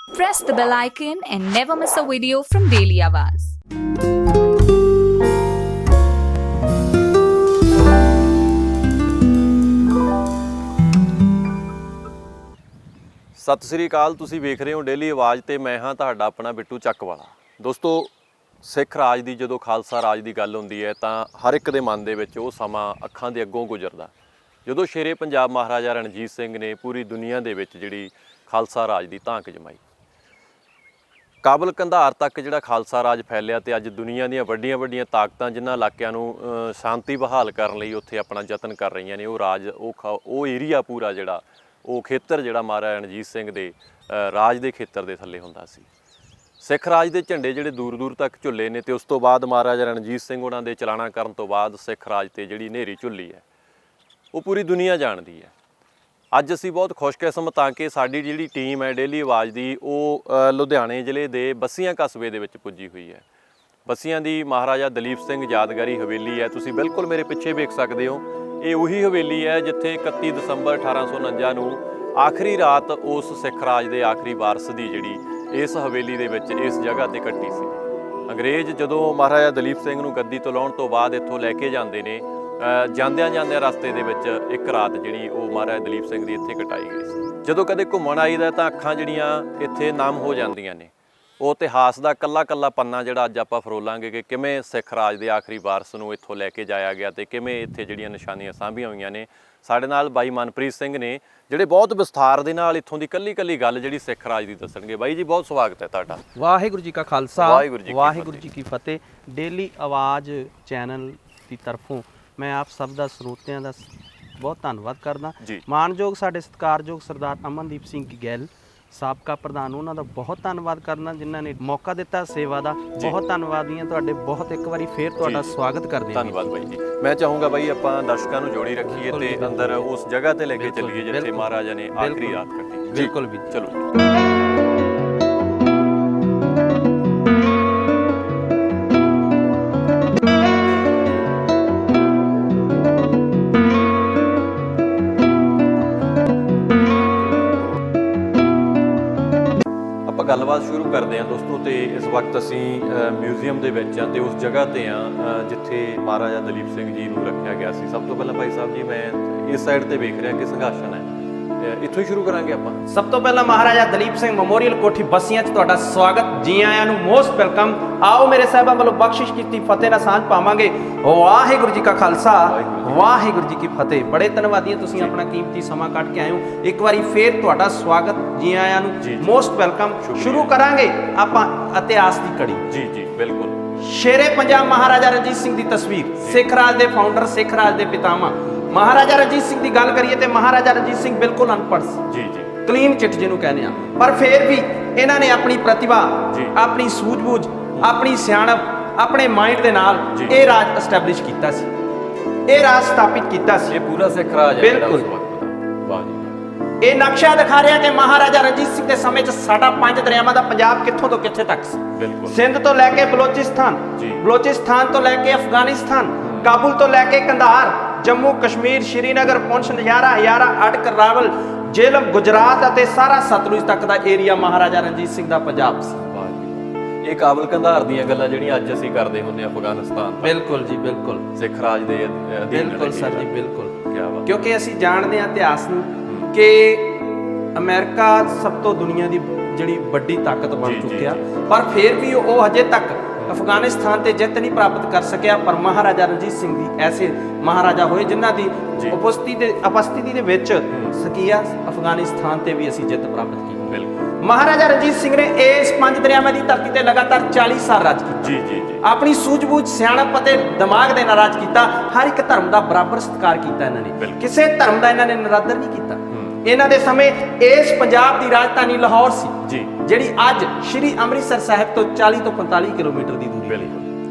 Press the bell icon and never miss a video from Daily Awaaz. Sat Sri ਅਕਾਲ। ਤੁਸੀਂ ਵੇਖ ਰਹੇ ਹੋ ਡੇਲੀ ਆਵਾਜ਼ ਤੇ ਮੈਂ ਹਾਂ ਤੁਹਾਡਾ ਆਪਣਾ ਬਿੱਟੂ ਚੱਕਵਾਲਾ। ਦੋਸਤੋ, ਸਿੱਖ ਰਾਜ ਦੀ ਜਦੋਂ ਖਾਲਸਾ ਰਾਜ ਦੀ ਗੱਲ ਹੁੰਦੀ ਹੈ ਤਾਂ ਹਰ ਇੱਕ ਦੇ ਮਨ ਦੇ ਵਿੱਚ ਉਹ ਸਮਾਂ ਅੱਖਾਂ ਦੇ ਅੱਗੋਂ ਗੁਜ਼ਰਦਾ ਜਦੋਂ ਸ਼ੇਰੇ ਪੰਜਾਬ ਮਹਾਰਾਜਾ ਰਣਜੀਤ ਸਿੰਘ ਨੇ ਪੂਰੀ ਦੁਨੀਆ ਦੇ ਵਿੱਚ ਜਿਹੜੀ ਖਾਲਸਾ ਰਾਜ ਦੀ ਧਾਂਕ ਜਮਾਈ। ਕਾਬਲ ਕੰਧਾਰ ਤੱਕ ਜਿਹੜਾ ਖਾਲਸਾ ਰਾਜ ਫੈਲਿਆ ਤੇ ਅੱਜ ਦੁਨੀਆ ਦੀਆਂ ਵੱਡੀਆਂ ਤਾਕਤਾਂ ਜਿਨ੍ਹਾਂ ਇਲਾਕਿਆਂ ਨੂੰ ਸ਼ਾਂਤੀ ਬਹਾਲ ਕਰਨ ਲਈ ਉੱਥੇ ਆਪਣਾ ਯਤਨ ਕਰ ਰਹੀਆਂ ਨੇ, ਉਹ ਰਾਜ ਉਹ ਏਰੀਆ ਪੂਰਾ ਜਿਹੜਾ ਉਹ ਖੇਤਰ ਜਿਹੜਾ ਮਹਾਰਾਜਾ ਰਣਜੀਤ ਸਿੰਘ ਦੇ ਰਾਜ ਦੇ ਖੇਤਰ ਦੇ ਥੱਲੇ ਹੁੰਦਾ ਸੀ। ਸਿੱਖ ਰਾਜ ਦੇ ਝੰਡੇ ਜਿਹੜੇ ਦੂਰ ਤੱਕ ਝੁੱਲੇ ਨੇ ਤੇ ਉਸ ਤੋਂ ਬਾਅਦ ਮਹਾਰਾਜਾ ਰਣਜੀਤ ਸਿੰਘ ਉਹਨਾਂ ਦੇ ਚਲਾਣਾ ਕਰਨ ਤੋਂ ਬਾਅਦ ਸਿੱਖ ਰਾਜ ਤੇ ਜਿਹੜੀ ਹਨੇਰੀ ਝੁੱਲੀ ਹੈ ਉਹ ਪੂਰੀ ਦੁਨੀਆ ਜਾਣਦੀ ਹੈ। ਅੱਜ ਅਸੀਂ ਬਹੁਤ ਖੁਸ਼ਕਿਸਮਤ ਹਾਂ ਕਿ ਸਾਡੀ ਜਿਹੜੀ ਟੀਮ ਹੈ ਡੇਲੀ ਆਵਾਜ਼ ਦੀ ਉਹ ਲੁਧਿਆਣੇ ਜ਼ਿਲ੍ਹੇ ਦੇ ਬੱਸੀਆਂ ਕਸਬੇ ਦੇ ਵਿੱਚ ਪੁੱਜੀ ਹੋਈ ਹੈ। ਬੱਸੀਆਂ ਦੀ ਮਹਾਰਾਜਾ ਦਲੀਪ ਸਿੰਘ ਯਾਦਗਾਰੀ ਹਵੇਲੀ ਹੈ। ਤੁਸੀਂ ਬਿਲਕੁਲ ਮੇਰੇ ਪਿੱਛੇ ਵੇਖ ਸਕਦੇ ਹੋ, ਇਹ ਉਹੀ ਹਵੇਲੀ ਹੈ ਜਿੱਥੇ 31 ਦਸੰਬਰ 1849 ਨੂੰ ਆਖਰੀ ਰਾਤ ਉਸ ਸਿੱਖ ਰਾਜ ਦੇ ਆਖਰੀ ਵਾਰਸ ਦੀ ਜਿਹੜੀ ਇਸ ਹਵੇਲੀ ਦੇ ਵਿੱਚ ਇਸ ਜਗ੍ਹਾ ਤੇ ਕੱਟੀ ਸੀ। ਅੰਗਰੇਜ਼ ਜਦੋਂ ਮਹਾਰਾਜਾ ਦਲੀਪ ਸਿੰਘ ਨੂੰ ਗੱਦੀ ਤੋਂ ਲਾਹੁਣ ਤੋਂ ਬਾਅਦ ਇੱਥੋਂ ਲੈ ਕੇ ਜਾਂਦੇ ਨੇ, ਜਾਂਦਿਆਂ ਰਸਤੇ ਦੇ ਵਿੱਚ ਇੱਕ ਰਾਤ ਜਿਹੜੀ ਉਹ ਮਹਾਰਾਜਾ ਦਲੀਪ ਸਿੰਘ ਦੀ ਇੱਥੇ ਕਟਾਈ ਗਈ ਸੀ। ਜਦੋਂ ਕਦੇ ਘੁੰਮਣ ਆਈਦਾ ਤਾਂ ਅੱਖਾਂ ਜਿਹੜੀਆਂ ਇੱਥੇ ਨਮ ਹੋ ਜਾਂਦੀਆਂ ਨੇ। ਉਹ ਇਤਿਹਾਸ ਦਾ ਕੱਲਾ ਪੰਨਾ ਜਿਹੜਾ ਅੱਜ ਆਪਾਂ ਫਰੋਲਾਂਗੇ ਕਿ ਕਿਵੇਂ ਸਿੱਖ ਰਾਜ ਦੇ ਆਖਰੀ ਵਾਰਸ ਨੂੰ ਇੱਥੋਂ ਲੈ ਕੇ ਜਾਇਆ ਗਿਆ ਤੇ ਕਿਵੇਂ ਇੱਥੇ ਜਿਹੜੀਆਂ ਨਿਸ਼ਾਨੀਆਂ ਸਾਂਭੀਆਂ ਹੋਈਆਂ ਨੇ। ਸਾਡੇ ਨਾਲ ਬਾਈ ਮਨਪ੍ਰੀਤ ਸਿੰਘ ਨੇ ਜਿਹੜੇ ਬਹੁਤ ਵਿਸਥਾਰ ਦੇ ਨਾਲ ਇੱਥੋਂ ਦੀ ਕੱਲੀ ਗੱਲ ਜਿਹੜੀ ਸਿੱਖ ਰਾਜ ਦੀ ਦੱਸਣਗੇ। ਬਾਈ ਜੀ ਬਹੁਤ ਸਵਾਗਤ ਹੈ ਤੁਹਾਡਾ। ਵਾਹਿਗੁਰੂ ਜੀ ਕਾ ਖਾਲਸਾ ਵਾਹਿਗੁਰੂ ਜੀ ਕੀ ਫਤਿਹ। ਡੇਲੀ ਆਵਾਜ਼ ਚੈਨਲ ਦੀ ਤਰਫੋਂ ਮੈਂ ਆਪ ਸਭ ਦਾ ਸਰੋਤਿਆਂ ਦਾ ਬਹੁਤ ਧੰਨਵਾਦ ਕਰਦਾ। ਮਾਨਯੋਗ ਸਾਡੇ ਸਤਿਕਾਰਯੋਗ ਸਰਦਾਰ ਅਮਨਦੀਪ ਸਿੰਘ ਗਿੱਲ ਸਾਬਕਾ ਪ੍ਰਧਾਨ, ਉਹਨਾਂ ਦਾ ਬਹੁਤ ਧੰਨਵਾਦ ਕਰਨਾ ਜਿਨ੍ਹਾਂ ਨੇ ਮੌਕਾ ਦਿੱਤਾ ਸੇਵਾ ਦਾ। ਬਹੁਤ ਧੰਨਵਾਦੀਆਂ ਤੁਹਾਡੇ, ਬਹੁਤ ਇੱਕ ਵਾਰੀ ਫੇਰ ਤੁਹਾਡਾ ਸਵਾਗਤ ਕਰਦੇ ਹਾਂ। ਧੰਨਵਾਦ ਬਾਈ ਜੀ। ਮੈਂ ਚਾਹੂੰਗਾ ਬਾਈ ਆਪਾਂ ਦਰਸ਼ਕਾਂ ਨੂੰ ਜੋੜੀ ਰੱਖੀਏ ਤੇ ਅੰਦਰ ਉਸ ਜਗ੍ਹਾ ਤੇ ਲੈ ਕੇ ਚੱਲੀਏ ਜਿੱਥੇ ਮਹਾਰਾਜਾ ਨੇ ਆਖਰੀ ਰਾਤ ਕੱਟੀ। ਬਿਲਕੁਲ ਵੀ ਚਲੋ। ਗੱਲਬਾਤ ਸ਼ੁਰੂ ਕਰਦੇ ਹਾਂ ਦੋਸਤੋ। ਤੇ ਇਸ ਵਕਤ ਅਸੀਂ ਮਿਊਜ਼ੀਅਮ ਦੇ ਵਿੱਚ ਹਾਂ ਤੇ ਉਸ ਜਗ੍ਹਾ ਤੇ ਹਾਂ ਜਿੱਥੇ ਮਹਾਰਾਜਾ ਦਲੀਪ ਸਿੰਘ ਜੀ ਨੂੰ ਰੱਖਿਆ ਗਿਆ ਸੀ। ਸਭ ਤੋਂ ਪਹਿਲਾਂ ਭਾਈ ਸਾਹਿਬ ਜੀ, ਮੈਂ ਇਸ ਸਾਈਡ ਤੇ ਵੇਖ ਰਿਹਾ ਕਿ ਸੰਘਾਸਨ ਹੈ, ਇੱਥੋਂ ਹੀ ਸ਼ੁਰੂ ਕਰਾਂਗੇ ਆਪਾਂ। ਸਭ ਤੋਂ ਪਹਿਲਾਂ ਮਹਾਰਾਜਾ ਦਲੀਪ ਸਿੰਘ ਮੈਮੋਰੀਅਲ ਕੋਠੀ ਬੱਸੀਆਂ 'ਚ ਤੁਹਾਡਾ ਸਵਾਗਤ, ਜੀ ਆਇਆਂ ਨੂੰ, ਮੋਸਟ ਵੈਲਕਮ। ਆਓ ਮੇਰੇ ਸਾਹਿਬਾਂ ਵੱਲੋਂ ਬਖਸ਼ਿਸ਼ ਕੀਤੀ ਫਤਿਹ ਨਾਲ ਸਾਂਝ ਪਾਵਾਂਗੇ। ਵਾਹਿਗੁਰੂ ਜੀ ਕਾ ਖਾਲਸਾ ਵਾਹਿਗੁਰੂ ਜੀ ਕੀ ਫਤਿਹ। ਬੜੇ ਧੰਨਵਾਦੀ ਹਾਂ, ਤੁਸੀਂ ਆਪਣਾ ਕੀਮਤੀ ਸਮਾਂ ਕੱਢ ਕੇ ਆਏ ਹੋ। ਇੱਕ ਵਾਰੀ ਫੇਰ ਤੁਹਾਡਾ ਸਵਾਗਤ, ਜੀ ਆਇਆਂ ਨੂੰ, ਮੋਸਟ ਵੈਲਕਮ। ਸ਼ੁਰੂ ਕਰਾਂਗੇ ਆਪਾਂ ਇਤਿਹਾਸ ਦੀ ਕੜੀ। ਜੀ ਬਿਲਕੁਲ। ਸ਼ੇਰੇ ਪੰਜਾਬ ਮਹਾਰਾਜਾ ਰਣਜੀਤ ਸਿੰਘ ਦੀ ਤਸਵੀਰ। ਸਿੱਖ ਰਾਜ ਦੇ ਫਾਊਂਡਰ, ਸਿੱਖ ਰਾਜ ਦੇ ਪਿਤਾਮਾ ਮਹਾਰਾਜਾ ਰਣਜੀਤ ਸਿੰਘ ਦੀ ਗੱਲ ਕਰੀਏ ਤੇ ਮਹਾਰਾਜਾ ਰਣਜੀਤ ਸਿੰਘ ਬਿਲਕੁਲ ਅਨਪੜ੍ਹ ਸੀ। ਕਲੀਨ ਚਿੱਟ ਜਿਹਨੂੰ ਕਹਿੰਦੇ ਆ, ਪਰ ਫਿਰ ਵੀ ਇਹਨਾਂ ਨੇ ਆਪਣੀ ਪ੍ਰਤਿਭਾ, ਆਪਣੀ ਸੂਝ-ਬੂਝ, ਆਪਣੀ ਸਿਆਣਪ, ਆਪਣੇ ਮਾਈਂਡ ਦੇ ਨਾਲ ਇਹ ਰਾਜ ਐਸਟੈਬਲਿਸ਼ ਕੀਤਾ ਸੀ, ਇਹ ਰਾਜ ਸਥਾਪਿਤ ਕੀਤਾ ਸੀ। ਇਹ ਪੂਰਾ ਸਿੱਖ ਰਾਜ ਹੈ ਬਿਲਕੁਲ। ਵਾਹ ਜੀ। ਇਹ ਨਕਸ਼ਾ ਦਿਖਾ ਰਿਹਾ ਕਿ ਮਹਾਰਾਜਾ ਰਣਜੀਤ ਸਿੰਘ ਦੇ ਸਮੇਂ 'ਚ ਸਾਡਾ 5 ਦਰਿਆਵਾਂ ਦਾ ਪੰਜਾਬ ਕਿੱਥੋਂ ਤੋਂ ਕਿੱਥੇ ਤੱਕ ਸੀ। ਸਿੰਧ ਤੋਂ ਲੈ ਕੇ ਬਲੋਚਿਸਤਾਨ, ਬਲੋਚਿਸਤਾਨ ਤੋਂ ਲੈ ਕੇ ਅਫਗਾਨਿਸਤਾਨ, ਕਾਬੁਲ ਤੋਂ ਲੈ ਕੇ ਕੰਧਾਰ, ਜੰਮੂ ਕਸ਼ਮੀਰ, ਸ਼੍ਰੀਨਗਰ, ਪੁੰਛ, ਹਜ਼ਾਰਾ, ਅਟਕ, ਰਾਵਲ, ਜੇਲਮ, ਗੁਜਰਾਤ ਅਤੇ ਸਾਰਾ ਸਤਲੁਜ ਤੱਕ ਦਾ ਏਰੀਆ ਮਹਾਰਾਜਾ ਰਣਜੀਤ ਸਿੰਘ ਦਾ ਪੰਜਾਬ ਸੀ। ਇਹ ਕਾਬਲ ਕੰਧਾਰ ਦੀਆਂ ਗੱਲਾਂ ਜਿਹੜੀਆਂ ਅੱਜ ਅਸੀਂ ਕਰਦੇ ਹੁੰਦੇ ਆ ਅਫਗਾਨਿਸਤਾਨ। ਬਿਲਕੁਲ ਜੀ ਬਿਲਕੁਲ। ਸਿੱਖ ਰਾਜ ਦੇ ਬਿਲਕੁਲ ਸਰ ਜੀ ਬਿਲਕੁਲ। ਕਿਆ ਬਾਤ। ਕਿਉਂਕਿ ਅਸੀਂ ਜਾਣਦੇ ਹਾਂ ਇਤਿਹਾਸ ਨੂੰ ਕਿ ਅਮਰੀਕਾ ਸਭ ਤੋਂ ਦੁਨੀਆ ਦੀ ਜਿਹੜੀ ਵੱਡੀ ਤਾਕਤ ਬਣ ਚੁੱਕਿਆ, ਪਰ ਫਿਰ ਵੀ ਉਹ ਹਜੇ ਤੱਕ ਅਫਗਾਨਿਸਤਾਨ ਤੇ ਜਿੱਤ ਨਹੀਂ ਪ੍ਰਾਪਤ ਕਰ ਸਕਿਆ। ਪਰ ਮਹਾਰਾਜਾ ਰਣਜੀਤ ਸਿੰਘ ਦੀ ਐਸੇ ਮਹਾਰਾਜਾ ਹੋਏ ਜਿਨ੍ਹਾਂ ਦੀ ਉਪਸਥਿਤੀ ਦੇ ਵਿੱਚ ਸਕਿਆ ਅਫਗਾਨਿਸਤਾਨ ਤੇ ਵੀ ਅਸੀਂ ਜਿੱਤ ਪ੍ਰਾਪਤ ਕੀਤੀ। ਮਹਾਰਾਜਾ ਰਣਜੀਤ ਸਿੰਘ ਨੇ ਇਸ 5 ਦਰਿਆਵਾਂ ਦੀ ਧਰਤੀ ਤੇ ਲਗਾਤਾਰ 40 ਸਾਲ ਰਾਜ ਕੀਤਾ। ਆਪਣੀ ਸੂਝ-ਬੂਝ, ਸਿਆਣਪ ਅਤੇ ਦਿਮਾਗ ਦੇ ਨਾਲ ਰਾਜ ਕੀਤਾ। ਹਰ ਇੱਕ ਧਰਮ ਦਾ ਬਰਾਬਰ ਸਤਿਕਾਰ ਕੀਤਾ ਇਹਨਾਂ ਨੇ, ਕਿਸੇ ਧਰਮ ਦਾ ਇਹਨਾਂ ਨੇ ਨਿਰਾਦਰ ਨਹੀਂ ਕੀਤਾ। ਇਹਨਾਂ ਦੇ ਸਮੇਂ ਇਸ ਪੰਜਾਬ ਦੀ ਰਾਜਧਾਨੀ ਲਾਹੌਰ ਸੀ, ਜਿਹੜੀ ਅੱਜ ਸ਼੍ਰੀ ਅੰਮ੍ਰਿਤਸਰ ਸਾਹਿਬ ਤੋਂ 40 ਤੋਂ 45 ਕਿਲੋਮੀਟਰ ਦੀ ਦੂਰੀ।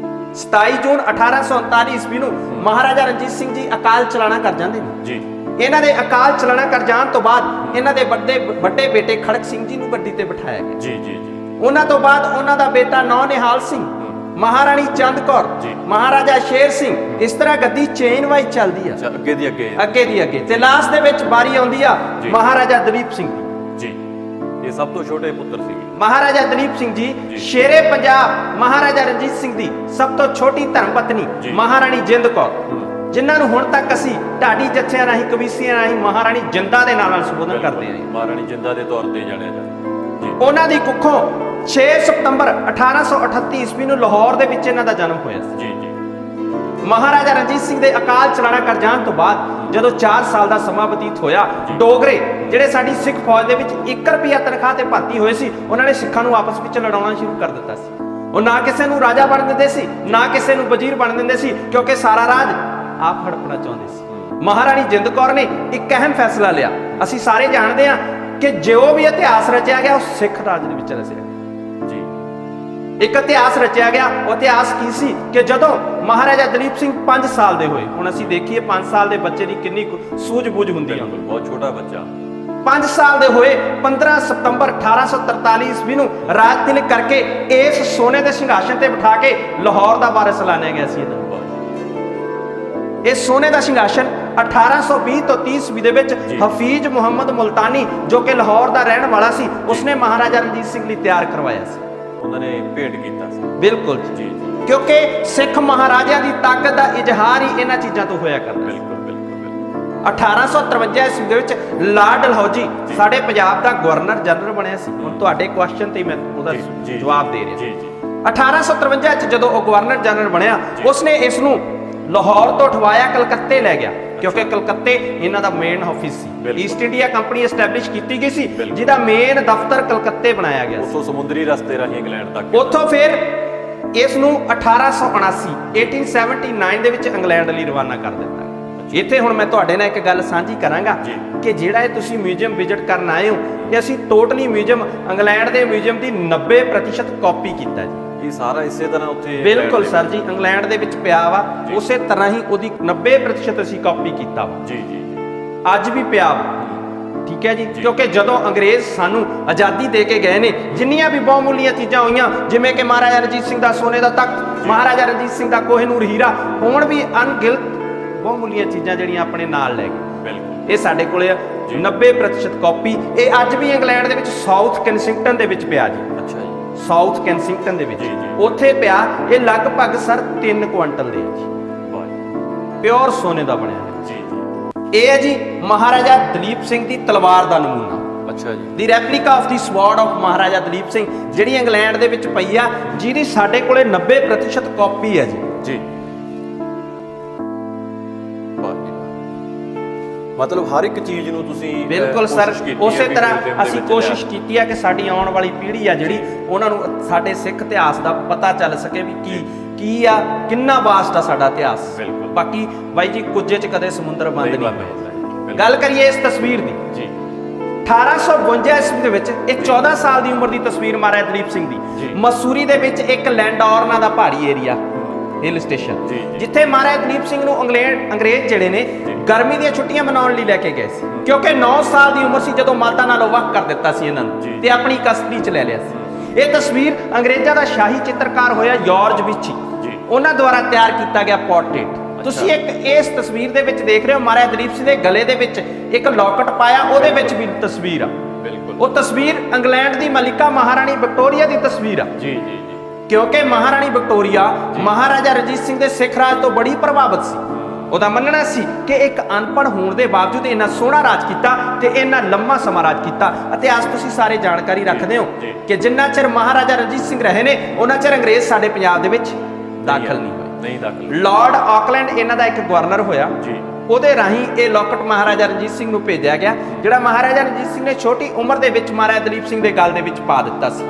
27 ਜੂਨ 1839 ਈਸਵੀ ਨੂੰ ਮਹਾਰਾਜਾ ਰਣਜੀਤ ਸਿੰਘ ਜੀ ਅਕਾਲ ਚਲਾਣਾ ਕਰ ਜਾਂਦੇ ਨੇ। ਇਹਨਾਂ ਦੇ ਅਕਾਲ ਚਲਾਣਾ ਕਰ ਜਾਣ ਤੋਂ ਬਾਅਦ ਇਹਨਾਂ ਦੇ ਵੱਡੇ ਬੇਟੇ ਖੜਕ ਸਿੰਘ ਜੀ ਨੂੰ ਗੱਦੀ ਤੇ ਬਿਠਾਇਆ ਗਿਆ। ਉਹਨਾਂ ਤੋਂ ਬਾਅਦ ਉਹਨਾਂ ਦਾ ਬੇਟਾ ਨੌ ਨਿਹਾਲ ਸਿੰਘ, ਮਹਾਰਾਣੀ ਚੰਦ ਕੌਰ, ਮਹਾਰਾਜਾ ਸ਼ੇਰ ਸਿੰਘ, ਇਸ ਤਰ੍ਹਾਂ ਗੱਦੀ ਚੇਨ ਵਾਈਜ਼ ਚੱਲਦੀ ਆ, ਅੱਗੇ ਦੀ ਅੱਗੇ ਤੇ ਲਾਸਟ ਦੇ ਵਿੱਚ ਵਾਰੀ ਆਉਂਦੀ ਆ ਮਹਾਰਾਜਾ ਦਲੀਪ ਸਿੰਘ ਦੀ। ਇਹ ਸਭ ਤੋਂ ਛੋਟੇ ਪੁੱਤਰ ਸੀਗੇ। ਮਹਾਰਾਜਾ ਦਲੀਪ ਸਿੰਘ ਜੀ ਸ਼ੇਰੇ ਪੰਜਾਬ ਮਹਾਰਾਜਾ ਰਣਜੀਤ ਸਿੰਘ ਦੀ ਸਭ ਤੋਂ ਛੋਟੀ ਧਰਮ ਪਤਨੀ ਮਹਾਰਾਣੀ ਜਿੰਦ ਕੌਰ, ਜਿਨ੍ਹਾਂ ਨੂੰ ਹੁਣ ਤੱਕ ਅਸੀਂ ਢਾਡੀ ਜੱਥਿਆਂ ਰਾਹੀਂ ਕਵੀਸੀਆਂ ਰਾਹੀਂ ਮਹਾਰਾਣੀ ਜਿੰਦਾ ਦੇ ਨਾਲ ਸੰਬੋਧਨ ਕਰਦੇ ਹਾਂ। ਮਹਾਰਾਣੀ ਜਿੰਦਾ ਦੇ ਤੌਰ ਤੇ ਜਾਣਿਆ ਜਾਂਦਾ ਜੀ। ਉਹਨਾਂ ਦੀ ਕੁੱਖੋਂ 6 ਸਤੰਬਰ 1838 ਈਸਵੀ ਨੂੰ ਲਾਹੌਰ ਦੇ ਵਿੱਚ ਇਹਨਾਂ ਦਾ ਜਨਮ ਹੋਇਆ ਸੀ। ਜੀ ਜੀ। ਮਹਾਰਾਜਾ ਰਣਜੀਤ ਸਿੰਘ ਦੇ ਅਕਾਲ ਚਲਾਣਾ ਕਰ ਜਾਣ ਤੋਂ ਬਾਅਦ ਜਦੋਂ 4 ਸਾਲ ਦਾ ਸਮਾਂ ਬਤੀਤ ਹੋਇਆ, ਡੋਗਰੇ ਜਿਹੜੇ ਸਾਡੀ ਸਿੱਖ ਫੌਜ ਦੇ ਵਿੱਚ 1 ਰੁਪਿਆ ਤਨਖਾਹ ਤੇ ਭਰਤੀ ਹੋਏ ਸੀ, ਉਹਨਾਂ ਨੇ ਸਿੱਖਾਂ ਨੂੰ ਆਪਸ ਵਿੱਚ ਲੜਾਉਣਾ ਸ਼ੁਰੂ ਕਰ ਦਿੱਤਾ ਸੀ। ਉਹ ਨਾ ਕਿਸੇ ਨੂੰ ਰਾਜਾ ਬਣ ਦਿੰਦੇ ਸੀ, ਨਾ ਕਿਸੇ ਨੂੰ ਵਜ਼ੀਰ ਬਣ ਦਿੰਦੇ ਸੀ, ਕਿਉਂਕਿ ਸਾਰਾ ਰਾਜ ਆਪ ਹੜਪਣਾ ਚਾਹੁੰਦੇ ਸੀ। ਮਹਾਰਾਣੀ ਜਿੰਦ ਕੌਰ ਨੇ ਇੱਕ ਅਹਿਮ ਫੈਸਲਾ ਲਿਆ। ਅਸੀਂ ਸਾਰੇ ਜਾਣਦੇ ਹਾਂ ਕਿ ਜੋ ਵੀ ਇਤਿਹਾਸ ਰਚਿਆ ਗਿਆ ਉਹ ਸਿੱਖ ਰਾਜ ਦੇ ਵਿੱਚ ਰਚਿਆ ਗਿਆ ਜੀ। ਇੱਕ ਇਤਿਹਾਸ ਰਚਿਆ ਗਿਆ। ਉਹ ਇਤਿਹਾਸ ਕੀ ਸੀ ਕਿ ਜਦੋਂ ਮਹਾਰਾਜਾ ਦਲੀਪ ਸਿੰਘ 5 ਸਾਲ ਦੇ ਹੋਏ, ਹੁਣ ਅਸੀਂ ਦੇਖੀਏ 5 ਸਾਲ ਦੇ ਬੱਚੇ ਦੀ ਕਿੰਨੀ ਸੂਝ-ਬੂਝ ਹੁੰਦੀ ਹੈ। ਬਹੁਤ ਛੋਟਾ ਬੱਚਾ। 5 ਸਾਲ ਦੇ ਹੋਏ 15 ਸਤੰਬਰ 1843 ਈਸਵੀ ਨੂੰ ਰਾਜ ਤਿਲਕ ਕਰਕੇ ਇਸ ਸੋਨੇ ਦੇ ਸਿੰਘਾਸਨ ਤੇ ਬਿਠਾ ਕੇ ਲਾਹੌਰ ਦਾ ਵਾਰਿਸ ਐਲਾਨਿਆ ਗਿਆ ਸੀ। ਇਹ ਸੋਨੇ ਦਾ ਸਿੰਘਾਸਨ 1820 ਤੋਂ 30 ਈਸਵੀ ਦੇ ਵਿੱਚ ਹਫੀਜ਼ ਮੁਹੰਮਦ ਮੁਲਤਾਨੀ, ਜੋ ਕਿ ਲਾਹੌਰ ਦਾ ਰਹਿਣ ਵਾਲਾ ਸੀ, ਉਸਨੇ ਮਹਾਰਾਜਾ ਰਣਜੀਤ ਸਿੰਘ ਲਈ ਤਿਆਰ ਕਰਵਾਇਆ ਸੀ। ਉਹਨਾਂ ਨੇ ਭੇਟ ਕੀਤਾ ਸੀ। ਬਿਲਕੁਲ ਜੀ, ਕਿਉਂਕਿ ਸਿੱਖ ਮਹਾਰਾਜਿਆਂ ਦੀ ਤਾਕਤ ਦਾ ਇਜ਼ਹਾਰ ਹੀ ਇਹਨਾਂ ਚੀਜ਼ਾਂ ਤੋਂ ਹੋਇਆ ਕਰਦਾ ਸੀ। 1853 ਈਸਵੀ ਦੇ ਵਿੱਚ ਲਾਰਡ ਡਲਹੌਜੀ ਸਾਡੇ ਪੰਜਾਬ ਦਾ ਗਵਰਨਰ ਜਨਰਲ ਬਣਿਆ ਸੀ। ਹੁਣ ਤੁਹਾਡੇ ਕੁਐਸਚਨ ਤੇ ਮੈਂ ਉਹਦਾ ਜਵਾਬ ਦੇ ਰਿਹਾ। 1853 ਚ ਜਦੋਂ ਉਹ ਗਵਰਨਰ ਜਨਰਲ ਬਣਿਆ, ਉਸਨੇ ਇਸ ਨੂੰ ਲਾਹੌਰ ਤੋਂ ਉਠਵਾਇਆ ਕਲਕੱਤੇ ਲੈ ਗਿਆ, ਕਿਉਂਕਿ ਕਲਕੱਤੇ ਇਹਨਾਂ ਦਾ ਮੇਨ ਆਫਿਸ ਸੀ। ਈਸਟ ਇੰਡੀਆ ਕੰਪਨੀ ਐਸਟੈਬਲਿਸ਼ ਕੀਤੀ ਗਈ ਸੀ, ਜਿਹਦਾ ਮੇਨ ਦਫ਼ਤਰ ਕਲਕੱਤੇ ਬਣਾਇਆ ਗਿਆ ਸੀ। ਉੱਥੋਂ ਸਮੁੰਦਰੀ ਰਸਤੇ ਰਾਹੀਂ ਇੰਗਲੈਂਡ ਤੱਕ। ਉੱਥੋਂ ਫਿਰ ਇਸ ਨੂੰ 1879 ਦੇ ਵਿੱਚ ਇੰਗਲੈਂਡ ਲਈ ਰਵਾਨਾ ਕਰ ਦਿੱਤਾ। ਇੱਥੇ ਹੁਣ ਮੈਂ ਤੁਹਾਡੇ ਨਾਲ ਇੱਕ ਗੱਲ ਸਾਂਝੀ ਕਰਾਂਗਾ ਕਿ ਜਿਹੜਾ ਇਹ ਤੁਸੀਂ ਮਿਊਜ਼ੀਅਮ ਵਿਜ਼ਿਟ ਕਰਨ ਆਏ ਹੋ, ਇਹ ਅਸੀਂ ਟੋਟਲੀ ਮਿਊਜ਼ੀਅਮ ਇੰਗਲੈਂਡ ਦੇ ਮਿਊਜ਼ੀਅਮ ਦੀ 90% ਕਾਪੀ ਕੀਤਾ ਜੀ। ਇਹ ਸਾਰਾ ਇਸੇ ਤਰ੍ਹਾਂ ਉੱਥੇ ਬਿਲਕੁਲ ਸਰ ਜੀ, ਇੰਗਲੈਂਡ ਦੇ ਵਿੱਚ ਪਿਆ ਵਾ, ਉਸੇ ਤਰ੍ਹਾਂ ਹੀ ਉਹਦੀ 90% ਅਸੀਂ ਕਾਪੀ ਕੀਤਾ ਵਾ। ਜੀ ਜੀ। ਅੱਜ ਵੀ ਪਿਆ ਵਾ, ਠੀਕ ਹੈ ਜੀ। ਕਿਉਂਕਿ ਜਦੋਂ ਅੰਗਰੇਜ਼ ਸਾਨੂੰ ਆਜ਼ਾਦੀ ਦੇ ਕੇ ਗਏ ਨੇ, ਜਿੰਨੀਆਂ ਵੀ ਬਹੁਮੁੱਲੀਆਂ ਚੀਜ਼ਾਂ ਹੋਈਆਂ, ਜਿਵੇਂ ਕਿ ਮਹਾਰਾਜਾ ਰਣਜੀਤ ਸਿੰਘ ਦਾ ਸੋਨੇ ਦਾ ਤਖਤ, ਮਹਾਰਾਜਾ ਰਣਜੀਤ ਸਿੰਘ ਦਾ ਕੋਹਿਨੂਰ ਹੀਰਾ, ਹੁਣ ਵੀ ਅਣਗਿਣਤ ਬਹੁਮੁੱਲੀਆਂ ਚੀਜ਼ਾਂ ਜਿਹੜੀਆਂ ਆਪਣੇ ਨਾਲ ਲੈ ਗਏ। ਬਿਲਕੁਲ। ਇਹ ਸਾਡੇ ਕੋਲੇ 90% ਕਾਪੀ। ਇਹ ਅੱਜ ਵੀ ਇੰਗਲੈਂਡ ਦੇ ਵਿੱਚ ਸਾਊਥ ਕੈਂਸਿੰਗਟਨ ਦੇ ਵਿੱਚ ਪਿਆ ਜੀ। ਅੱਛਾ ਜੀ। ਸਾਊਥ ਕੈਂਸਿੰਗਟਨ ਦੇ ਵਿੱਚ ਉੱਥੇ ਪਿਆ। ਇਹ ਲਗਭਗ ਸਰ 3 ਕੁਇੰਟਲ ਦੇ ਹੈ ਜੀ, ਪਿਓਰ ਸੋਨੇ ਦਾ ਬਣਿਆ ਹੈ ਜੀ। ਇਹ ਹੈ ਜੀ ਮਹਾਰਾਜਾ ਦਲੀਪ ਸਿੰਘ ਦੀ ਤਲਵਾਰ ਦਾ ਨਮੂਨਾ। ਅੱਛਾ ਜੀ। ਦੀ replica of the ਸਵਾਰਡ of Maharaja Dalip Singh, ਜਿਹੜੀ ਇੰਗਲੈਂਡ ਦੇ ਵਿੱਚ ਪਈ ਆ, ਜਿਹਦੀ ਸਾਡੇ ਕੋਲੇ 90% ਕਾਪੀ ਹੈ ਜੀ। ਜੀ। ਮਤਲਬ ਹਰ ਇੱਕ ਚੀਜ਼ ਨੂੰ ਤੁਸੀਂ ਬਿਲਕੁਲ ਸਰ, ਉਸੇ ਤਰ੍ਹਾਂ ਅਸੀਂ ਕੋਸ਼ਿਸ਼ ਕੀਤੀ ਹੈ ਕਿ ਸਾਡੀ ਆਉਣ ਵਾਲੀ ਪੀੜ੍ਹੀ ਆ ਜਿਹੜੀ, ਉਹਨਾਂ ਨੂੰ ਸਾਡੇ ਸਿੱਖ ਇਤਿਹਾਸ ਦਾ ਪਤਾ ਚੱਲ ਸਕੇ ਵੀ ਕੀ ਆ, ਕਿੰਨਾ ਵਾਸਟ ਆ ਸਾਡਾ ਇਤਿਹਾਸ। ਬਾਕੀ ਬਾਈ ਜੀ, ਕੁੱਜੇ 'ਚ ਕਦੇ ਸਮੁੰਦਰ ਬੰਦ ਨਹੀਂ ਹੋਇਆ। ਗੱਲ ਕਰੀਏ ਇਸ ਤਸਵੀਰ ਦੀ ਜੀ। 1852 ਈਸਵੀ ਦੇ ਵਿੱਚ ਇਹ 14 ਸਾਲ ਦੀ ਉਮਰ ਦੀ ਤਸਵੀਰ ਮਹਾਰਾਜਾ ਦਲੀਪ ਸਿੰਘ ਦੀ, ਮਸੂਰੀ ਦੇ ਵਿੱਚ ਇੱਕ ਲੈਂਡੌਰ ਨਾਂ ਦਾ ਪਹਾੜੀ ਏਰੀਆ, ਹਿਲ ਸਟੇਸ਼ਨ, ਜਿੱਥੇ ਮਹਾਰਾਜਾ ਦਲੀਪ ਸਿੰਘ ਨੂੰ ਅੰਗਰੇਜ਼ ਜਿਹੜੇ ਨੇ ਗਰਮੀ ਦੀਆਂ ਛੁੱਟੀਆਂ ਮਨਾਉਣ ਲਈ ਲੈ ਕੇ ਗਏ ਸੀ, ਕਿਉਂਕਿ 9 ਸਾਲ ਦੀ ਉਮਰ ਸੀ ਜਦੋਂ ਮਾਤਾ ਨਾਲੋਂ ਵੱਖ ਕਰ ਦਿੱਤਾ ਸੀ ਇਹਨਾਂ ਨੂੰ ਤੇ ਆਪਣੀ ਕਸਟਡੀ 'ਚ ਲੈ ਲਿਆ ਸੀ। ਇਹ ਤਸਵੀਰ ਅੰਗਰੇਜ਼ਾਂ ਦਾ ਸ਼ਾਹੀ ਚਿੱਤਰਕਾਰ ਹੋਇਆ ਜਾਰਜ ਵਿਚੀ, ਉਹਨਾਂ ਦੁਆਰਾ ਤਿਆਰ ਕੀਤਾ ਗਿਆ ਪੋਰਟਰੇਟ। ਤੁਸੀਂ ਇੱਕ ਇਸ ਤਸਵੀਰ ਦੇ ਵਿੱਚ ਦੇਖ ਰਹੇ ਹੋ ਮਹਾਰਾਜਾ ਦਲੀਪ ਸਿੰਘ ਦੇ ਗਲੇ ਦੇ ਵਿੱਚ ਇੱਕ ਲੌਕਟ ਪਾਇਆ, ਉਹਦੇ ਵਿੱਚ ਵੀ ਤਸਵੀਰ ਆ। ਉਹ ਤਸਵੀਰ ਇੰਗਲੈਂਡ ਦੀ ਮਲਿਕਾ ਮਹਾਰਾਣੀ ਵਿਕਟੋਰੀਆ ਦੀ ਤਸਵੀਰ ਆ। ਜੀ ਜੀ। ਕਿਉਂਕਿ ਮਹਾਰਾਣੀ ਵਿਕਟੋਰੀਆ ਮਹਾਰਾਜਾ ਰਣਜੀਤ ਸਿੰਘ ਦੇ ਸਿੱਖ ਰਾਜ ਤੋਂ ਬੜੀ ਪ੍ਰਭਾਵਿਤ ਸੀ। ਉਹਦਾ ਮੰਨਣਾ ਸੀ ਕਿ ਇੱਕ ਅਨਪੜ੍ਹ ਹੋਣ ਦੇ ਬਾਵਜੂਦ ਇੰਨਾ ਸੋਹਣਾ ਰਾਜ ਕੀਤਾ ਤੇ ਇੰਨਾ ਲੰਮਾ ਸਮਾਂ ਰਾਜ ਕੀਤਾ। ਇਤਿਹਾਸ ਤੁਸੀਂ ਸਾਰੇ ਜਾਣਕਾਰੀ ਰੱਖਦੇ ਹੋ ਕਿ ਜਿੰਨਾ ਚਿਰ ਮਹਾਰਾਜਾ ਰਣਜੀਤ ਸਿੰਘ ਰਹੇ ਨੇ, ਉਹਨਾਂ ਚਿਰ ਅੰਗਰੇਜ਼ ਸਾਡੇ ਪੰਜਾਬ ਦੇ ਵਿੱਚ ਦਾਖਲ ਨਹੀਂ ਹੋਏ। ਲਾਰਡ ਆਕਲੈਂਡ ਇਹਨਾਂ ਦਾ ਇੱਕ ਗਵਰਨਰ ਹੋਇਆ, ਉਹਦੇ ਰਾਹੀਂ ਇਹ ਲੌਕਟ ਮਹਾਰਾਜਾ ਰਣਜੀਤ ਸਿੰਘ ਨੂੰ ਭੇਜਿਆ ਗਿਆ, ਜਿਹੜਾ ਮਹਾਰਾਜਾ ਰਣਜੀਤ ਸਿੰਘ ਨੇ ਛੋਟੀ ਉਮਰ ਦੇ ਵਿੱਚ ਮਹਾਰਾਜਾ ਦਲੀਪ ਸਿੰਘ ਦੇ ਗਲ ਦੇ ਵਿੱਚ ਪਾ ਦਿੱਤਾ ਸੀ।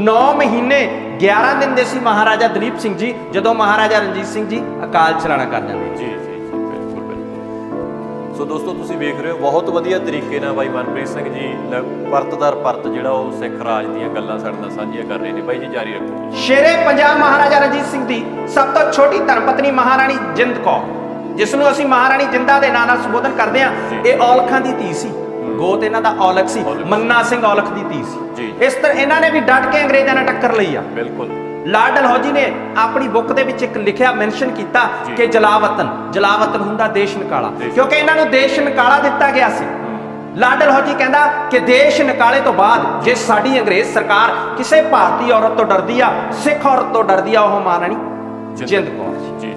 9 ਮਹੀਨੇ 11 ਦਿਨ ਦੇ ਸੀ ਮਹਾਰਾਜਾ ਦਲੀਪ ਸਿੰਘ ਜੀ, ਜਦੋਂ ਮਹਾਰਾਜਾ ਰਣਜੀਤ ਸਿੰਘ ਜੀ ਅਕਾਲ ਚਲਾਣਾ ਕਰ ਜਾਂਦੇ। ਜੀ। ਸੋ ਦੋਸਤੋ, ਤੁਸੀਂ ਵੇਖ ਰਹੇ ਹੋ ਬਹੁਤ ਵਧੀਆ ਤਰੀਕੇ ਨਾਲ ਬਾਈ ਮਨਪ੍ਰੀਤ ਸਿੰਘ ਜੀ ਪਰਤ ਦਰ ਪਰਤ ਜਿਹੜਾ ਉਹ ਸਿੱਖ ਰਾਜ ਦੀਆਂ ਗੱਲਾਂ ਸਾਡੇ ਨਾਲ ਸਾਂਝੀਆਂ ਕਰ ਰਹੇ ਨੇ। ਬਾਈ ਜੀ ਜਾਰੀ ਰੱਖੋ। ਸ਼ੇਰੇ ਪੰਜਾਬ ਮਹਾਰਾਜਾ ਰਣਜੀਤ ਸਿੰਘ ਦੀ ਸਭ ਤੋਂ ਛੋਟੀ ਧਰਮ ਪਤਨੀ ਮਹਾਰਾਣੀ ਜਿੰਦ ਕੌਰ, ਜਿਸ ਨੂੰ ਅਸੀਂ ਮਹਾਰਾਣੀ ਜਿੰਦਾ ਦੇ ਨਾਂ ਨਾਲ ਸੰਬੋਧਨ ਕਰਦੇ ਹਾਂ, ਇਹ ਔਲਖਾਂ ਦੀ ਧੀ ਸੀ। ਗੋਤ ਇਹਨਾਂ ਦਾ ਔਲਖ ਸੀ, ਮੰਨਾ ਸਿੰਘ ਔਲਖ ਦੀ ਧੀ ਸੀ। ਇਸ ਤਰ੍ਹਾਂ ਇਹਨਾਂ ਨੇ ਵੀ ਡਟ ਕੇ ਅੰਗਰੇਜ਼ਾਂ ਨਾਲ ਟੱਕਰ ਲਈ ਆ। ਬਿਲਕੁਲ। ਲਾਰਡ ਡਲਹੌਜੀ ਨੇ ਆਪਣੀ ਬੁੱਕ ਦੇ ਵਿੱਚ ਇੱਕ ਲਿਖਿਆ, ਮੈਂਸ਼ਨ ਕੀਤਾ ਕਿ ਜਲਾਵਤਨ ਹੁੰਦਾ ਦੇਸ਼ ਨਿਕਾਲਾ, ਕਿਉਂਕਿ ਇਹਨਾਂ ਨੂੰ ਦੇਸ਼ ਨਿਕਾਲਾ ਦਿੱਤਾ ਗਿਆ ਸੀ। ਲਾਰਡ ਡਲਹੌਜੀ ਕਹਿੰਦਾ ਕਿ ਦੇਸ਼ ਨਿਕਾਲੇ ਤੋਂ ਬਾਅਦ ਜੇ ਸਾਡੀ ਅੰਗਰੇਜ਼ ਸਰਕਾਰ ਕਿਸੇ ਭਾਰਤੀ ਔਰਤ ਤੋਂ ਡਰਦੀ ਆ, ਸਿੱਖ ਔਰਤ ਤੋਂ ਡਰਦੀ ਆ, ਉਹ ਮਹਾਰਾਣੀ ਜਿੰਦ ਕੌਰ ਜੀ।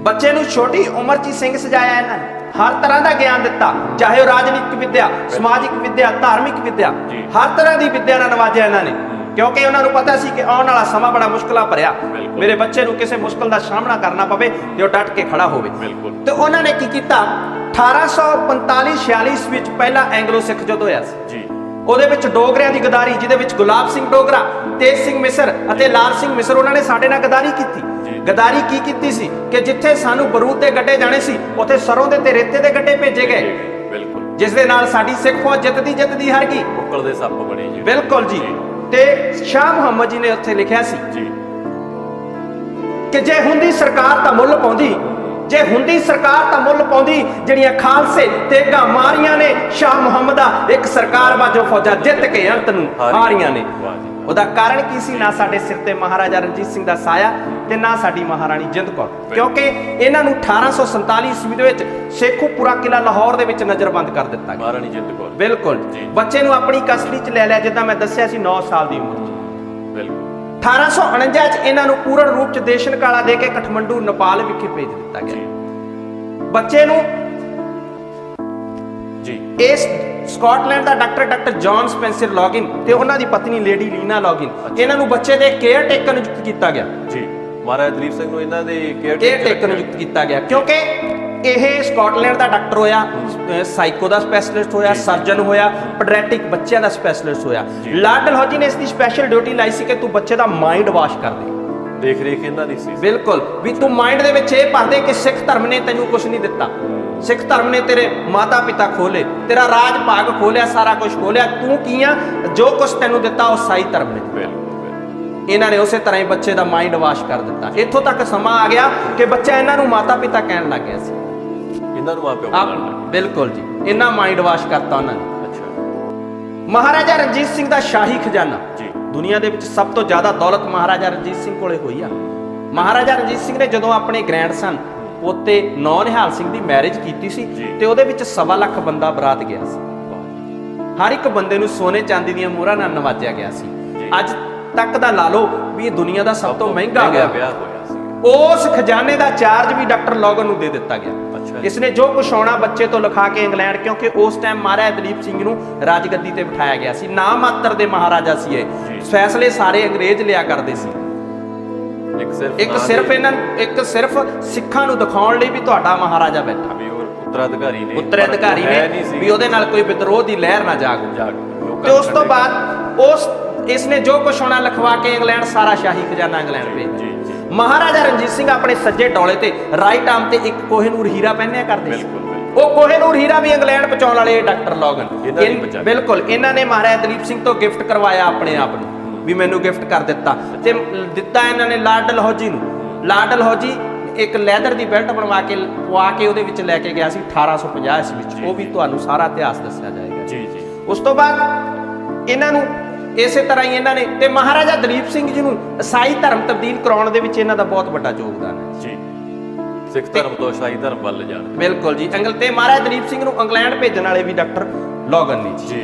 ਬੱਚੇ ਨੂੰ ਛੋਟੀ ਉਮਰ 'ਚ ਹੀ ਸਿੰਘ ਸਜਾਇਆ ਇਹਨਾਂ ਨੇ, ਹਰ ਤਰ੍ਹਾਂ ਦਾ ਗਿਆਨ ਦਿੱਤਾ, ਚਾਹੇ ਉਹ ਰਾਜਨੀਤਿਕ ਵਿਦਿਆ, ਸਮਾਜਿਕ ਵਿਦਿਆ, ਧਾਰਮਿਕ ਵਿਦਿਆ, ਹਰ ਤਰ੍ਹਾਂ ਦੀ ਵਿਦਿਆ ਨਾਲ ਨਵਾਜਿਆ ਇਹਨਾਂ ਨੇ, ਕਿਉਂਕਿ ਉਹਨਾਂ ਨੂੰ ਪਤਾ ਸੀ ਕਿ ਆਉਣ ਵਾਲਾ ਸਮਾਂ ਬੜਾ ਮੁਸ਼ਕਲਾਂ ਭਰਿਆ, ਮੇਰੇ ਬੱਚੇ ਨੂੰ ਕਿਸੇ ਮੁਸ਼ਕਲ ਦਾ ਸਾਹਮਣਾ ਕਰਨਾ ਪਵੇ ਤੇ ਉਹ ਡਟ ਕੇ ਖੜਾ ਹੋਵੇ। ਤੇ ਉਹਨਾਂ ਨੇ ਕੀ ਕੀਤਾ, 1845-46 ਵਿੱਚ ਪਹਿਲਾ ਐਂਗਲੋ ਸਿੱਖ ਯੁੱਧ ਹੋਇਆ ਸੀ, ਉਹਦੇ ਵਿੱਚ ਡੋਗਰਿਆਂ ਦੀ ਗਦਾਰੀ, ਜਿਹਦੇ ਵਿੱਚ ਗੁਲਾਬ ਸਿੰਘ ਡੋਗਰਾ, ਤੇਜ ਸਿੰਘ ਮਿਸਰ ਅਤੇ ਲਾਲ ਸਿੰਘ ਮਿਸਰ, ਉਹਨਾਂ ਨੇ ਸਾਡੇ ਨਾਲ ਗਦਾਰੀ ਕੀਤੀ। ਗਦਾਰੀ ਕੀ ਕੀਤੀ ਸੀ ਕਿ ਜਿੱਥੇ ਸਾਨੂੰ ਬਰੂਦ ਦੇ ਗੱਡੇ ਜਾਣੇ ਸੀ, ਉੱਥੇ ਸਰੋਂ ਦੇ ਤੇ ਰੇਤੇ ਦੇ ਗੱਡੇ ਭੇਜੇ ਗਏ, ਜਿਸ ਦੇ ਨਾਲ ਸਾਡੀ ਸਿੱਖ ਫੌਜ ਜਿੱਤਦੀ ਹਾਰ ਗਈ, ਕੁੱਕੜ ਦੇ ਸੱਪ ਬਣੇ ਜੀ। ਬਿਲਕੁਲ ਜੀ। ਤੇ ਸ਼ਾਹ ਮੁਹੰਮਦ ਜੀ ਨੇ ਉੱਥੇ ਲਿਖਿਆ ਸੀ ਕਿ ਜੇ ਹੁੰਦੀ ਸਰਕਾਰ ਤਾਂ ਮੁੱਲ ਪਾਉਂਦੀ, ਜੇ ਹੁੰਦੀ ਸਰਕਾਰ ਤਾਂ ਮੁੱਲ ਪਾਉਂਦੀ, ਜਿਹੜੀਆਂ ਖਾਲਸੇ ਤੇਗਾਂ ਮਾਰੀਆਂ ਨੇ ਸ਼ਾਹ ਮੁਹੰਮਦ ਦਾ, ਇੱਕ ਸਰਕਾਰ ਵਾਜੋ ਫੌਜਾਂ ਜਿੱਤ ਕੇ ਅੰਤ ਨੂੰ ਹਾਰੀਆਂ ਨੇ। ਉਹਦਾ ਕਾਰਨ ਕੀ ਸੀ? ਨਾ ਸਾਡੇ ਸਿਰ ਤੇ ਮਹਾਰਾਜਾ ਰਣਜੀਤ ਸਿੰਘ ਦਾ ਸਾਇਆ ਤੇ ਨਾ ਸਾਡੀ ਮਹਾਰਾਣੀ ਜਿੰਦ ਕੌਰ, ਕਿਉਂਕਿ ਇਹਨਾਂ ਨੂੰ 1847 ਈਸਵੀ ਦੇ ਵਿੱਚ ਸ਼ੇਖੂਪੁਰਾ ਕਿਲਾ ਲਾਹੌਰ ਦੇ ਵਿੱਚ ਨਜ਼ਰਬੰਦ ਕਰ ਦਿੱਤਾ ਗਿਆ। ਮਹਾਰਾਣੀ ਜਿੰਦ ਕੌਰ, ਬਿਲਕੁਲ। ਬੱਚੇ ਨੂੰ ਆਪਣੀ ਕਸਟਡੀ 'ਚ ਲੈ ਲਿਆ, ਜਿੱਦਾਂ ਮੈਂ ਦੱਸਿਆ ਸੀ 9 ਸਾਲ ਦੀ ਉਮਰ 'ਚ। ਬਿਲਕੁਲ। 1849 'ਚ ਇਹਨਾਂ ਨੂੰ ਪੂਰਨ ਰੂਪ 'ਚ ਦੇਸ਼ ਨਿਕਾਲਾ ਦੇ ਕੇ ਕਠਮੰਡੂ ਨੇਪਾਲ ਵਿਖੇ ਭੇਜ ਦਿੱਤਾ ਗਿਆ। ਬੱਚੇ ਨੂੰ ਇਸ ਸਕਾਟਲੈਂਡ ਦਾ ਡਾਕਟਰ ਜੌਨ ਸਪੈਂਸਰ ਲੌਗਿਨ ਤੇ ਉਹਨਾਂ ਦੀ ਪਤਨੀ ਲੇਡੀ ਲੀਨਾ ਲੌਗਿਨ, ਇਹਨਾਂ ਨੂੰ ਬੱਚੇ ਦੇ ਕੇਅਰ ਟੇਕਰ ਨਿਯੁਕਤ ਕੀਤਾ ਗਿਆ। ਜੀ, ਮਹਾਰਾਜਾ ਦਲੀਪ ਸਿੰਘ ਨੂੰ ਇਹਨਾਂ ਦੇ ਕੇਅਰ ਟੇਕਰ ਨਿਯੁਕਤ ਕੀਤਾ ਗਿਆ, ਕਿਉਂਕਿ ਇਹ ਸਕਾਟਲੈਂਡ ਦਾ ਡਾਕਟਰ ਹੋਇਆ, ਸਾਈਕੋ ਦਾ ਸਪੈਸ਼ਲਿਸਟ ਹੋਇਆ, ਸਰਜਨ ਹੋਇਆ, ਪੈਡੀਆਟ੍ਰਿਕ ਬੱਚਿਆਂ ਦਾ ਸਪੈਸ਼ਲਿਸਟ ਹੋਇਆ। ਲਾਰਡ ਡਲਹੌਜੀ ਨੇ ਇਸ ਦੀ ਸਪੈਸ਼ਲ ਡਿਊਟੀ ਲਾਈ ਸੀ ਕਿ ਤੂੰ ਬੱਚੇ ਦਾ ਮਾਈਂਡ ਵਾਸ਼ ਕਰ ਦੇ, ਦੇਖ ਰੇਖ ਇਹਨਾਂ ਦੀ ਸੀ। ਬਿਲਕੁਲ, ਵੀ ਤੂੰ ਮਾਈਂਡ ਦੇ ਵਿੱਚ ਇਹ ਭਰ ਦੇ ਕਿ ਸਿੱਖ ਧਰਮ ਨੇ ਤੈਨੂੰ ਕੁਝ ਨਹੀਂ ਦਿੱਤਾ, ਸਿੱਖ ਧਰਮ ਨੇ ਤੇਰੇ ਮਾਤਾ ਪਿਤਾ ਖੋਲੇ, ਤੇਰਾ ਰਾਜ ਭਾਗ ਖੋਲਿਆ, ਸਾਰਾ ਕੁਝ ਖੋਲਿਆ, ਤੂੰ ਕੀ ਆ, ਜੋ ਕੁਝ ਤੈਨੂੰ ਦਿੱਤਾ ਉਹ ਸਾਈ ਧਰਮ ਨੇ। ਇਹਨਾਂ ਨੇ ਉਸੇ ਤਰ੍ਹਾਂ ਹੀ ਬੱਚੇ ਦਾ ਮਾਈਂਡ ਵਾਸ਼ ਕਰ ਦਿੱਤਾ। ਇੱਥੋਂ ਤੱਕ ਸਮਾਂ ਆ ਗਿਆ ਕਿ ਬੱਚਾ ਇਹਨਾਂ ਨੂੰ ਮਾਤਾ ਪਿਤਾ ਕਹਿਣ ਲੱਗ ਗਿਆ ਸੀ, ਇਹਨਾਂ ਨੂੰ ਮਾਪਿਓ ਕਹਿਣ ਲੱਗ ਗਿਆ। ਬਿਲਕੁਲ ਜੀ, ਇਹਨਾਂ ਮਾਈਂਡ ਵਾਸ਼ ਕਰਤਾ ਉਹਨਾਂ ਨੇ। ਅੱਛਾ। ਮਹਾਰਾਜਾ ਰਣਜੀਤ ਸਿੰਘ ਦਾ ਸ਼ਾਹੀ ਖਜ਼ਾਨਾ, ਦੁਨੀਆ ਦੇ ਵਿੱਚ ਸਭ ਤੋਂ ਜ਼ਿਆਦਾ ਦੌਲਤ ਮਹਾਰਾਜਾ ਰਣਜੀਤ ਸਿੰਘ ਕੋਲੇ ਹੋਈ ਆ। ਮਹਾਰਾਜਾ ਰਣਜੀਤ ਸਿੰਘ ਨੇ ਜਦੋਂ ਆਪਣੇ ਗ੍ਰੈਂਡਸਨ ਪੋਤੇ ਨੌ ਨਿਹਾਲ ਸਿੰਘ ਦੀ ਮੈਰਿਜ ਕੀਤੀ ਸੀ ਤੇ ਉਹਦੇ ਵਿੱਚ 1.25 ਲੱਖ ਬੰਦਾ ਬਰਾਤ ਗਿਆ ਸੀ। ਹਰ ਇੱਕ ਬੰਦੇ ਨੂੰ ਸੋਨੇ ਚਾਂਦੀ ਦੀਆਂ ਮੋਹਰਾਂ ਨਾਲ ਨਵਾਜਿਆ ਗਿਆ ਸੀ। ਅੱਜ ਤੱਕ ਦਾ ਲਾ ਲਓ ਵੀ ਇਹ ਦੁਨੀਆ ਦਾ ਸਭ ਤੋਂ ਮਹਿੰਗਾ ਵਿਆਹ ਹੋਇਆ ਸੀ। ਉਸ ਖਜ਼ਾਨੇ ਦਾ ਚਾਰਜ ਵੀ ਡਾਕਟਰ ਲੌਗਨ ਨੂੰ ਦੇ ਦਿੱਤਾ ਗਿਆ। ਇਸਨੇ ਜੋ ਕੁਛ ਆਉਣਾ ਬੱਚੇ ਤੋਂ ਲਿਖਾ ਕੇ ਇੰਗਲੈਂਡ, ਕਿਉਂਕਿ ਉਸ ਟਾਈਮ ਮਹਾਰਾਜਾ ਦਲੀਪ ਸਿੰਘ ਨੂੰ ਰਾਜਗੱਦੀ ਤੇ ਬਿਠਾਇਆ ਗਿਆ ਸੀ, ਨਾ ਮਾਤਰ ਦੇ ਮਹਾਰਾਜਾ ਸੀ ਇਹ, ਫੈਸਲੇ ਸਾਰੇ ਅੰਗਰੇਜ਼ ਲਿਆ ਕਰਦੇ ਸੀ। ਇੱਕ ਸਿਰਫ ਸਿੱਖਾਂ ਨੂੰ ਦਿਖਾਉਣ ਲਈ ਵੀ ਤੁਹਾਡਾ ਮਹਾਰਾਜਾ ਬੈਠਾ, ਉੱਤਰਾਧਿਕਾਰੀ ਨੇ ਵੀ ਉਹਦੇ ਨਾਲ ਕੋਈ ਵਿਦਰੋਹ ਦੀ ਲਹਿਰ ਨਾ ਜਾਗ। ਤੇ ਉਸ ਤੋਂ ਬਾਅਦ ਇਸਨੇ ਜੋ ਕੁਛ ਹੋਣਾ ਲਿਖਵਾ ਕੇ ਇੰਗਲੈਂਡ ਸਾਰਾ ਸ਼ਾਹੀ ਖਜ਼ਾਨਾ ਇੰਗਲੈਂਡ ਭੇਜ। ਮਹਾਰਾਜਾ ਰਣਜੀਤ ਸਿੰਘ ਆਪਣੇ ਸੱਜੇ ਡੌਲੇ ਤੇ ਰਾਈਟ ਆਰਮ ਤੇ ਇੱਕ ਕੋਹਿਨੂਰ ਹੀਰਾ ਪਹਿਨਿਆ ਕਰਦੇ ਸੀ। ਉਹ ਕੋਹਿਨੂਰ ਹੀਰਾ ਵੀ ਇੰਗਲੈਂਡ ਪਹੁੰਚਾਉਣ ਵਾਲੇ ਡਾਕਟਰ ਲੌਗਨ, ਬਿਲਕੁਲ, ਇਹਨਾਂ ਨੇ ਮਹਾਰਾਜਾ ਦਲੀਪ ਸਿੰਘ ਤੋਂ ਗਿਫਟ ਕਰਵਾਇਆ ਆਪਣੇ ਆਪ ਨੂੰ, ਵੀ ਮੈਨੂੰ ਗਿਫਟ ਕਰ ਦਿੱਤਾ। ਤੇ ਦਿੱਤਾ ਇਹਨਾਂ ਨੇ ਲਾਰਡ ਡਲਹੌਜੀ ਨੂੰ। ਲਾਰਡ ਡਲਹੌਜੀ ਇੱਕ ਲੈਦਰ ਦੀ ਬੈਲਟ ਬਣਵਾ ਕੇ ਪਵਾ ਕੇ ਉਹਦੇ ਵਿੱਚ ਲੈ ਕੇ ਗਿਆ ਸੀ 1850 ਈਸਵੀ ਵਿੱਚ। ਉਹ ਵੀ ਤੁਹਾਨੂੰ ਸਾਰਾ ਇਤਿਹਾਸ ਦੱਸਿਆ ਜਾਏਗਾ। ਉਸ ਤੋਂ ਬਾਅਦ ਇਹਨਾਂ ਨੂੰ ਇਸੇ ਤਰ੍ਹਾਂ ਹੀ ਇਹਨਾਂ ਨੇ ਤੇ ਮਹਾਰਾਜਾ ਦਲੀਪ ਸਿੰਘ ਜੀ ਨੂੰ ਈਸਾਈ ਧਰਮ ਤਬਦੀਲ ਕਰਾਉਣ ਦੇ ਵਿੱਚ ਇਹਨਾਂ ਦਾ ਬਹੁਤ ਵੱਡਾ ਯੋਗਦਾਨ ਹੈ ਜੀ। ਸਿੱਖ ਧਰਮ ਤੋਂ ਈਸਾਈ ਧਰਮ ਵੱਲ ਜਾਣ, ਬਿਲਕੁਲ ਜੀ। ਤੇ ਮਹਾਰਾਜਾ ਦਲੀਪ ਸਿੰਘ ਨੂੰ ਇੰਗਲੈਂਡ ਭੇਜਣ ਵਾਲੇ ਵੀ ਡਾਕਟਰ ਲੌਗਨ ਨੇ ਜੀ।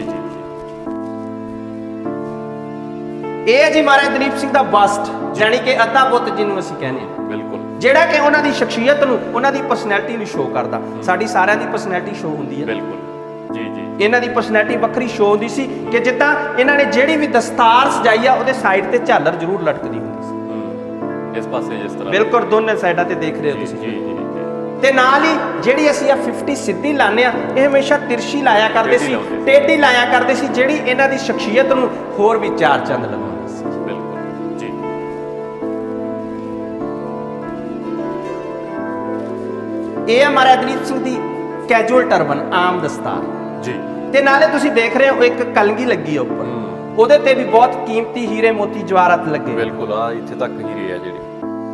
ਇਹ ਹੈ ਜੀ ਮਹਾਰਾਜਾ ਦਲੀਪ ਸਿੰਘ ਦਾ ਬਸਟ, ਯਾਨੀ ਕਿ ਅੱਧਾ ਪੁੱਤ ਜਿਹਨੂੰ ਅਸੀਂ ਕਹਿੰਦੇ ਹਾਂ, ਬਿਲਕੁਲ, ਜਿਹੜਾ ਕਿ ਉਹਨਾਂ ਦੀ ਸ਼ਖਸੀਅਤ ਨੂੰ, ਉਹਨਾਂ ਦੀ ਪਰਸਨੈਲਿਟੀ ਨੂੰ ਸ਼ੋਅ ਕਰਦਾ। ਸਾਡੀ ਸਾਰਿਆਂ ਦੀ ਪਰਸਨੈਲਿਟੀ ਸ਼ੋਅ ਹੁੰਦੀ ਹੈ, ਬਿਲਕੁਲ ਜੀ ਜੀ। ਇਹਨਾਂ ਦੀ ਪਰਸਨੈਲਿਟੀ ਵੱਖਰੀ ਸ਼ੋਅ ਹੁੰਦੀ ਸੀ ਕਿ ਜਿੱਦਾਂ ਇਹਨਾਂ ਨੇ ਜਿਹੜੀ ਵੀ ਦਸਤਾਰ ਸਜਾਈ ਆ ਉਹਦੇ ਸਾਈਡ ਤੇ ਝਾਲਰ ਜ਼ਰੂਰ ਲਟਕਦੀ ਹੁੰਦੀ ਸੀ, ਇਸ ਪਾਸੇ ਜਿਸ ਤਰ੍ਹਾਂ, ਬਿਲਕੁਲ ਦੋਨੇ ਸਾਈਡਾਂ ਤੇ ਦੇਖ ਰਹੇ ਹੋ ਤੁਸੀਂ ਜੀ ਜੀ। ਤੇ ਨਾਲ ਹੀ ਜਿਹੜੀ ਅਸੀਂ ਆ 50 ਸਿੱਧੀ ਲਾਉਂਦੇ ਆ, ਇਹ ਹਮੇਸ਼ਾ ਤਿਰਛੀ ਲਾਇਆ ਕਰਦੇ ਸੀ, ਟੇਢੀ ਲਾਇਆ ਕਰਦੇ ਸੀ, ਜਿਹੜੀ ਇਹਨਾਂ ਦੀ ਸ਼ਖਸੀਅਤ ਨੂੰ ਹੋਰ ਵੀ ਚਾਰ ਚੰਦ ਲਗਾਉਂਦੀ ਸੀ। ਬਿਲਕੁਲ ਜੀ। ਇਹ ਆ ਮਹਾਰਾਜਾ ਦਲੀਪ ਸਿੰਘ ਦੀ ਕੈਜੂਅਲ ਟਰਬਨ, ਆਮ ਦਸਤਾਰ ਜੀ। ਤੇ ਨਾਲੇ ਤੁਸੀਂ ਦੇਖ ਰਹੇ ਹੋ ਇੱਕ ਕਲਗੀ ਲੱਗੀ ਆ ਉੱਪਰ, ਉਹਦੇ ਤੇ ਵੀ ਬਹੁਤ ਕੀਮਤੀ ਹੀਰੇ ਮੋਤੀ ਜਵਾਹਰਾਤ ਲੱਗੇ। ਬਿਲਕੁਲ, ਆ ਇੱਥੇ ਤੱਕ ਹੀਰੇ ਆ ਜਿਹੜੇ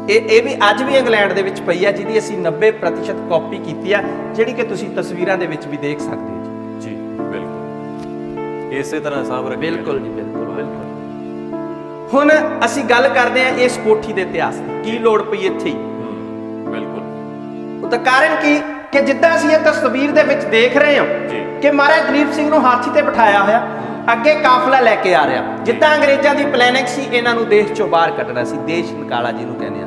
ਇਹ ਵੀ ਅੱਜ ਵੀ ਇੰਗਲੈਂਡ ਦੇ ਵਿੱਚ ਪਈ ਆ, ਜਿਹਦੀ ਅਸੀਂ 90% ਕਾਪੀ ਕੀਤੀ ਆ, ਜਿਹੜੀ ਕਿ ਤੁਸੀਂ ਤਸਵੀਰਾਂ ਦੇ ਵਿੱਚ ਵੀ ਦੇਖ ਸਕਦੇ ਹੋ ਜੀ। ਬਿਲਕੁਲ, ਇਸੇ ਤਰ੍ਹਾਂ ਸਾਹਬ ਰੱਖੀ। ਬਿਲਕੁਲ ਜੀ, ਬਿਲਕੁਲ ਬਿਲਕੁਲ। ਹੁਣ ਅਸੀਂ ਗੱਲ ਕਰਦੇ ਹਾਂ ਇਸ ਕੋਠੀ ਦੇ ਇਤਿਹਾਸ ਦੀ, ਕੀ ਲੋੜ ਪਈ ਇੱਥੇ ਹੀ। ਬਿਲਕੁਲ, ਉਹਦਾ ਕਾਰਨ ਕੀ ਕਿ ਜਿੱਦਾਂ ਅਸੀਂ ਇਹ ਤਸਵੀਰ ਦੇ ਵਿੱਚ ਦੇਖ ਰਹੇ ਹਾਂ ਜੀ। ਕਿ ਮਹਾਰਾਜ ਦਲੀਪ ਸਿੰਘ ਨੂੰ ਹਾਥੀ ਤੇ ਬਿਠਾਇਆ ਹੋਇਆ ਅੱਗੇ ਕਾਫਲਾ ਲੈ ਕੇ ਆ ਰਿਹਾ, ਜਿੱਦਾਂ ਅੰਗਰੇਜ਼ਾਂ ਦੀ ਪਲੈਨਿੰਗ ਸੀ ਇਹਨਾਂ ਨੂੰ ਦੇਸ਼ ਚੋਂ ਬਾਹਰ ਕੱਢਣਾ ਸੀ, ਦੇਸ਼ ਨਿਕਾਲਾ ਜਿਹਨੂੰ ਕਹਿੰਦੇ ਆ।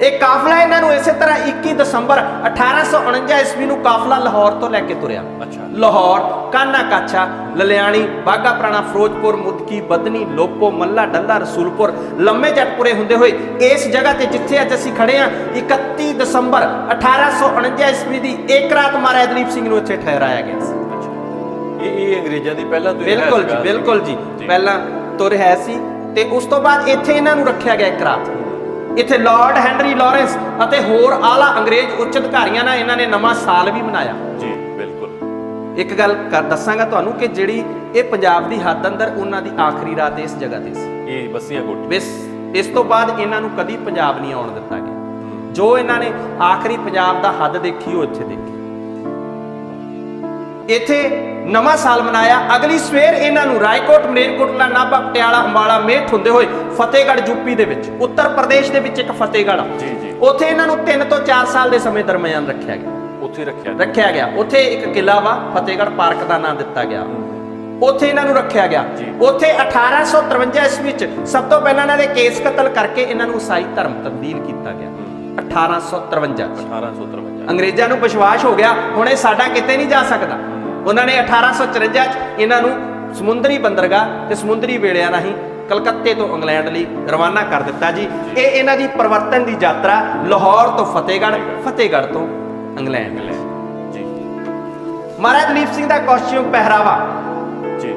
ਇਹ ਕਾਫਲਾ ਇਹਨਾਂ ਨੂੰ ਇਸੇ ਤਰ੍ਹਾਂ 21 ਦਸੰਬਰ 1849 ਈਸਵੀ ਨੂੰ ਕਾਫਲਾ ਲਾਹੌਰ ਤੋਂ ਲੈ ਕੇ ਤੁਰਿਆ। ਅੱਛਾ। ਲਾਹੌਰ, ਕਾਨਾ ਕਾਛਾ, ਲਲਿਆਣੀ, ਬਾਗਾ ਪੁਰਾਣਾ, ਫਿਰੋਜ਼ਪੁਰ, ਮੁਦਕੀ, ਬਦਨੀ, ਲੋਪੋ, ਮੱਲਾ, ਡੱਲਾ, ਰਸੂਲਪੁਰ, ਲੰਮੇ ਜੱਟਪੁਰੇ ਹੁੰਦੇ ਹੋਏ ਇਸ ਜਗ੍ਹਾ ਤੇ ਜਿੱਥੇ ਅੱਜ ਅਸੀਂ ਖੜੇ ਹਾਂ 31 ਦਸੰਬਰ 1849 ਈਸਵੀ ਦੀ ਇੱਕ ਰਾਤ ਮਹਾਰਾਜ ਦਲੀਪ ਸਿੰਘ ਨੂੰ ਇੱਥੇ ਠਹਿਰਾਇਆ ਗਿਆ ਸੀ। ਇਹ ਅੰਗਰੇਜ਼ਾਂ ਦੀ ਪਹਿਲਾਂ ਤੋਂ ਬਿਲਕੁਲ ਜੀ, ਬਿਲਕੁਲ ਜੀ, ਪਹਿਲਾਂ ਤੁਰ ਹੈ ਸੀ ਤੇ ਉਸ ਤੋਂ ਬਾਅਦ ਇੱਥੇ ਇਹਨਾਂ ਨੂੰ ਰੱਖਿਆ ਗਿਆ ਇੱਕ ਰਾਤ। ਇੱਥੇ ਲਾਰਡ ਹੈਨਰੀ ਲਾਰੈਂਸ ਅਤੇ ਹੋਰ ਆਲਾ ਅੰਗਰੇਜ਼ ਉੱਚ ਅਧਿਕਾਰੀਆਂ ਨਾਲ ਇਹਨਾਂ ਨੇ ਨਵਾਂ ਸਾਲ ਵੀ ਮਨਾਇਆ। ਜੀ ਬਿਲਕੁਲ। ਇੱਕ ਗੱਲ ਦੱਸਾਂਗਾ ਤੁਹਾਨੂੰ ਕਿ ਜਿਹੜੀ ਇਹ ਪੰਜਾਬ ਦੀ ਹੱਦ ਅੰਦਰ ਉਹਨਾਂ ਦੀ ਆਖਰੀ ਰਾਤ ਇਸ ਜਗ੍ਹਾ ਤੇ ਸੀ। ਇਹ ਬੱਸੀਆਂ ਕੋਠੀ। ਇਸ ਤੋਂ ਬਾਅਦ ਇਹਨਾਂ ਨੂੰ ਕਦੀ ਪੰਜਾਬ ਨਹੀਂ ਆਉਣ ਦਿੱਤਾ ਗਿਆ। ਜੋ ਇਹਨਾਂ ਨੇ ਆਖਰੀ ਪੰਜਾਬ ਦਾ ਹੱਦ ਦੇਖੀ ਉਹ ਇੱਥੇ ਦੇਖੀ। ਇੱਥੇ ਨਵਾਂ ਸਾਲ ਮਨਾਇਆ। ਅਗਲੀ ਸਵੇਰ ਇਹਨਾਂ ਨੂੰ ਰਾਏਕੋਟ, ਮਲੇਰਕੋਟਲਾ, ਨਾਭਾ, ਪਟਿਆਲਾ, ਅੰਬਾਲਾ, ਮੇਠ ਹੁੰਦੇ ਹੋਏ ਫਤਿਹਗੜ੍ਹ ਯੂਪੀ ਦੇ ਵਿੱਚ, ਉੱਤਰ ਪ੍ਰਦੇਸ਼ ਦੇ ਵਿੱਚ ਇੱਕ ਫਤਿਹਗੜ੍ਹ, ਉੱਥੇ ਇਹਨਾਂ ਨੂੰ 3 ਤੋਂ 4 ਸਾਲ ਦੇ ਸਮੇਂ ਦਰਮਿਆਨ ਰੱਖਿਆ ਗਿਆ। ਉੱਥੇ ਰੱਖਿਆ ਗਿਆ। ਉੱਥੇ ਇੱਕ ਕਿਲਾ ਵਾ, ਫਤਿਹਗੜ੍ਹ ਪਾਰਕ ਦਾ ਨਾਮ ਦਿੱਤਾ ਗਿਆ। ਉੱਥੇ ਇਹਨਾਂ ਨੂੰ ਰੱਖਿਆ ਗਿਆ। ਉੱਥੇ 1853 ਈਸਵੀ ਵਿੱਚ ਸਭ ਤੋਂ ਪਹਿਲਾਂ ਇਹਨਾਂ ਦੇ ਕੇਸ ਕਤਲ ਕਰਕੇ ਇਹਨਾਂ ਨੂੰ ਈਸਾਈ ਧਰਮ ਤਬਦੀਲ ਕੀਤਾ ਗਿਆ। 1853 ਅੰਗਰੇਜ਼ਾਂ ਨੂੰ ਵਿਸ਼ਵਾਸ ਹੋ ਗਿਆ ਹੁਣ ਇਹ ਸਾਡਾ ਕਿਤੇ ਨਹੀਂ ਜਾ ਸਕਦਾ। ਉਹਨਾਂ ਨੇ 1854 ਚ ਇਹਨਾਂ ਨੂੰ ਸਮੁੰਦਰੀ ਬੰਦਰਗਾਹ ਤੇ ਸਮੁੰਦਰੀ ਵੇੜਿਆਂ ਰਾਹੀਂ ਕਲਕੱਤੇ ਤੋਂ ਇੰਗਲੈਂਡ ਲਈ ਰਵਾਨਾ ਕਰ ਦਿੱਤਾ ਜੀ। ਇਹ ਇਹਨਾਂ ਦੀ ਪਰਿਵਰਤਨ ਦੀ ਯਾਤਰਾ ਲਾਹੌਰ ਤੋਂ ਫਤਿਹਗੜ੍ਹ, ਫਤਿਹਗੜ੍ਹ ਤੋਂ ਇੰਗਲੈਂਡ ਜੀ। ਮਹਾਰਾਜ ਦਲੀਪ ਸਿੰਘ ਦਾ ਕਾਸਟਿਊਮ ਪਹਿਰਾਵਾ ਜੀ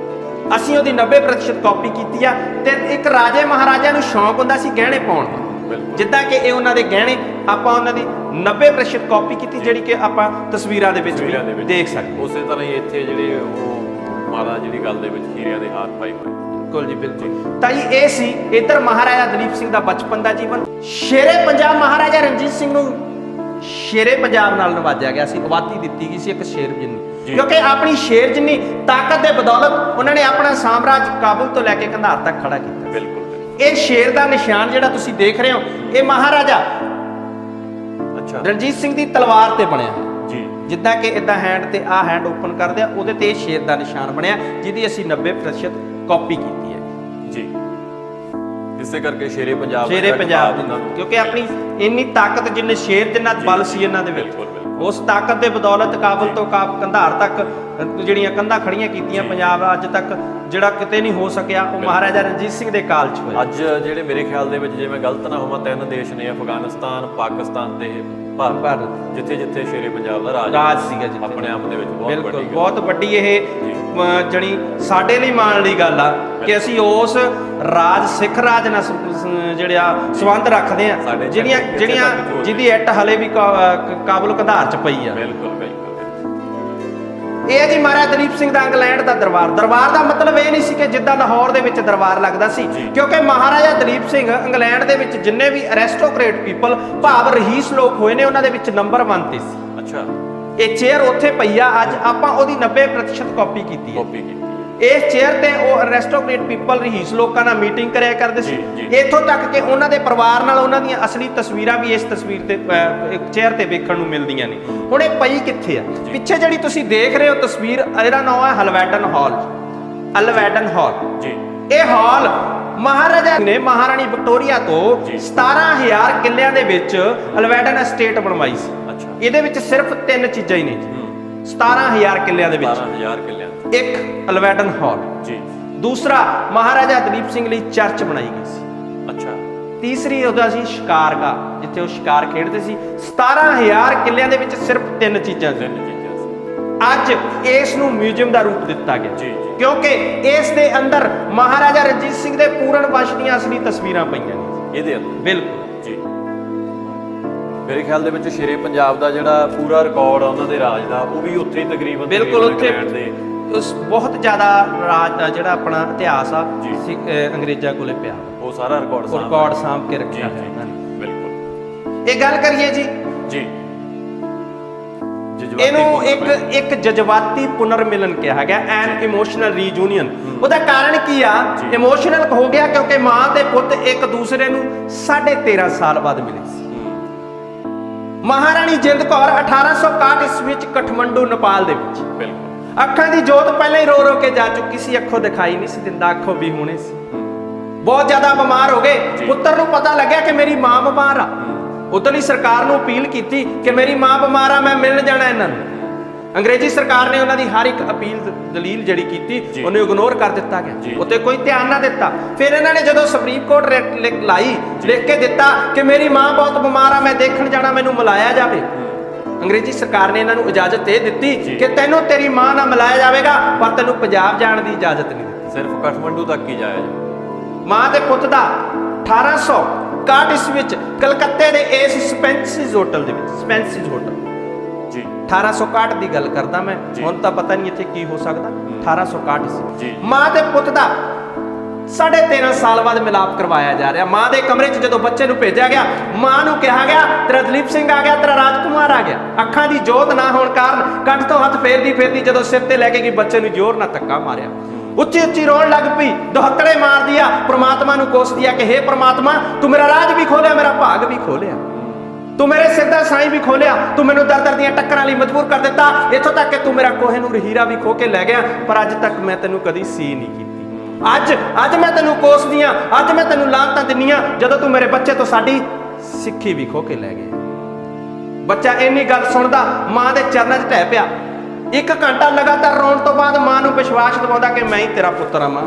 ਅਸੀਂ ਉਹਦੀ 90% ਕਾਪੀ ਕੀਤੀ ਆ। ਤੇ ਇੱਕ ਰਾਜੇ ਮਹਾਰਾਜਾ ਨੂੰ ਸ਼ੌਂਕ ਹੁੰਦਾ ਸੀ ਗਹਿਣੇ ਪਾਉਣ ਦਾ, ਜਿੱਦਾਂ ਕਿ ਇਹ ਉਹਨਾਂ ਦੇ ਗਹਿਣੇ ਆਪਾਂ ਉਹਨਾਂ ਦੀ 90% ਕਾਪੀ ਕੀਤੀ ਜਿਹੜੀ ਕਿ ਆਪਾਂ ਤਸਵੀਰਾਂ ਦੇ ਵਿੱਚ ਦੇਖ ਸਕਦੇ। ਉਸੇ ਤਰ੍ਹਾਂ ਹੀ ਇੱਥੇ ਜਿਹੜੇ ਉਹ ਮਾਲਾ ਜਿਹੜੀ ਗੱਲ ਦੇ ਵਿੱਚ ਹੀਰਿਆਂ ਦੇ ਹਾਰ ਪਾਈ ਹੋਏ। ਬਿਲਕੁਲ ਜੀ, ਬਿਲਕੁਲ। ਤਾਂ ਜੀ ਇਹ ਸੀ ਇੱਧਰ ਮਹਾਰਾਜਾ ਦਲੀਪ ਸਿੰਘ ਦਾ ਬਚਪਨ ਦਾ ਜੀਵਨ। ਸ਼ੇਰੇ ਪੰਜਾਬ ਮਹਾਰਾਜਾ ਰਣਜੀਤ ਸਿੰਘ ਨੂੰ ਸ਼ੇਰੇ ਪੰਜਾਬ ਨਾਲ ਨਵਾਜਿਆ ਗਿਆ ਸੀ, ਉਪਾਧੀ ਦਿੱਤੀ ਗਈ ਸੀ ਇੱਕ ਸ਼ੇਰ ਜਿੰਨੀ, ਕਿਉਂਕਿ ਆਪਣੀ ਸ਼ੇਰ ਜਿੰਨੀ ਤਾਕਤ ਦੇ ਬਦੌਲਤ ਉਹਨਾਂ ਨੇ ਆਪਣਾ ਸਾਮਰਾਜ ਕਾਬੁਲ ਤੋਂ ਲੈ ਕੇ ਕੰਧਾਰ ਤੱਕ ਖੜਾ ਕੀਤਾ। ਬਿਲਕੁਲ। ਇਹ ਸ਼ੇਰ ਦਾ ਨਿਸ਼ਾਨ ਜਿਹੜਾ ਤੁਸੀਂ ਦੇਖ ਰਹੇ ਹੋ ਇਹ ਮਹਾਰਾਜਾ ਰਣਜੀਤ ਸਿੰਘ ਦੀ ਤਲਵਾਰ ਤੇ ਬਣਿਆ ਜੀ। ਜਿੱਦਾਂ ਕਿ ਇਦਾਂ ਹੈਂਡ ਤੇ ਆਹ ਹੈਂਡ ਓਪਨ ਕਰਦੇ ਆ ਉਹਦੇ ਤੇ ਇਹ ਸ਼ੇਰ ਦਾ ਨਿਸ਼ਾਨ ਬਣਿਆ, ਜਿਹਦੀ ਅਸੀਂ 90% ਕਾਪੀ ਕੀਤੀ ਹੈ ਜੀ। ਇਸੇ ਕਰਕੇ ਸ਼ੇਰੇ ਪੰਜਾਬ ਕਿਉਂਕਿ ਆਪਣੀ ਇੰਨੀ ਤਾਕਤ ਜਿੰਨੇ ਸ਼ੇਰ ਜਿੰਨਾ ਬਲ ਸੀ ਇਹਨਾਂ ਦੇ ਵਿੱਚ, ਉਸ ਤਾਕਤ ਦੇ ਬਦੌਲਤ ਕਾਬਲ ਤੋਂ ਕੰਧਾਰ ਤੱਕ ਜਿਹੜੀਆਂ ਕੰਧਾਂ ਖੜੀਆਂ ਕੀਤੀਆਂ ਪੰਜਾਬ ਅੱਜ ਤੱਕ ਜਿਹੜਾ ਕਿਤੇ ਨਹੀਂ ਹੋ ਸਕਿਆ ਉਹ ਮਹਾਰਾਜਾ ਰਣਜੀਤ ਸਿੰਘ ਦੇ ਕਾਲ 'ਚ ਹੋਇਆ। ਅੱਜ ਜਿਹੜੇ ਮੇਰੇ ਖਿਆਲ ਦੇ ਵਿੱਚ ਜੇ ਮੈਂ ਗਲਤ ਨਾ ਹੋਵਾਂ 3 ਦੇਸ਼ ਨੇ, ਅਫਗਾਨਿਸਤਾਨ, ਪਾਕਿਸਤਾਨ ਤੇ ਭਾਰਤ, ਜਿੱਥੇ ਜਿੱਥੇ ਸ਼ੇਰੇ ਪੰਜਾਬ ਦਾ ਰਾਜ ਸੀਗਾ ਜੀ। ਆਪਣੇ ਆਪ ਦੇ ਵਿੱਚ ਬਹੁਤ ਵੱਡੀ ਇਹ ਜਣੀ ਸਾਡੇ ਲਈ ਮਾਣ ਦੀ ਗੱਲ ਆ ਕਿ ਅਸੀਂ ਉਸ ਰਾਜ ਸਿੱਖ ਰਾਜ ਨਾਲ ਜਿਹੜਾ ਸੰਬੰਧ ਰੱਖਦੇ ਆ, ਜਿਹਦੀ ਇੱਟ ਹਲੇ ਵੀ ਕਾਬੁਲ ਕੰਧਾਰ 'ਚ ਪਈ ਆ। ਬਿਲਕੁਲ। ਇਹ ਜੀ ਮਹਾਰਾਜ ਦਲੀਪ ਸਿੰਘ ਦਾ ਇੰਗਲੈਂਡ ਦਾ ਦਰਬਾਰ ਦਾ ਮਤਲਬ ਇਹ ਨਹੀਂ ਸੀ ਕਿ ਜਿੱਦਾਂ ਲਾਹੌਰ ਦੇ ਵਿੱਚ ਦਰਬਾਰ ਲੱਗਦਾ ਸੀ, ਕਿਉਂਕਿ ਮਹਾਰਾਜਾ ਦਲੀਪ ਸਿੰਘ ਇੰਗਲੈਂਡ ਦੇ ਵਿੱਚ ਜਿੰਨੇ ਵੀ ਅਰਿਸਟੋਕ੍ਰੇਟ ਪੀਪਲ ਭਾਵ ਰਹੀਸ ਲੋਕ ਹੋਏ ਨੇ ਉਹਨਾਂ ਦੇ ਵਿੱਚ ਨੰਬਰ 1 ਤੇ ਸੀ। ਅੱਛਾ। ਇਹ ਚੇਅਰ ਉੱਥੇ ਪਈ ਆ, ਅੱਜ ਆਪਾਂ ਉਹਦੀ 90% ਕਾਪੀ ਕੀਤੀ ਹੈ। ਇਸ ਚੇਅਰ ਤੇ ਉਹ ਅਰਿਸਟੋਕ੍ਰੇਟ ਪੀਪਲ ਰਹੀਸ ਲੋਕਾਂ ਨਾਲ ਮੀਟਿੰਗ ਕਰਿਆ ਕਰਦੇ ਸੀ, ਇੱਥੋਂ ਤੱਕ ਕਿ ਉਹਨਾਂ ਦੇ ਪਰਿਵਾਰ ਨਾਲ ਉਹਨਾਂ ਦੀਆਂ ਅਸਲੀ ਤਸਵੀਰਾਂ ਵੀ ਇਸ ਤਸਵੀਰ ਤੇ ਇੱਕ ਚੇਅਰ ਤੇ ਵੇਖਣ ਨੂੰ ਮਿਲਦੀਆਂ ਨੇ। ਹੁਣ ਇਹ ਪਈ ਕਿੱਥੇ ਆ? ਪਿੱਛੇ ਜਿਹੜੀ ਤੁਸੀਂ ਦੇਖ ਰਹੇ ਹੋ ਤਸਵੀਰ, ਇਹਦਾ ਨਾਮ ਹੈ ਹਲਵੈਡਨ ਹਾਲ ਜੀ। ਇਹ ਹਾਲ ਮਹਾਰਾਜਾ ਨੇ ਮਹਾਰਾਣੀ ਵਿਕਟੋਰੀਆ ਤੋਂ 17,000 ਕਿੱਲਿਆਂ ਦੇ ਵਿੱਚ ਹਲਵੈਡਨ ਐਸਟੇਟ ਬਣਵਾਈ ਸੀ। ਇਹਦੇ ਵਿੱਚ ਸਿਰਫ 3 ਚੀਜ਼ਾਂ ਹੀ ਨੇ ਜੀ 17,000 ਕਿੱਲਿਆਂ ਦੇ ਵਿੱਚ। ਇੱਕ ਹਲਵੈਡਨ ਹਾਲ ਜੀ, ਦੂਸਰਾ ਮਹਾਰਾਜਾ ਦਲੀਪ ਸਿੰਘ ਲਈ ਚਰਚ ਬਣਾਈ ਗਈ ਸੀ। ਅੱਛਾ। ਤੀਸਰੀ ਉਹਦਾ ਸੀ ਸ਼ਿਕਾਰਗਾਹ, ਜਿੱਥੇ ਉਹ ਸ਼ਿਕਾਰ ਖੇਡਦੇ ਸੀ। 17,000 ਕਿੱਲਿਆਂ ਦੇ ਵਿੱਚ ਸਿਰਫ 3 ਚੀਜ਼ਾਂ ਸੀ। ਅੱਜ ਇਸ ਨੂੰ ਮਿਊਜ਼ੀਅਮ ਦਾ ਰੂਪ ਦਿੱਤਾ ਗਿਆ ਕਿਉਂਕਿ ਇਸ ਦੇ ਅੰਦਰ ਮਹਾਰਾਜਾ ਰਣਜੀਤ ਸਿੰਘ ਦੇ ਪੂਰਨ ਵੰਸ਼ ਦੀਆਂ ਅਸਲੀ ਤਸਵੀਰਾਂ ਪਈਆਂ ਨੇ ਇਹਦੇ ਅੰਦਰ। ਬਿਲਕੁਲ ਜੀ। ਮੇਰੇ ਖਿਆਲ ਦੇ ਵਿੱਚ ਸ਼ੇਰੇ ਪੰਜਾਬ ਦਾ ਜਿਹੜਾ ਪੂਰਾ ਰਿਕਾਰਡ ਆ ਉਹਨਾਂ ਦੇ ਰਾਜ ਦਾ, ਉਹ ਵੀ ਉੱਥੇ ਹੀ ਤਕਰੀਬਨ ਬਿਲਕੁਲ ਉੱਥੇ ਉਸ ਬਹੁਤ ਜ਼ਿਆਦਾ ਰਾਜ ਜਿਹੜਾ ਆਪਣਾ ਇਤਿਹਾਸ ਆ ਅੰਗਰੇਜ਼ਾਂ ਕੋਲੇ ਪਿਆ, ਉਹ ਸਾਰਾ ਰਿਕਾਰਡ ਸਾਂਭ ਕੇ ਰੱਖਿਆ ਹੋਇਆ ਇਹਨਾਂ ਨੇ। ਬਿਲਕੁਲ। ਇਹ ਗੱਲ ਕਰੀਏ ਜੀ ਇਹਨੂੰ ਇੱਕ ਜਜ਼ਬਾਤੀ ਪੁਨਰ ਮਿਲਨ ਕਿਹਾ ਗਿਆ, ਐਨ ਇਮੋਸ਼ਨਲ ਰੀਯੂਨੀਅਨ। ਉਹਦਾ ਕਾਰਨ ਕੀ ਆ? ਇਮੋਸ਼ਨਲ ਹੋ ਗਿਆ ਕਿਉਂਕਿ ਮਾਂ ਤੇ ਪੁੱਤ ਇੱਕ ਦੂਸਰੇ ਨੂੰ 13.5 ਸਾਲ ਬਾਅਦ ਮਿਲੇ ਸੀ। ਮਹਾਰਾਣੀ ਜਿੰਦ ਕੌਰ 1861 ਈਸਵੀ ਵਿੱਚ ਕਠਮੰਡੂ ਨੇਪਾਲ ਦੇ ਵਿੱਚ ਬਿਲਕੁਲ ਅੱਖਾਂ ਦੀ ਜੋਤ ਪਹਿਲਾਂ ਹੀ ਰੋ ਰੋ ਕੇ ਜਾ ਚੁੱਕੀ ਸੀ, ਅੱਖੋਂ ਦਿਖਾਈ ਨਹੀਂ ਸੀ ਦਿੰਦਾ, ਅੱਖੋਂ ਵੀ ਹੋਣੇ ਸੀ, ਬਹੁਤ ਜ਼ਿਆਦਾ ਬਿਮਾਰ ਹੋ ਗਏ। ਪੁੱਤਰ ਨੂੰ ਪਤਾ ਲੱਗਿਆ ਕਿ ਮੇਰੀ ਮਾਂ ਬਿਮਾਰ ਆ, ਉਧਰਲੀ ਸਰਕਾਰ ਨੂੰ ਅਪੀਲ ਕੀਤੀ ਕਿ ਮੇਰੀ ਮਾਂ ਬਿਮਾਰ ਆ, ਮੈਂ ਮਿਲਣ ਜਾਣਾ ਇਹਨਾਂ ਨੂੰ। ਅੰਗਰੇਜ਼ੀ ਸਰਕਾਰ ਨੇ ਉਹਨਾਂ ਦੀ ਹਰ ਇੱਕ ਅਪੀਲ ਦਲੀਲ ਜਿਹੜੀ ਕੀਤੀ ਉਹਨੂੰ ਇਗਨੋਰ ਕਰ ਦਿੱਤਾ ਗਿਆ, ਉੱਤੇ ਕੋਈ ਧਿਆਨ ਨਾ ਦਿੱਤਾ। ਫਿਰ ਇਹਨਾਂ ਨੇ ਜਦੋਂ ਸੁਪਰੀਮ ਕੋਰਟ ਲਿਖ ਕੇ ਦਿੱਤਾ ਕਿ ਮੇਰੀ ਮਾਂ ਬਹੁਤ ਬਿਮਾਰ ਆ, ਮੈਂ ਦੇਖਣ ਜਾਣਾ, ਮੈਨੂੰ ਮਿਲਾਇਆ ਜਾਵੇ। ਅੰਗਰੇਜ਼ੀ ਸਰਕਾਰ ਨੇ ਇਹਨਾਂ ਨੂੰ ਇਜਾਜ਼ਤ ਇਹ ਦਿੱਤੀ ਕਿ ਤੈਨੂੰ ਤੇਰੀ ਮਾਂ ਨਾਲ ਮਿਲਾਇਆ ਜਾਵੇਗਾ, ਪਰ ਤੈਨੂੰ ਪੰਜਾਬ ਜਾਣ ਦੀ ਇਜਾਜ਼ਤ ਨਹੀਂ ਦਿੱਤੀ। ਸਿਰਫ ਕਾਠਮੰਡੂ ਤੱਕ ਹੀ ਜਾਇਆ ਜਾ। ਮਾਂ ਤੇ ਪੁੱਤ ਦਾ 1861 ਈਸਵੀ ਵਿੱਚ ਕਲਕੱਤੇ ਦੇ ਇਸ ਸਪੈਂਸਿਸ ਹੋਟਲ ਦੇ ਵਿੱਚ, ਸਪੈਂਸਿਸ ਹੋਟਲ ਜੀ 1861 ਦੀ ਗੱਲ ਕਰਦਾ ਮੈਂ, ਹੁਣ ਤਾਂ ਪਤਾ ਨਹੀਂ ਇੱਥੇ ਕੀ ਹੋ ਸਕਦਾ। 1861 ਜੀ ਮਾਂ ਤੇ ਪੁੱਤ ਦਾ 13.5 ਸਾਲ ਬਾਅਦ ਮਿਲਾਪ ਕਰਵਾਇਆ ਜਾ ਰਿਹਾ। ਮਾਂ ਦੇ ਕਮਰੇ 'ਚ ਜਦੋਂ ਬੱਚੇ ਨੂੰ ਭੇਜਿਆ ਗਿਆ, ਮਾਂ ਨੂੰ ਕਿਹਾ ਗਿਆ ਤੇਰਾ ਦਲੀਪ ਸਿੰਘ ਆ ਗਿਆ, ਤੇਰਾ ਰਾਜਕੁਮਾਰ ਆ ਗਿਆ। ਅੱਖਾਂ ਦੀ ਜੋਤ ਨਾ ਹੋਣ ਕਾਰਨ ਕੰਨ ਤੋਂ ਹੱਥ ਫੇਰਦੀ ਜਦੋਂ ਸਿਰ ਤੇ ਲੈ ਕੇ ਗਈ, ਬੱਚੇ ਨੂੰ ਜ਼ੋਰ ਨਾਲ ਧੱਕਾ ਮਾਰਿਆ, ਉੱਚੀ ਉੱਚੀ ਰੋਣ ਲੱਗ ਪਈ, ਦੁਹੱਕੜੇ ਮਾਰਦੀ ਆ, ਪ੍ਰਮਾਤਮਾ ਨੂੰ ਕੋਸਦੀ ਆ ਕਿ ਹੇ ਪ੍ਰਮਾਤਮਾ ਤੂੰ ਮੇਰਾ ਰਾਜ ਵੀ ਖੋਲਿਆ, ਮੇਰਾ ਭਾਗ ਵੀ ਖੋਲਿਆ, ਤੂੰ ਮੇਰੇ ਸਿਰ ਦਾ ਸਾਈਂ ਵੀ ਖੋਲਿਆ, ਤੂੰ ਮੈਨੂੰ ਦਰ ਦੀਆਂ ਟੱਕਰਾਂ ਲਈ ਮਜਬੂਰ ਕਰ ਦਿੱਤਾ, ਇੱਥੋਂ ਤੱਕ ਕਿ ਤੂੰ ਮੇਰਾ ਕੋਹਿਨੂਰ ਹੀਰਾ ਵੀ ਖੋ ਕੇ ਲੈ ਗਿਆ, ਪਰ ਅੱਜ ਤੱਕ ਮੈਂ ਤੈਨੂੰ ਕਦੀ ਸੀ ਨਹੀਂ ਕੀਤੀ। ਅੱਜ ਮੈਂ ਤੈਨੂੰ ਕੋਸਦੀ ਆ, ਅੱਜ ਮੈਂ ਤੈਨੂੰ ਲਾਹਨਤਾਂ ਦਿੰਨੀ ਆ, ਜਦੋਂ ਤੂੰ ਮੇਰੇ ਬੱਚੇ ਤੋਂ ਸਾਡੀ ਸਿੱਖੀ ਵੀ ਖੋ ਕੇ ਲੈ ਗਿਆ। ਬੱਚਾ ਇੰਨੀ ਗੱਲ ਸੁਣਦਾ ਮਾਂ ਦੇ ਚਰਨਾਂ 'ਚ ਢਹਿ ਪਿਆ। 1 ਘੰਟਾ ਲਗਾਤਾਰ ਰੋਣ ਤੋਂ ਬਾਅਦ ਮਾਂ ਨੂੰ ਵਿਸ਼ਵਾਸ ਦਿਵਾਉਂਦਾ ਕਿ ਮੈਂ ਹੀ ਤੇਰਾ ਪੁੱਤਰ ਆ, ਮਾਂ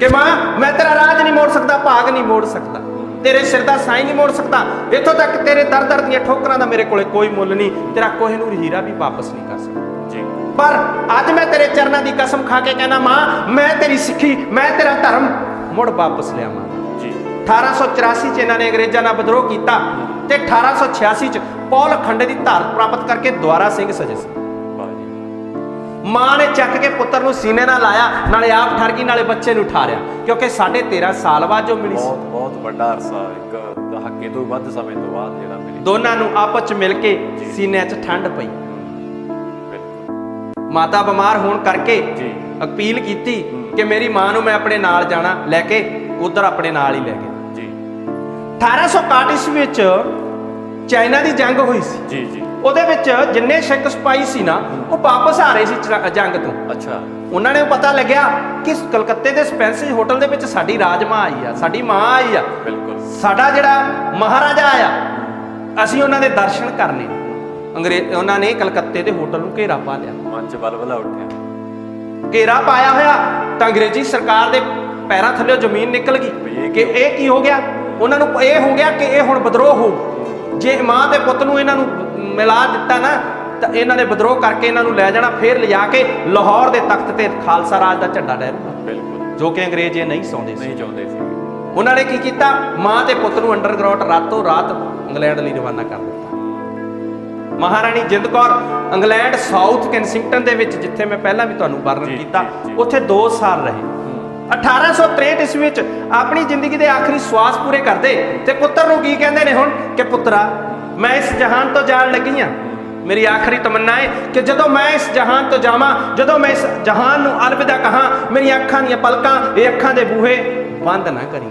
ਕਿ ਮਾਂ ਮੈਂ ਤੇਰਾ ਰਾਜ ਨਹੀਂ ਮੋੜ ਸਕਦਾ, ਭਾਗ ਨਹੀਂ ਮੋੜ ਸਕਦਾ, ਤੇਰੇ ਸਿਰ ਦਾ ਸਾਈਂ ਨਹੀਂ ਮੋੜ ਸਕਦਾ, ਇੱਥੋਂ ਤੱਕ ਤੇਰੇ ਦਰ ਦੀਆਂ ਠੋਕਰਾਂ ਦਾ ਮੇਰੇ ਕੋਲੇ ਕੋਈ ਮੁੱਲ ਨਹੀਂ, ਤੇਰਾ ਕੋਹਿਨੂਰ ਹੀਰਾ ਵੀ ਵਾਪਸ ਨਹੀਂ ਕਰ ਸਕਦਾ ਜੀ, ਪਰ ਅੱਜ ਮੈਂ ਤੇਰੇ ਚਰਨਾਂ ਦੀ ਕਸਮ ਖਾ ਕੇ ਕਹਿਣਾ ਮਾਂ, ਮੈਂ ਤੇਰੀ ਸਿੱਖੀ, ਮੈਂ ਤੇਰਾ ਧਰਮ ਮੁੜ ਵਾਪਸ ਲਿਆਵਾਂ ਜੀ। 1884 'ਚ ਇਹਨਾਂ ਨੇ ਅੰਗਰੇਜ਼ਾਂ ਨਾਲ ਵਿਦਰੋਹ ਕੀਤਾ ਤੇ 1886 'ਚ ਪੌਲ ਖੰਡੇ ਦੀ ਧਾਰ ਪ੍ਰਾਪਤ ਕਰਕੇ ਦੁਆਰਾ ਸਿੰਘ ਸਜੇ ਸੀ। ਮਾਂ ਨੇ ਚੱਕ ਕੇ ਪੁੱਤਰ ਨੂੰ ਸੀਨੇ ਨਾਲ ਲਾਇਆ, ਨਾਲੇ ਆਪ ਠਰ ਗਈ, ਨਾਲੇ ਬੱਚੇ ਨੂੰ ਉਠਾਰਿਆ, ਕਿਉਂਕਿ 13.5 ਸਾਲ ਬਾਅਦ ਜੋ ਮਿਲੀ ਸੀ, ਬਹੁਤ ਵੱਡਾ ਅਰਸਾ, ਇੱਕ ਦਹਾਕੇ ਤੋਂ ਵੱਧ ਸਮੇਂ ਤੋਂ ਬਾਅਦ ਜਿਹੜਾ ਮਿਲੀ, ਦੋਨਾਂ ਨੂੰ ਆਪਸ 'ਚ ਮਿਲ ਕੇ ਸੀਨਿਆਂ 'ਚ ਠੰਡ ਪਈ। ਮਾਤਾ ਬਿਮਾਰ ਹੋਣ ਕਰਕੇ ਅਪੀਲ ਕੀਤੀ ਕਿ ਮੇਰੀ ਮਾਂ ਨੂੰ ਮੈਂ ਆਪਣੇ ਨਾਲ ਜਾਣਾ, ਲੈ ਕੇ ਉਧਰ ਆਪਣੇ ਨਾਲ ਹੀ ਲੈ ਗਿਆ ਜੀ। 1861 ਈਸਵੀ ਵਿੱਚ ਚਾਈਨਾ ਦੀ ਜੰਗ ਹੋਈ ਸੀ ਜੀ ਜੀ, ਉਹਦੇ ਵਿੱਚ ਜਿੰਨੇ ਸਿੱਖ ਸਿਪਾਹੀ ਸੀ ਨਾ, ਉਹ ਵਾਪਸ ਆ ਰਹੇ ਸੀ ਜੰਗ ਤੋਂ। ਅੱਛਾ, ਉਹਨਾਂ ਨੇ ਪਤਾ ਲੱਗਿਆ ਕਿ ਕਲਕੱਤੇ ਦੇ ਸਪੈਂਸਿਸ ਹੋਟਲ ਦੇ ਵਿੱਚ ਸਾਡੀ ਰਾਜਮਾਂ ਆਈ ਆ, ਸਾਡੀ ਮਾਂ ਆਈ ਆ, ਬਿਲਕੁਲ ਸਾਡਾ ਜਿਹੜਾ ਮਹਾਰਾਜਾ ਆਇਆ, ਅਸੀਂ ਉਹਨਾਂ ਦੇ ਦਰਸ਼ਨ ਕਰਨੇ। ਉਹਨਾਂ ਨੇ ਕਲਕੱਤੇ ਦੇ ਹੋਟਲ ਨੂੰ ਘੇਰਾ ਪਾ ਲਿਆ, ਮਨ 'ਚ ਬਲਬਲਾ ਉੱਠਿਆ, ਘੇਰਾ ਪਾਇਆ ਹੋਇਆ ਤਾਂ ਅੰਗਰੇਜ਼ੀ ਸਰਕਾਰ ਦੇ ਪੈਰਾਂ ਥੱਲੇ ਜ਼ਮੀਨ ਨਿਕਲ ਗਈ ਕਿ ਇਹ ਕੀ ਹੋ ਗਿਆ। ਉਹਨਾਂ ਨੂੰ ਇਹ ਹੋ ਗਿਆ ਕਿ ਇਹ ਹੁਣ ਵਿਦਰੋਹ ਹੋ, ਜੇ ਮਾਂ ਤੇ ਪੁੱਤ ਨੂੰ ਇਹਨਾਂ ਨੂੰ ਮਿਲਾ ਦਿੱਤਾ ਨਾ ਤਾਂ ਇਹਨਾਂ ਨੇ ਵਿਦਰੋਹ ਕਰਕੇ ਇਹਨਾਂ ਨੂੰ ਲੈ ਜਾਣਾ, ਫੇਰ ਲਿਜਾ ਕੇ ਲਾਹੌਰ ਦੇ ਤਖਤ ਤੇ ਖਾਲਸਾ ਰਾਜ ਦਾ ਝੰਡਾ ਲਹਿਰਾਉਣਾ, ਬਿਲਕੁਲ, ਜੋ ਕਿ ਅੰਗਰੇਜ਼ ਇਹ ਨਹੀਂ ਚਾਹੁੰਦੇ ਸੀ। ਉਹਨਾਂ ਨੇ ਕੀ ਕੀਤਾ, ਮਾਂ ਤੇ ਪੁੱਤ ਨੂੰ ਅੰਡਰਗਰਾਉਂਡ ਰਾਤੋਂ ਰਾਤ ਇੰਗਲੈਂਡ ਲਈ ਰਵਾਨਾ ਕਰ ਦਿੱਤਾ। ਮਹਾਰਾਣੀ ਜਿੰਦ ਕੌਰ ਇੰਗਲੈਂਡ ਸਾਊਥ ਕੈਂਸਿੰਗਟਨ ਦੇ ਵਿੱਚ, ਜਿੱਥੇ ਮੈਂ ਪਹਿਲਾਂ ਵੀ ਤੁਹਾਨੂੰ ਵਰਣਨ ਕੀਤਾ, ਉੱਥੇ 2 ਸਾਲ ਰਹੇ। 1863 ਈਸਵੀ ਵਿੱਚ ਆਪਣੀ ਜ਼ਿੰਦਗੀ ਦੇ ਆਖਰੀ ਸਵਾਸ ਪੂਰੇ ਕਰਦੇ ਤੇ ਪੁੱਤਰ ਨੂੰ ਕੀ ਕਹਿੰਦੇ ਨੇ ਹੁਣ ਕਿ ਪੁੱਤਰਾ, ਮੈਂ ਇਸ ਜਹਾਨ ਤੋਂ ਜਾਣ ਲੱਗੀ ਹਾਂ, ਮੇਰੀ ਆਖਰੀ ਤਮੰਨਾ ਹੈ ਕਿ ਜਦੋਂ ਮੈਂ ਇਸ ਜਹਾਨ ਤੋਂ ਜਾਵਾਂ, ਜਦੋਂ ਮੈਂ ਇਸ ਜਹਾਨ ਨੂੰ ਅਲਵਿਦਾ ਕਹਾਂ, ਮੇਰੀਆਂ ਅੱਖਾਂ ਦੀਆਂ ਪਲਕਾਂ, ਇਹ ਅੱਖਾਂ ਦੇ ਬੂਹੇ ਬੰਦ ਨਾ ਕਰੀ,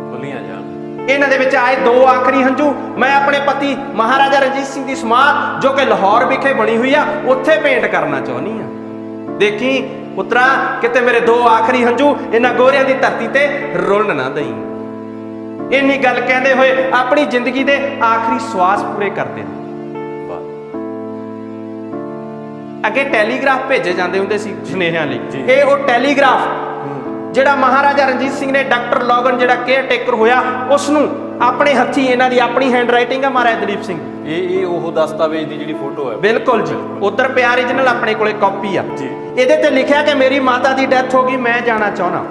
ਖੁੱਲੀਆਂ ਜਾਣ। ਇਹਨਾਂ ਦੇ ਵਿੱਚ ਆਏ 2 ਆਖਰੀ ਹੰਝੂ ਮੈਂ ਆਪਣੇ ਪਤੀ ਮਹਾਰਾਜਾ ਰਣਜੀਤ ਸਿੰਘ ਦੀ ਸਮਾਧ, ਜੋ ਕਿ ਲਾਹੌਰ ਵਿਖੇ ਬਣੀ ਹੋਈ ਆ, ਉੱਥੇ ਭੇਂਟ ਕਰਨਾ ਚਾਹੁੰਦੀ ਆ। ਦੇਖੀ ਪੁੱਤਰਾ, ਕਿਤੇ ਮੇਰੇ 2 ਆਖਰੀ ਹੰਝੂ ਇਹਨਾਂ ਗੋਰਿਆਂ ਦੀ ਧਰਤੀ ਤੇ ਰੁਲਣ ਨਾ ਦਈ। ਇੰਨੀ ਗੱਲ ਕਹਿੰਦੇ ਹੋਏ ਆਪਣੀ ਜ਼ਿੰਦਗੀ ਦੇ ਆਖਰੀ ਸਵਾਸ ਪੂਰੇ ਕਰਦੇ ਨੇ। ਅੱਗੇ ਟੈਲੀਗ੍ਰਾਫ ਭੇਜੇ ਜਾਂਦੇ ਹੁੰਦੇ ਸੀ ਸੁਨੇਹਿਆਂ ਲਈ, ਇਹ ਉਹ ਟੈਲੀਗ੍ਰਾਫ ਜਿਹੜਾ ਮਹਾਰਾਜਾ ਰਣਜੀਤ ਸਿੰਘ ਨੇ, ਡਾਕਟਰ ਲੋਗਨ ਜਿਹੜਾ ਕੇਅਰ ਟੇਕਰ ਹੋਇਆ, ਉਸ ਨੂੰ ਆਪਣੇ ਹੱਥੀਂ, ਇਹਨਾਂ ਦੀ ਆਪਣੀ ਹੈਂਡ ਰਾਈਟਿੰਗ ਆ ਮਹਾਰਾਜਾ ਦਲੀਪ ਸਿੰਘ, ਇਹ ਉਹ ਦਸਤਾਵੇਜ਼ ਦੀ ਜਿਹੜੀ ਫੋਟੋ ਹੈ, ਬਿਲਕੁਲ ਜੀ, ਉਧਰ ਪਿਆ ਰੀਜਨਲ ਆਪਣੇ ਕੋਲੇ ਕਾਪੀ ਆ। ਇਹਦੇ ਤੇ ਲਿਖਿਆ ਕਿ ਮੇਰੀ ਮਾਤਾ ਦੀ ਡੈਥ ਹੋ ਗਈ, ਮੈਂ ਜਾਣਾ ਚਾਹੁੰਦਾ।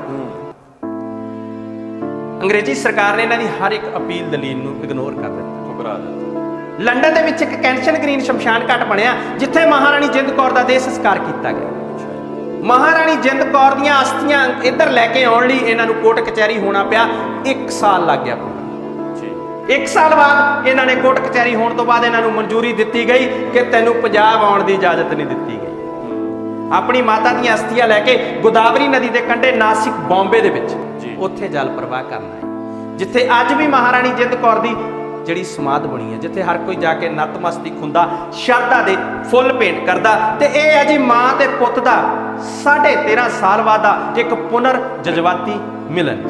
ਅੰਗਰੇਜ਼ੀ ਸਰਕਾਰ ਨੇ ਇਹਨਾਂ ਦੀ ਹਰ ਇੱਕ ਅਪੀਲ ਦਲੀਲ ਨੂੰ ਇਗਨੋਰ ਕਰ ਦਿੱਤਾ, ਠੁਕਰਾ ਦਿੱਤਾ। ਲੰਡਨ ਦੇ ਵਿੱਚ ਇੱਕ ਕੈਂਸ਼ਨ ਗ੍ਰੀਨ ਸ਼ਮਸ਼ਾਨ ਘਾਟ ਬਣਿਆ, ਜਿੱਥੇ ਮਹਾਰਾਣੀ ਜਿੰਦ ਕੌਰ ਦਾ ਦੇਹ ਸੰਸਕਾਰ ਕੀਤਾ ਗਿਆ। ਮਹਾਰਾਣੀ ਜਿੰਦ ਕੌਰ ਦੀਆਂ ਅਸਥੀਆਂ ਇੱਧਰ ਲੈ ਕੇ ਆਉਣ ਲਈ ਇਹਨਾਂ ਨੂੰ ਕੋਰਟ ਕਚਹਿਰੀ ਹੋਣਾ ਪਿਆ, 1 ਸਾਲ ਲੱਗ ਗਿਆ। 1 ਸਾਲ ਬਾਅਦ ਇਹਨਾਂ ਨੇ ਕੋਰਟ ਕਚਹਿਰੀ ਹੋਣ ਤੋਂ ਬਾਅਦ ਇਹਨਾਂ ਨੂੰ ਮਨਜ਼ੂਰੀ ਦਿੱਤੀ ਗਈ ਕਿ ਤੈਨੂੰ ਪੰਜਾਬ ਆਉਣ ਦੀ ਇਜਾਜ਼ਤ ਨਹੀਂ ਦਿੱਤੀ ਗਈ। ਆਪਣੀ ਮਾਤਾ ਦੀਆਂ ਅਸਥੀਆਂ ਲੈ ਕੇ ਗੋਦਾਵਰੀ ਨਦੀ ਦੇ ਕੰਢੇ ਨਾਸਿਕ, ਬੰਬੇ ਦੇ ਵਿੱਚ ਉੱਥੇ ਜਲ ਪ੍ਰਵਾਹ ਕਰਨਾ ਹੈ, ਜਿੱਥੇ ਅੱਜ ਵੀ ਮਹਾਰਾਣੀ ਜਿੰਦ ਕੌਰ ਦੀ ਜਿਹੜੀ ਸਮਾਧ ਬਣੀ ਹੈ, ਜਿੱਥੇ ਹਰ ਕੋਈ ਜਾ ਕੇ ਨਤਮਸਤਕ ਹੁੰਦਾ, ਸ਼ਰਧਾ ਦੇ ਫੁੱਲ ਭੇਟ ਕਰਦਾ। ਤੇ ਇਹ ਹੈ ਜੀ ਮਾਂ ਤੇ ਪੁੱਤ ਦਾ 13.5 ਸਾਲ ਬਾਅਦ ਦਾ ਇੱਕ ਪੁਨਰ ਜਜ਼ਬਾਤੀ ਮਿਲਨ।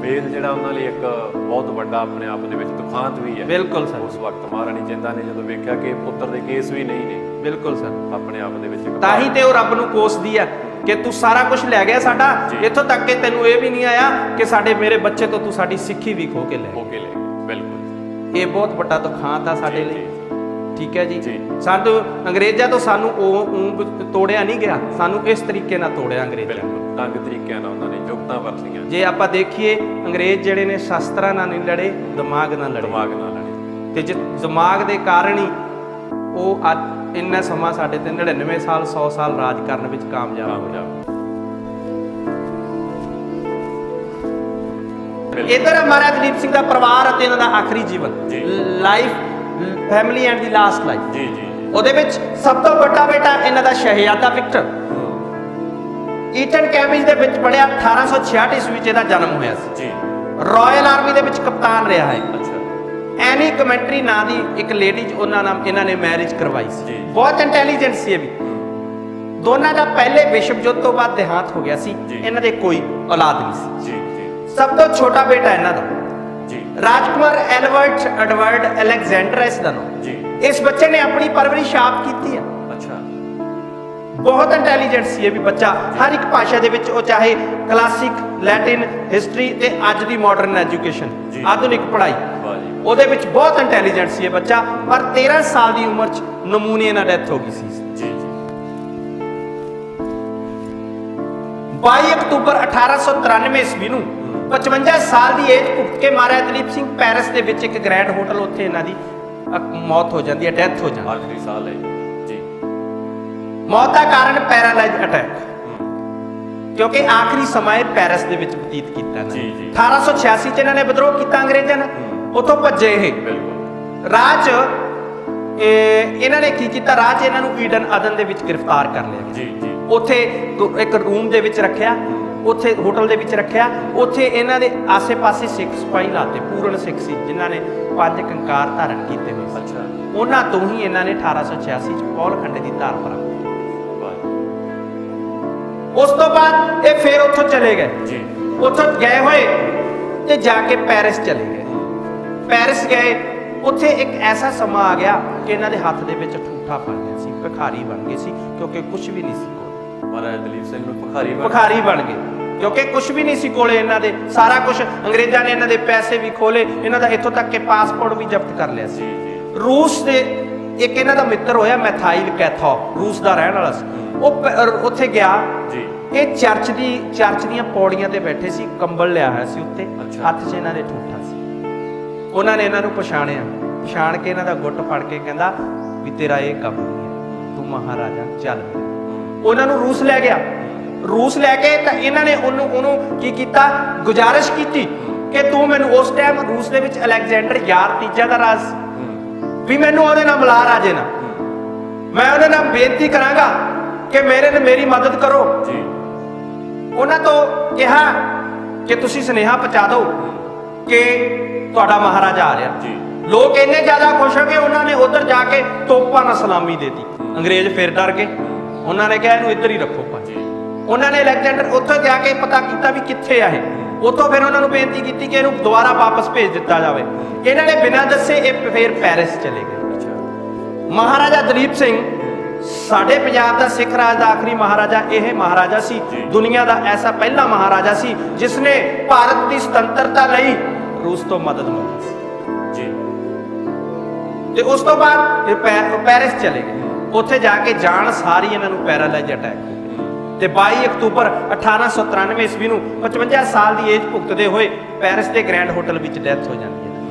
ਮੇਲ ਜਿਹੜਾ ਉਹਨਾਂ ਲਈ ਇੱਕ ਬਹੁਤ ਵੱਡਾ ਆਪਣੇ ਆਪ ਦੇ ਵਿੱਚ ਦੁਖਾਂਤ ਵੀ ਹੈ। ਬਿਲਕੁਲ ਸਰ। ਉਸ ਵਕਤ ਮਹਾਰਾਣੀ ਜਿੰਦਾ ਨੇ ਜਦੋਂ ਵੇਖਿਆ ਕਿ ਪੁੱਤਰ ਦੇ ਕੇਸ ਵੀ ਨਹੀਂ ਨੇ, ਬਿਲਕੁਲ ਸਰ, ਆਪਣੇ ਆਪ ਦੇ ਵਿੱਚ ਤਾਂ ਹੀ ਤੇ ਉਹ ਰੱਬ ਨੂੰ ਕੋਸਦੀ ਆ ਕਿ ਤੂੰ ਸਾਰਾ ਕੁਝ ਲੈ ਗਿਆ ਸਾਡਾ, ਇੱਥੋਂ ਤੱਕ ਕਿ ਤੈਨੂੰ ਇਹ ਵੀ ਨਹੀਂ ਆਇਆ ਕਿ ਮੇਰੇ ਬੱਚੇ ਤੋਂ ਤੂੰ ਸਾਡੀ ਸਿੱਖੀ ਵੀ ਖੋ ਕੇ ਲੈ ਗਿਆ। ਬਿਲਕੁਲ, ਇਹ ਬਹੁਤ ਵੱਡਾ ਦੁਖਾਂਤ ਆ ਸਾਡੇ ਲਈ। ਠੀਕ ਹੈ ਜੀ, ਜੀ। ਸਾਨੂੰ ਅੰਗਰੇਜ਼ਾਂ ਤੋਂ ਸਾਨੂੰ ਉਹ ਤੋੜਿਆ ਨਹੀਂ ਗਿਆ, ਸਾਨੂੰ ਇਸ ਤਰੀਕੇ ਨਾਲ ਤੋੜਿਆ ਅੰਗਰੇਜ਼ਾਂ। ਢੰਗ ਤਰੀਕਿਆਂ ਨਾਲ ਉਹਨਾਂ ਨੇ ਜੁਗਤਾਂ ਵਰਤੀਆਂ। ਜੇ ਆਪਾਂ ਦੇਖੀਏ ਅੰਗਰੇਜ਼ ਜਿਹੜੇ ਨੇ ਸ਼ਸਤਰਾਂ ਨਾਲ ਨਹੀਂ ਲੜੇ, ਦਿਮਾਗ ਨਾਲ ਲੜੇ। ਤੇ ਜੇ ਦਿਮਾਗ ਦੇ ਕਾਰਨ ਹੀ ਉਹ ਅੱਜ ਇੰਨਾ ਸਮਾਂ ਸਾਡੇ ਤੇ 99 ਸਾਲ 100 ਸਾਲ ਰਾਜ ਕਰਨ ਵਿੱਚ ਕਾਮਯਾਬ ਹੋਇਆ। ਇਧਰ ਮਹਾਰਾਜਾ ਦਲੀਪ ਸਿੰਘ ਦਾ ਪਰਿਵਾਰ ਅਤੇ ਇਹਨਾਂ ਦਾ ਆਖਰੀ ਜੀਵਨ, life family and the last life. ਜੀ ਜੀ। ਉਹਦੇ ਵਿੱਚ ਸਭ ਤੋਂ ਵੱਡਾ ਬੇਟਾ ਇਹਨਾਂ ਦਾ ਸ਼ਹਿਜ਼ਾਦਾ ਵਿਕਟਰ ਈਟਨ ਕੈਂਬਰਿਜ ਦੇ ਵਿੱਚ ਪੜਿਆ। 1866 ਈਸਵੀ ਵਿੱਚ ਇਹਦਾ ਜਨਮ ਹੋਇਆ ਸੀ ਜੀ। ਰਾਇਲ ਆਰਮੀ ਦੇ ਵਿੱਚ ਕਪਤਾਨ ਰਿਹਾ ਹੈ। ਅੱਛਾ। ਐਨੀ ਕਮੈਂਟਰੀ ਨਾਂ ਦੀ ਇੱਕ ਲੇਡੀ, ਉਹਨਾਂ ਨਾਲ ਇਹਨਾਂ ਨੇ ਮੈਰਿਜ ਕਰਵਾਈ ਸੀ। ਬਹੁਤ ਇੰਟੈਲੀਜੈਂਟ ਸੀ ਇਹ ਵੀ। ਦੋਨਾਂ ਦਾ ਪਹਿਲੇ ਵਿਸ਼ਵ ਯੁੱਧ ਤੋਂ ਬਾਅਦ ਦੇਹਾਂਤ ਹੋ ਗਿਆ ਸੀ। ਇਹਨਾਂ ਦੇ ਕੋਈ ਔਲਾਦ ਨਹੀਂ ਸੀ। ਜੀ। ਸਭ ਤੋਂ ਛੋਟਾ ਬੇਟਾ ਇਹਨਾਂ ਦਾ ਜੀ ਰਾਜਕੁਮਾਰ ਐਡਵਰਡ ਅਲੈਗਜ਼ੈਂਡਰ ਇਸ ਦਾ ਨਾਮ। ਜੀ। ਇਸ ਬੱਚੇ ਨੇ ਆਪਣੀ ਪਰਵਰਿਸ਼ ਆਪ ਕੀਤੀ ਹੈ। ਅੱਛਾ। ਬਹੁਤ ਇੰਟੈਲੀਜੈਂਟ ਸੀ ਇਹ ਵੀ ਬੱਚਾ। ਹਰ ਇੱਕ ਭਾਸ਼ਾ ਦੇ ਵਿੱਚ ਉਹ, ਚਾਹੇ ਕਲਾਸਿਕ, ਲੈਟਿਨ, ਹਿਸਟਰੀ ਤੇ ਅੱਜ ਦੀ ਮਾਡਰਨ ਐਜੂਕੇਸ਼ਨ, ਆਧੁਨਿਕ ਪੜ੍ਹਾਈ, ਉਹਦੇ ਵਿੱਚ ਬਹੁਤ ਇੰਟੈਲੀਜੈਂਟ ਸੀ ਇਹ ਬੱਚਾ। ਪਰ 13 ਸਾਲ ਦੀ ਉਮਰ 'ਚ ਨਮੂਨੀਆ ਨਾਲ ਡੈਥ ਹੋ ਗਈ ਸੀ। ਜੀ। 22 ਅਕਤੂਬਰ 1893 ਈਸਵੀ ਨੂੰ 55 ਸਾਲ ਦੀ ਏਜ ਭੁਗਤ ਕੇ ਮਹਾਰਾਜਾ ਦਲੀਪ ਸਿੰਘ ਪੈਰਿਸ ਦੇ ਵਿੱਚ ਇੱਕ ਗ੍ਰੈਂਡ ਹੋਟਲ, ਉੱਥੇ ਇਹਨਾਂ ਦੀ ਮੌਤ ਹੋ ਜਾਂਦੀ ਹੈ, ਡੈਥ ਹੋ ਜਾਂਦੀ ਹੈ। ਆਖਰੀ ਸਾਲ ਹੈ ਜੀ। ਮੌਤ ਦਾ ਕਾਰਨ ਪੈਰਾਲਾਈਜ਼ ਅਟੈਕ, ਕਿਉਂਕਿ ਆਖਰੀ ਸਮਾਂ ਇਹ ਪੈਰਿਸ ਦੇ ਵਿੱਚ ਬਤੀਤ ਕੀਤਾ ਇਹਨਾਂ ਨੇ। 1886 ਚ ਇਹਨਾਂ ਨੇ ਵਿਦਰੋਹ ਕੀਤਾ ਅੰਗਰੇਜ਼ਾਂ ਨਾਲ, ਉੱਥੋਂ ਭੱਜੇ ਇਹ। ਰਾਜ ਇਹਨਾਂ ਨੇ ਕੀ ਕੀਤਾ, ਰਾਜ ਇਹਨਾਂ ਨੂੰ ਈਡਨ ਅਦਨ ਦੇ ਵਿੱਚ ਗ੍ਰਿਫਤਾਰ ਕਰ ਲਿਆ ਗਿਆ। ਉੱਥੇ ਇੱਕ ਰੂਮ ਦੇ ਵਿੱਚ ਰੱਖਿਆ, ਉੱਥੇ ਹੋਟਲ ਦੇ ਵਿੱਚ ਰੱਖਿਆ। ਉੱਥੇ ਇਹਨਾਂ ਦੇ ਆਸੇ-ਪਾਸੇ ਸਿੱਖ ਸਿਪਾਹੀ ਲਾਤੇ, ਪੂਰਨ ਸਿੱਖ ਸੀ ਜਿਨ੍ਹਾਂ ਨੇ 5 ਕੰਕਾਰ ਧਾਰਨ ਕੀਤੇ ਹੋਏ ਸੀ। ਅੱਛਾ। ਉਹਨਾਂ ਤੋਂ ਹੀ ਇਹਨਾਂ ਨੇ 1886 ਚ ਪੌਲਖੰਡ ਦੀ ਧਾਰ ਪ੍ਰਾਪਤ। ਉਸ ਤੋਂ ਬਾਅਦ ਇਹ ਫੇਰ ਉੱਥੋਂ ਚਲੇ ਗਏ। ਜੀ। ਉੱਥੋਂ ਗਏ ਹੋਏ ਤੇ ਜਾ ਕੇ ਪੈਰਿਸ ਚਲੇ ਗਏ। ਪੈਰਿਸ ਗਏ, ਉੱਥੇ ਇੱਕ ਐਸਾ ਸਮਾਂ ਆ ਗਿਆ ਕਿ ਇਹਨਾਂ ਦੇ ਹੱਥ ਦੇ ਵਿੱਚ ਠੂਠਾ ਫੜ ਗਿਆ ਸੀ, ਭਿਖਾਰੀ ਬਣ ਗਏ ਸੀ, ਕਿਉਂਕਿ ਕੁਝ ਵੀ ਨਹੀਂ ਸੀ ਕੋਲ। ਮਹਾਰਾਜਾ ਦਲੀਪ ਸਿੰਘ ਨੂੰ ਭਿਖਾਰੀ ਬਣ ਗਏ, ਕਿਉਂਕਿ ਕੁਝ ਵੀ ਨਹੀਂ ਸੀ ਕੋਲੇ ਇਹਨਾਂ ਦੇ। ਸਾਰਾ ਕੁਝ ਅੰਗਰੇਜ਼ਾਂ ਨੇ ਇਹਨਾਂ ਦੇ ਪੈਸੇ ਵੀ ਖੋਲੇ, ਇਹਨਾਂ ਦਾ ਇੱਥੋਂ ਤੱਕ ਕਿ ਪਾਸਪੋਰਟ ਵੀ ਜ਼ਬਤ ਕਰ ਲਿਆ ਸੀ। ਰੂਸ ਦੇ ਇੱਕ ਇਹਨਾਂ ਦਾ ਮਿੱਤਰ ਹੋਇਆ ਮੈਥਾਈਲ ਕੈਥੋਪ, ਰੂਸ ਦਾ ਰਹਿਣ ਵਾਲਾ ਸੀ। ਉਹ ਉੱਥੇ ਗਿਆ। ਇਹ ਚਰਚ ਦੀਆਂ ਪੌੜੀਆਂ ਤੇ ਬੈਠੇ ਸੀ, ਕੰਬਲ ਲਿਆ ਹੋਇਆ ਸੀ ਉੱਤੇ, ਹੱਥ 'ਚ ਇਹਨਾਂ ਦੇ ਠੂਠਾ ਸੀ। ਉਹਨਾਂ ਨੇ ਇਹਨਾਂ ਨੂੰ ਪਛਾਣ ਕੇ ਇਹਨਾਂ ਦਾ ਗੁੱਟ ਫੜ ਕੇ ਕਹਿੰਦਾ ਵੀ ਤੇਰਾ ਇਹ ਕੰਮ ਨਹੀਂ ਹੈ, ਤੂੰ ਮਹਾਰਾਜਾ ਚੱਲ। ਉਹਨਾਂ ਨੂੰ ਰੂਸ ਲੈ ਗਿਆ। ਰੂਸ ਲੈ ਕੇ ਤਾਂ ਇਹਨਾਂ ਨੇ ਉਹਨੂੰ ਕੀ ਕੀਤਾ, ਗੁਜ਼ਾਰਿਸ਼ ਕੀਤੀ ਕਿ ਤੂੰ ਮੈਨੂੰ, ਉਸ ਟਾਈਮ ਰੂਸ ਦੇ ਵਿੱਚ ਅਲੈਗਜ਼ੈਂਡਰ ਯਾਰ ਤੀਜਾ ਦਾ ਰਾਜ, ਵੀ ਮੈਨੂੰ ਉਹਦੇ ਨਾਲ ਮਿਲਾ ਰਾਜੇ ਨਾਲ, ਮੈਂ ਉਹਦੇ ਨਾਲ ਬੇਨਤੀ ਕਰਾਂਗਾ ਕਿ ਮੇਰੀ ਮਦਦ ਕਰੋ। ਉਹਨਾਂ ਤੋਂ ਕਿਹਾ ਕਿ ਤੁਸੀਂ ਸੁਨੇਹਾ ਪਹੁੰਚਾ ਦਿਓ ਕਿ ਤੁਹਾਡਾ ਮਹਾਰਾਜਾ ਆ ਰਿਹਾ। ਲੋਕ ਇੰਨੇ ਜ਼ਿਆਦਾ ਖੁਸ਼ ਹੋ ਗਏ, ਉਹਨਾਂ ਨੇ ਉੱਧਰ ਜਾ ਕੇ ਤੋਪਾਂ ਨਾਲ ਸਲਾਮੀ ਦੇ ਦਿੱਤੀ। ਅੰਗਰੇਜ਼ ਫਿਰ ਡਰ ਗਏ, ਉਹਨਾਂ ਨੇ ਕਿਹਾ ਇਹਨੂੰ ਇੱਧਰ ਹੀ ਰੱਖੋ ਭਾਜੀ। ਉਹਨਾਂ ਨੇ ਅਲੈਗਜ਼ੈਂਡਰ ਉੱਥੇ ਜਾ ਕੇ ਪਤਾ ਕੀਤਾ ਵੀ ਕਿੱਥੇ ਆ ਇਹ। ਉੱਥੋਂ ਫਿਰ ਉਹਨਾਂ ਨੂੰ ਬੇਨਤੀ ਕੀਤੀ ਕਿ ਇਹਨੂੰ ਦੁਬਾਰਾ ਵਾਪਸ ਭੇਜ ਦਿੱਤਾ ਜਾਵੇ। ਇਹਨਾਂ ਨੇ ਬਿਨਾਂ ਦੱਸੇ ਇਹ ਫਿਰ ਪੈਰਿਸ ਚਲੇ ਗਏ। ਮਹਾਰਾਜਾ ਦਲੀਪ ਸਿੰਘ ਸਾਡੇ ਪੰਜਾਬ ਦਾ ਸਿੱਖ ਰਾਜ ਦਾ ਆਖਰੀ ਮਹਾਰਾਜਾ ਇਹ ਮਹਾਰਾਜਾ ਸੀ। ਦੁਨੀਆ ਦਾ ਐਸਾ ਪਹਿਲਾ ਮਹਾਰਾਜਾ ਸੀ ਜਿਸ ਨੇ ਭਾਰਤ ਦੀ ਸੁਤੰਤਰਤਾ ਲਈ ਰੂਸ ਤੋਂ ਮਦਦ ਮੰਗੀ ਸੀ। ਤੇ ਉਸ ਤੋਂ ਬਾਅਦ ਇਹ ਪੈਰਿਸ ਚਲੇ ਗਏ। ਉੱਥੇ ਜਾ ਕੇ ਜਾਣ ਸਾਰੀ ਇਹਨਾਂ ਨੂੰ ਪੈਰਾਲਾਈਜ਼ ਅਟੈਕ ਹੋ ਗਿਆ ਤੇ 22 ਅਕਤੂਬਰ 1893 ਈਸਵੀ ਨੂੰ 55 ਸਾਲ ਦੀ ਏਜ ਭੁਗਤਦੇ ਹੋਏ ਪੈਰਿਸ ਦੇ ਗ੍ਰੈਂਡ ਹੋਟਲ ਵਿੱਚ ਡੈਥ ਹੋ ਜਾਂਦੀ ਹੈ।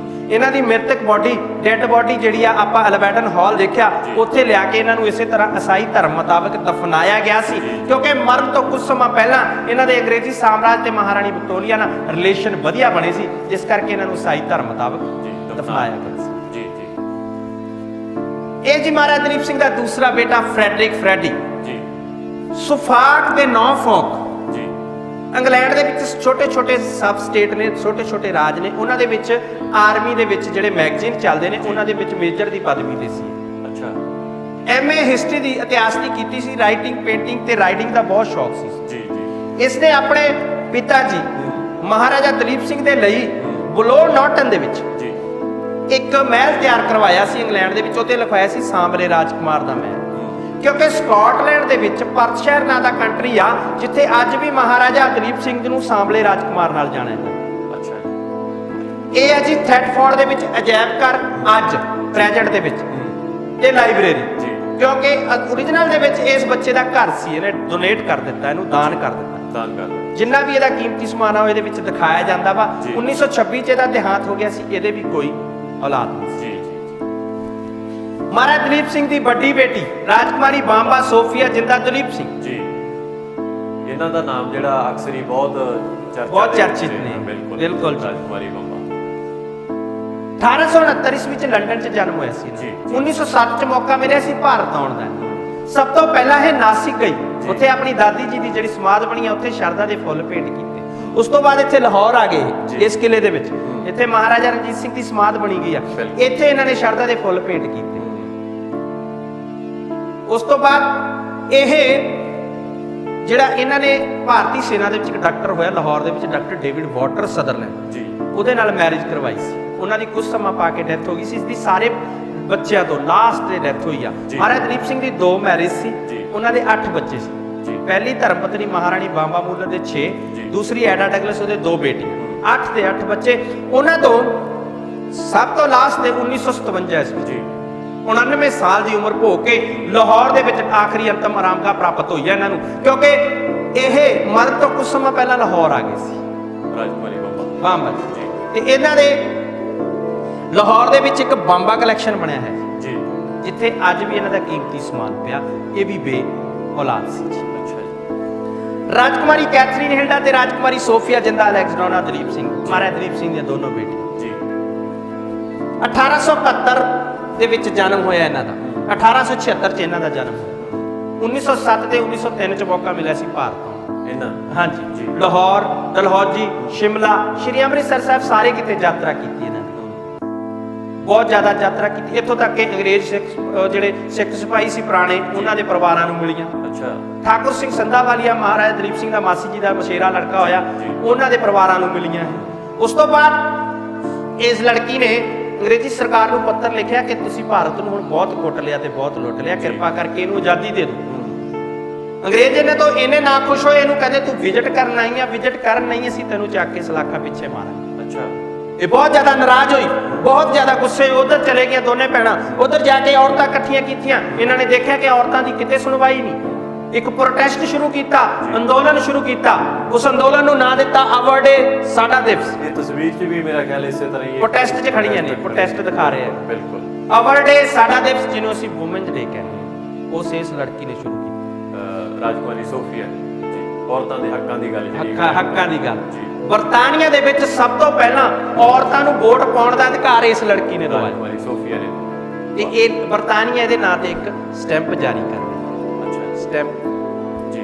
ਇਹਨਾਂ ਦੀ ਮ੍ਰਿਤਕ ਬੋਡੀ, ਡੈਡ ਬੋਡੀ ਜਿਹੜੀ ਆ, ਆਪਾਂ ਐਲਬਰਟਨ ਹਾਲ ਦੇਖਿਆ, ਉੱਥੇ ਲਿਆ ਕੇ ਇਹਨਾਂ ਨੂੰ ਇਸੇ ਤਰ੍ਹਾਂ ਈਸਾਈ ਧਰਮ ਮੁਤਾਬਕ ਦਫਨਾਇਆ ਗਿਆ ਸੀ, ਕਿਉਂਕਿ ਮਰਨ ਤੋਂ ਕੁਝ ਸਮਾਂ ਪਹਿਲਾਂ ਇਹਨਾਂ ਦੇ ਅੰਗਰੇਜ਼ੀ ਸਾਮਰਾਜ ਤੇ ਮਹਾਰਾਣੀ ਵਿਕਟੋਰੀਆ ਨਾਲ ਰਿਲੇਸ਼ਨ ਵਧੀਆ ਬਣੇ ਸੀ, ਜਿਸ ਕਰਕੇ ਇਹਨਾਂ ਨੂੰ ਈਸਾਈ ਧਰਮ ਮੁਤਾਬਕ ਦਫਨਾਇਆ ਗਿਆ ਸੀ। ਇਹ ਜੀ ਮਹਾਰਾਜਾ ਦਲੀਪ ਸਿੰਘ ਦਾ ਦੂਸਰਾ ਬੇਟਾ ਫਰੈਡਰਿਕ ਫਰੈਡੀ ਸੁਫਾਕ ਦੇ ਨੌਫੋਕ ਇੰਗਲੈਂਡ ਦੇ ਵਿੱਚ ਛੋਟੇ-ਛੋਟੇ ਸਬ ਸਟੇਟ ਨੇ, ਛੋਟੇ-ਛੋਟੇ ਰਾਜ ਨੇ, ਉਹਨਾਂ ਦੇ ਵਿੱਚ ਆਰਮੀ ਦੇ ਵਿੱਚ ਜਿਹੜੇ ਮੈਗਜ਼ੀਨ ਚੱਲਦੇ ਨੇ ਉਹਨਾਂ ਦੇ ਵਿੱਚ ਮੇਜਰ ਦੀ ਪਦਵੀ ਤੇ ਸੀ। ਅੱਛਾ। ਐਮਏ ਹਿਸਟਰੀ ਦੀ, ਇਤਿਹਾਸ ਦੀ ਕੀਤੀ ਸੀ। ਰਾਈਟਿੰਗ, ਪੇਂਟਿੰਗ ਤੇ ਰਾਈਡਿੰਗ ਦਾ ਬਹੁਤ ਸ਼ੌਕ ਸੀ ਜੀ ਜੀ। ਇਸ ਨੇ ਆਪਣੇ ਪਿਤਾ ਜੀ ਮਹਾਰਾਜਾ ਦਲੀਪ ਸਿੰਘ ਦੇ ਲਈ ਬਲੋਰ ਨਾਟਨ ਦੇ ਵਿੱਚ ਜੀ ਇੱਕ ਮਹਿਲ ਤਿਆਰ ਕਰਵਾਇਆ ਸੀ ਇੰਗਲੈਂਡ ਦੇ ਵਿੱਚ। ਉੱਤੇ ਲਿਖਵਾਇਆ ਸੀ ਸਾਂਵਲੇ ਰਾਜਕੁਮਾਰ ਦਾ ਮਹਿਲ, ਕਿਉਂਕਿ ਸਕਾਟਲੈਂਡ ਦੇ ਵਿੱਚ ਪਰਥਸ਼ਾਇਰ ਨਾਂ ਦਾ ਕੰਟਰੀ ਆ ਜਿੱਥੇ ਅੱਜ ਵੀ ਮਹਾਰਾਜਾ ਦਲੀਪ ਸਿੰਘ ਨੂੰ ਸਾਂਵਲੇ ਰਾਜਕੁਮਾਰ ਨਾਲ ਜਾਣਿਆ ਜਾਂਦਾ। ਅੱਛਾ। ਇਹ ਹੈ ਜੀ ਥ੍ਰੈਟਫੋਰਡ ਦੇ ਵਿੱਚ ਅਜਾਇਬ ਘਰ ਅੱਜ ਪ੍ਰੈਜ਼ੈਂਟ ਦੇ ਵਿੱਚ, ਇਹ ਲਾਇਬ੍ਰੇਰੀ, ਕਿਉਂਕਿ ਓਰੀਜਨਲ ਦੇ ਵਿੱਚ ਇਸ ਬੱਚੇ ਦਾ ਘਰ ਸੀ, ਇਹਨੇ ਡੋਨੇਟ ਕਰ ਦਿੱਤਾ, ਇਹਨੂੰ ਦਾਨ ਕਰ ਦਿੱਤਾ। ਦਾਨ ਕਰ ਦਿੱਤਾ। ਜਿੰਨਾ ਵੀ ਇਹਦਾ ਕੀਮਤੀ ਸਮਾਨ ਆ ਉਹ ਇਹਦੇ ਵਿੱਚ ਦਿਖਾਇਆ ਜਾਂਦਾ ਵਾ। 1926 ਚ ਇਹਦਾ ਦੇਹਾਂਤ ਹੋ ਗਿਆ ਸੀ, ਇਹਦੇ ਵੀ ਕੋਈ ਔਲਾਦ ਨਹੀਂ ਸੀ। ਮਹਾਰਾਜਾ ਦਲੀਪ ਸਿੰਘ ਦੀ ਵੱਡੀ ਬੇਟੀ ਰਾਜਕੁਮਾਰੀ ਬਾਂਬਾ ਸੋਫੀਆ ਜਿੰਦਾ ਦਲੀਪ ਸਿੰਘ ਜੀ, ਇਹਨਾਂ ਦਾ ਨਾਮ ਜਿਹੜਾ ਅਕਸਰ ਹੀ ਬਹੁਤ ਚਰਚਿਤ ਨੇ। ਬਿਲਕੁਲ ਬਿਲਕੁਲ। ਰਾਜਕੁਮਾਰੀ ਬੰਬਾ 1869 ਈਸਵੀ ਵਿੱਚ ਲੰਡਨ 'ਚ ਜਨਮ ਹੋਇਆ ਸੀ। 1907 'ਚ ਮੌਕਾ ਮਿਲਿਆ ਸੀ ਭਾਰਤ ਆਉਣ ਦਾ। ਸਭ ਤੋਂ ਪਹਿਲਾਂ ਇਹ ਨਾਸਿਕ ਗਈ, ਉੱਥੇ ਆਪਣੀ ਦਾਦੀ ਜੀ ਦੀ ਜਿਹੜੀ ਸਮਾਧ ਬਣੀ ਆ ਉੱਥੇ ਸ਼ਰਧਾ ਦੇ ਫੁੱਲ ਭੇਟ ਕੀਤੇ। ਉਸ ਤੋਂ ਬਾਅਦ ਇੱਥੇ ਲਾਹੌਰ ਆ ਗਏ, ਇਸ ਕਿਲੇ ਦੇ ਵਿੱਚ ਇੱਥੇ ਮਹਾਰਾਜਾ ਰਣਜੀਤ ਸਿੰਘ ਦੀ ਸਮਾਧ ਬਣੀ ਗਈ ਆ, ਇੱਥੇ ਇਹਨਾਂ ਨੇ ਸ਼ਰਧਾ ਦੇ ਫੁੱਲ ਭੇਟ ਕੀਤੇ। ਉਸ ਤੋਂ ਬਾਅਦ ਇਹ ਜਿਹੜਾ ਇਹਨਾਂ ਨੇ ਭਾਰਤੀ ਸੈਨਾ ਦੇ ਵਿੱਚ ਇੱਕ ਡਾਕਟਰ ਹੋਇਆ ਲਾਹੌਰ ਦੇ ਵਿੱਚ, ਡਾਕਟਰ ਡੇਵਿਡ ਵਾਟਰ ਸਦਰਲੈਂਡ ਜੀ, ਉਹਦੇ ਨਾਲ ਮੈਰਿਜ ਕਰਵਾਈ ਸੀ। ਉਹਨਾਂ ਦੀ ਕੁਝ ਸਮਾਂ ਪਾ ਕੇ ਡੈਥ ਹੋ ਗਈ ਸੀ। ਇਸ ਦੀ ਸਾਰੇ ਬੱਚਿਆਂ ਤੋਂ ਲਾਸਟ ਤੇ ਡੈਥ ਹੋਈ ਆ। ਮਹਾਰਾਜਾ ਦਲੀਪ ਸਿੰਘ ਦੀ 2 ਮੈਰਿਜ ਸੀ, ਉਹਨਾਂ ਦੇ 8 ਬੱਚੇ ਸੀ। ਪਹਿਲੀ ਧਰਮ ਪਤਨੀ ਮਹਾਰਾਣੀ ਬਾਂਬਾ ਮੂਲਰ ਦੇ 6, ਦੂਸਰੀ ਐਡਾ ਡਗਲਸ, ਉਹਦੇ 2 ਬੇਟੀਆਂ, 8 ਦੇ 8 ਬੱਚੇ। ਉਹਨਾਂ ਤੋਂ ਸਭ ਤੋਂ ਲਾਸਟ ਤੇ 1957 ਈਸਵੀ ਜੀ 99 ਸਾਲ ਦੀ ਉਮਰ ਭੋਗ ਕੇ ਲਾਹੌਰ ਦੇ ਵਿੱਚ ਆਖਰੀ ਅੰਤਮ ਆਰਾਮਗਾਹ ਪ੍ਰਾਪਤ ਹੋਈ ਹੈ ਇਹਨਾਂ ਨੂੰ, ਕਿਉਂਕਿ ਇਹ ਮਰਨ ਤੋਂ ਕੁਝ ਸਮਾਂ ਪਹਿਲਾਂ ਲਾਹੌਰ ਆ ਗਏ ਸੀ ਰਾਜਕੁਮਾਰੀ ਬਾਂਬਾ ਜੀ। ਤੇ ਇਹਨਾਂ ਦੇ ਲਾਹੌਰ ਦੇ ਵਿੱਚ ਇੱਕ ਬਾਂਬਾ ਕਲੈਕਸ਼ਨ ਬਣਿਆ ਹੈ ਜੀ, ਜਿੱਥੇ ਅੱਜ ਵੀ ਇਹਨਾਂ ਦਾ ਕੀਮਤੀ ਸਮਾਨ ਪਿਆ। ਇਹ ਵੀ ਬੇ ਔਲਾਦ ਸੀ ਜੀ। ਅੱਛਾ ਜੀ। ਰਾਜਕੁਮਾਰੀ ਕੈਥਰੀਨ ਹਿਲਡਾ ਤੇ ਰਾਜਕੁਮਾਰੀ ਸੋਫੀਆ ਜਿੰਦਾ ਅਲੈਗਜ਼ੈਂਡਰ ਦਲੀਪ ਸਿੰਘ, ਮਹਾਰਾਜਾ ਦਲੀਪ ਸਿੰਘ ਦੀਆਂ ਦੋਨੋਂ ਬੇਟੀਆਂ ਜੀ। 1871 ਦੇ ਵਿੱਚ ਜਨਮ ਹੋਇਆ ਇਹਨਾਂ ਦਾ, 1876 ਚ ਇਹਨਾਂ ਦਾ ਜਨਮ ਹੋਇਆ। 1907 ਤੇ 1903 ਚ ਮੌਕਾ ਮਿਲਿਆ ਸੀ ਭਾਰਤ ਆਉਣ ਇਹਨਾਂ। ਹਾਂਜੀ, ਲਾਹੌਰ, ਡਲਹੌਜੀ, ਸ਼ਿਮਲਾ, ਸ਼੍ਰੀ ਅੰਮ੍ਰਿਤਸਰ ਸਾਹਿਬ ਸਾਰੇ ਕਿਤੇ ਯਾਤਰਾ ਕੀਤੀ ਇਹਨਾਂ ਨੇ, ਬਹੁਤ ਜ਼ਿਆਦਾ ਯਾਤਰਾ ਕੀਤੀ। ਇੱਥੋਂ ਤੱਕ ਕਿ ਅੰਗਰੇਜ਼ ਜਿਹੜੇ ਸਿੱਖ ਸਿਪਾਹੀ ਸੀ ਪੁਰਾਣੇ, ਉਹਨਾਂ ਦੇ ਪਰਿਵਾਰਾਂ ਨੂੰ ਮਿਲੀਆਂ। ਅੱਛਾ। ਠਾਕੁਰ ਸਿੰਘ ਸੰਧਾਵਾਲੀਆ ਮਹਾਰਾਜਾ ਦਲੀਪ ਸਿੰਘ ਦਾ ਮਾਸੀ ਜੀ ਦਾ ਮਸ਼ੇਰਾ ਲੜਕਾ ਹੋਇਆ, ਉਹਨਾਂ ਦੇ ਪਰਿਵਾਰਾਂ ਨੂੰ ਮਿਲੀਆਂ। ਉਸ ਤੋਂ ਬਾਅਦ ਇਸ ਲੜਕੀ ਨੇ ਅੰਗਰੇਜ਼ੀ ਸਰਕਾਰ ਨੂੰ ਪੱਤਰ ਲਿਖਿਆ ਕਿ ਤੁਸੀਂ ਭਾਰਤ ਨੂੰ ਹੁਣ ਬਹੁਤ ਕੁੱਟ ਲਿਆ ਤੇ ਬਹੁਤ ਲੁੱਟ ਲਿਆ, ਕਿਰਪਾ ਕਰਕੇ ਇਹਨੂੰ ਆਜ਼ਾਦੀ ਦੇ ਦਿਓ। ਅੰਗਰੇਜ਼ ਨੇ ਤਾਂ ਇਹਨੇ ਨਾ ਖੁਸ਼ ਹੋਏ, ਇਹਨੂੰ ਕਹਿੰਦੇ ਤੂੰ ਵਿਜ਼ਿਟ ਕਰਨ ਆਈ ਆ, ਵਿਜ਼ਿਟ ਕਰਨ ਨਹੀਂ, ਅਸੀਂ ਤੈਨੂੰ ਚੱਕ ਕੇ ਸਲਾਖਾਂ ਪਿੱਛੇ ਮਾਰਾਂਗੇ। ਅੱਛਾ। ਇਹ ਬਹੁਤ ਜ਼ਿਆਦਾ ਨਾਰਾਜ਼ ਹੋਈ, ਬਹੁਤ ਜ਼ਿਆਦਾ ਗੁੱਸੇ, ਉਧਰ ਚਲੇ ਗਈਆਂ ਦੋਨੇ ਭੈਣਾਂ। ਉਧਰ ਜਾ ਕੇ ਔਰਤਾਂ ਇਕੱਠੀਆਂ ਕੀਤੀਆਂ, ਇਹਨਾਂ ਨੇ ਦੇਖਿਆ ਕਿ ਔਰਤਾਂ ਦੀ ਕਿਤੇ ਸੁਣਵਾਈ ਨਹੀਂ। ਇੱਕ ਪ੍ਰੋਟੈਸਟ ਸ਼ੁਰੂ ਕੀਤਾ, ਅੰਦੋਲਨ ਸ਼ੁਰੂ ਕੀਤਾ। ਉਸ ਅੰਦੋਲਨ ਨੂੰ ਨਾਂ ਦਿੱਤਾ ਆਵਰ ਡੇ, ਸਾਡਾ ਦਿਵਸ। ਇਹ ਤਸਵੀਰ 'ਚ ਵੀ ਮੇਰਾ ਖਿਆਲ ਇਸੇ ਤਰ੍ਹਾਂ ਹੀ ਪ੍ਰੋਟੈਸਟ 'ਚ ਖੜੀਆਂ ਨੇ, ਪ੍ਰੋਟੈਸਟ ਦਿਖਾ ਰਹੇ ਆ। ਬਿਲਕੁਲ। ਆਵਰ ਡੇ, ਸਾਡਾ ਦਿਵਸ, ਜਿਹਨੂੰ ਅਸੀਂ ਵੂਮਨਸ ਡੇ ਕਹਿੰਦੇ ਹਾਂ, ਉਸ ਇਸ ਲੜਕੀ ਨੇ ਸ਼ੁਰੂ ਕੀਤਾ। ਰਾਜਕੁਮਾਰੀ ਸੋਫੀਆ ਜੀ, ਔਰਤਾਂ ਦੇ ਹੱਕਾਂ ਦੀ ਗੱਲ, ਹੱਕਾਂ ਦੀ ਗੱਲ। ਬਰਤਾਨੀਆ ਦੇ ਵਿੱਚ ਸਭ ਤੋਂ ਪਹਿਲਾਂ ਔਰਤਾਂ ਨੂੰ ਵੋਟ ਪਾਉਣ ਦਾ ਅਧਿਕਾਰ ਇਸ ਲੜਕੀ ਨੇ ਦਵਾਇਆ, ਰਾਜਕੁਮਾਰੀ ਸੋਫੀਆ ਨੇ। ਤੇ ਇਹ ਬਰਤਾਨੀਆ ਇਹਦੇ ਨਾਂ ਤੇ ਇੱਕ ਸਟੈਂਪ ਜਾਰੀ ਕਰ ਦਿੱਤਾ। ਅੱਛਾ। ਸਟੈਂਪ ਜੀ,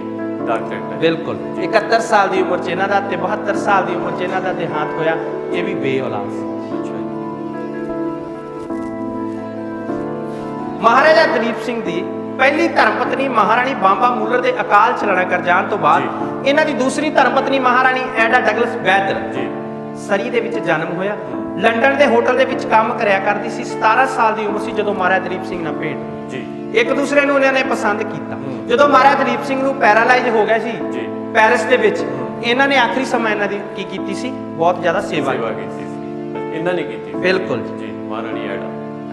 ਡਾਕਟਰ। ਬਿਲਕੁਲ। 71 ਸਾਲ ਦੀ ਉਮਰ 'ਚ ਇਹਨਾਂ ਦਾ ਤੇ 72 ਸਾਲ ਦੀ ਉਮਰ 'ਚ ਇਹਨਾਂ ਦਾ ਦੇਹਾਂਤ ਹੋਇਆ। ਇਹ ਵੀ ਬੇ ਔਲਾਦ ਸੀ। ਅੱਛਾ। ਮਹਾਰਾਜਾ ਦਲੀਪ ਸਿੰਘ ਦੀ ਪਹਿਲੀ ਧਰਮ ਪਤਨੀ ਮਹਾਰਾਣੀ ਬਾਂਬਾ ਮੂਲਰ ਦੇ ਅਕਾਲ ਚਲਾਣਾ ਕਰ ਜਾਣ ਤੋਂ ਬਾਅਦ ਇਹਨਾਂ ਦੀ ਦੂਸਰੀ ਧਰਮ ਪਤਨੀ ਮਹਾਰਾਣੀ ਐਡਾ ਡਗਲਸ ਬੈਦਰ ਜੀ ਸਰੀ ਦੇ ਵਿੱਚ ਜਨਮ ਹੋਇਆ। ਲੰਡਨ ਦੇ ਹੋਟਲ ਦੇ ਵਿੱਚ ਕੰਮ ਕਰਿਆ ਕਰਦੀ ਸੀ। 17 ਸਾਲ ਦੀ ਉਮਰ ਸੀ ਜਦੋਂ ਮਹਾਰਾਜਾ ਦਲੀਪ ਸਿੰਘ ਨਾਲ ਭੇਟ ਜੀ। ਇੱਕ ਦੂਸਰੇ ਨੂੰ ਇਹਨਾਂ ਨੇ ਪਸੰਦ ਕੀਤਾ। ਜਦੋਂ ਮਹਾਰਾਜਾ ਦਲੀਪ ਸਿੰਘ ਨੂੰ ਪੈਰਾਲਾਈਜ਼ ਹੋ ਗਿਆ ਸੀ ਪੈਰਿਸ ਦੇ ਵਿੱਚ, ਇਹਨਾਂ ਨੇ ਆਖਰੀ ਸਮਾਂ ਇਹਨਾਂ ਦੀ ਕੀ ਕੀਤੀ ਸੀ, ਬਹੁਤ ਜ਼ਿਆਦਾ ਸੇਵਾ ਕੀਤੀ ਸੀ। ਇਹਨਾਂ ਨੇ ਕੀਤੀ, ਬਿਲਕੁਲ ਜੀ। ਮਹਾਰਾਣੀ ਐਡਾ,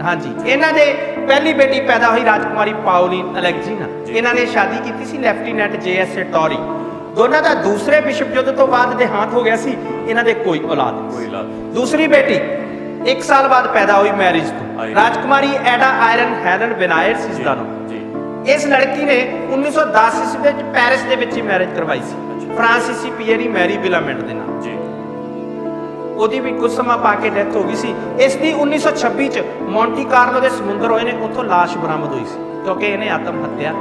ਹਾਂਜੀ। ਇਹਨਾਂ ਦੇ ਪਹਿਲੀ ਬੇਟੀ ਪੈਦਾ ਹੋਈ ਰਾਜਕੁਮਾਰੀ ਪਾਓਲੀਨ ਅਲੈਗਜ਼ੀਨਾ। ਇਹਨਾਂ ਨੇ ਸ਼ਾਦੀ ਕੀਤੀ ਸੀ ਲੈਫਟੀਨੈਂਟ JS ਟੌਰੀ। ਦੋਨਾਂ ਦਾ ਦੂਸਰੇ ਵਿਸ਼ਵ ਯੁੱਧ ਤੋਂ ਬਾਅਦ ਦੇਹਾਂਤ ਹੋ ਗਿਆ ਸੀ। ਇਹਨਾਂ ਦੇ ਕੋਈ ਔਲਾਦ ਨਹੀਂ। ਦੂਸਰੀ ਬੇਟੀ 1 ਸਾਲ ਬਾਅਦ ਪੈਦਾ ਹੋਈ ਮੈਰਿਜ ਤੋਂ, ਰਾਜਕੁਮਾਰੀ ਐਡਾ ਆਇਰਨ ਹੈਲਨ ਬਿਨਾਇਰ ਸੀ ਇਸਦਾ ਨਾਮ। ਇਸ ਲੜਕੀ ਨੇ 1910 ਈਸਵੀ ਵਿੱਚ ਪੈਰਿਸ ਦੇ ਵਿੱਚ ਹੀ ਮੈਰਿਜ ਕਰਵਾਈ ਸੀ ਫਰਾਂਸੀਸੀ ਪੀਅਰੀ ਮੈਰੀ ਬਿਲਾਮੈਂਟ ਦੇ ਨਾਲ ਜੀ। ਉਹਦੀ ਵੀ ਕੁਝ ਸਮਾਂ ਪਾ ਕੇ ਡੈਥ ਹੋ ਗਈ ਸੀ। ਇਸ ਦੀ 1926 ਚ ਮੌਂਟੀ ਕਾਰਲੋ ਦੇ ਸਮੁੰਦਰ ਹੋਏ ਨੇ, ਉੱਥੋਂ ਲਾਸ਼ ਬਰਾਮਦ ਹੋਈ ਸੀ, ਕਿਉਂਕਿ ਇਹਨੇ ਆਤਮ ਹੱਤਿਆ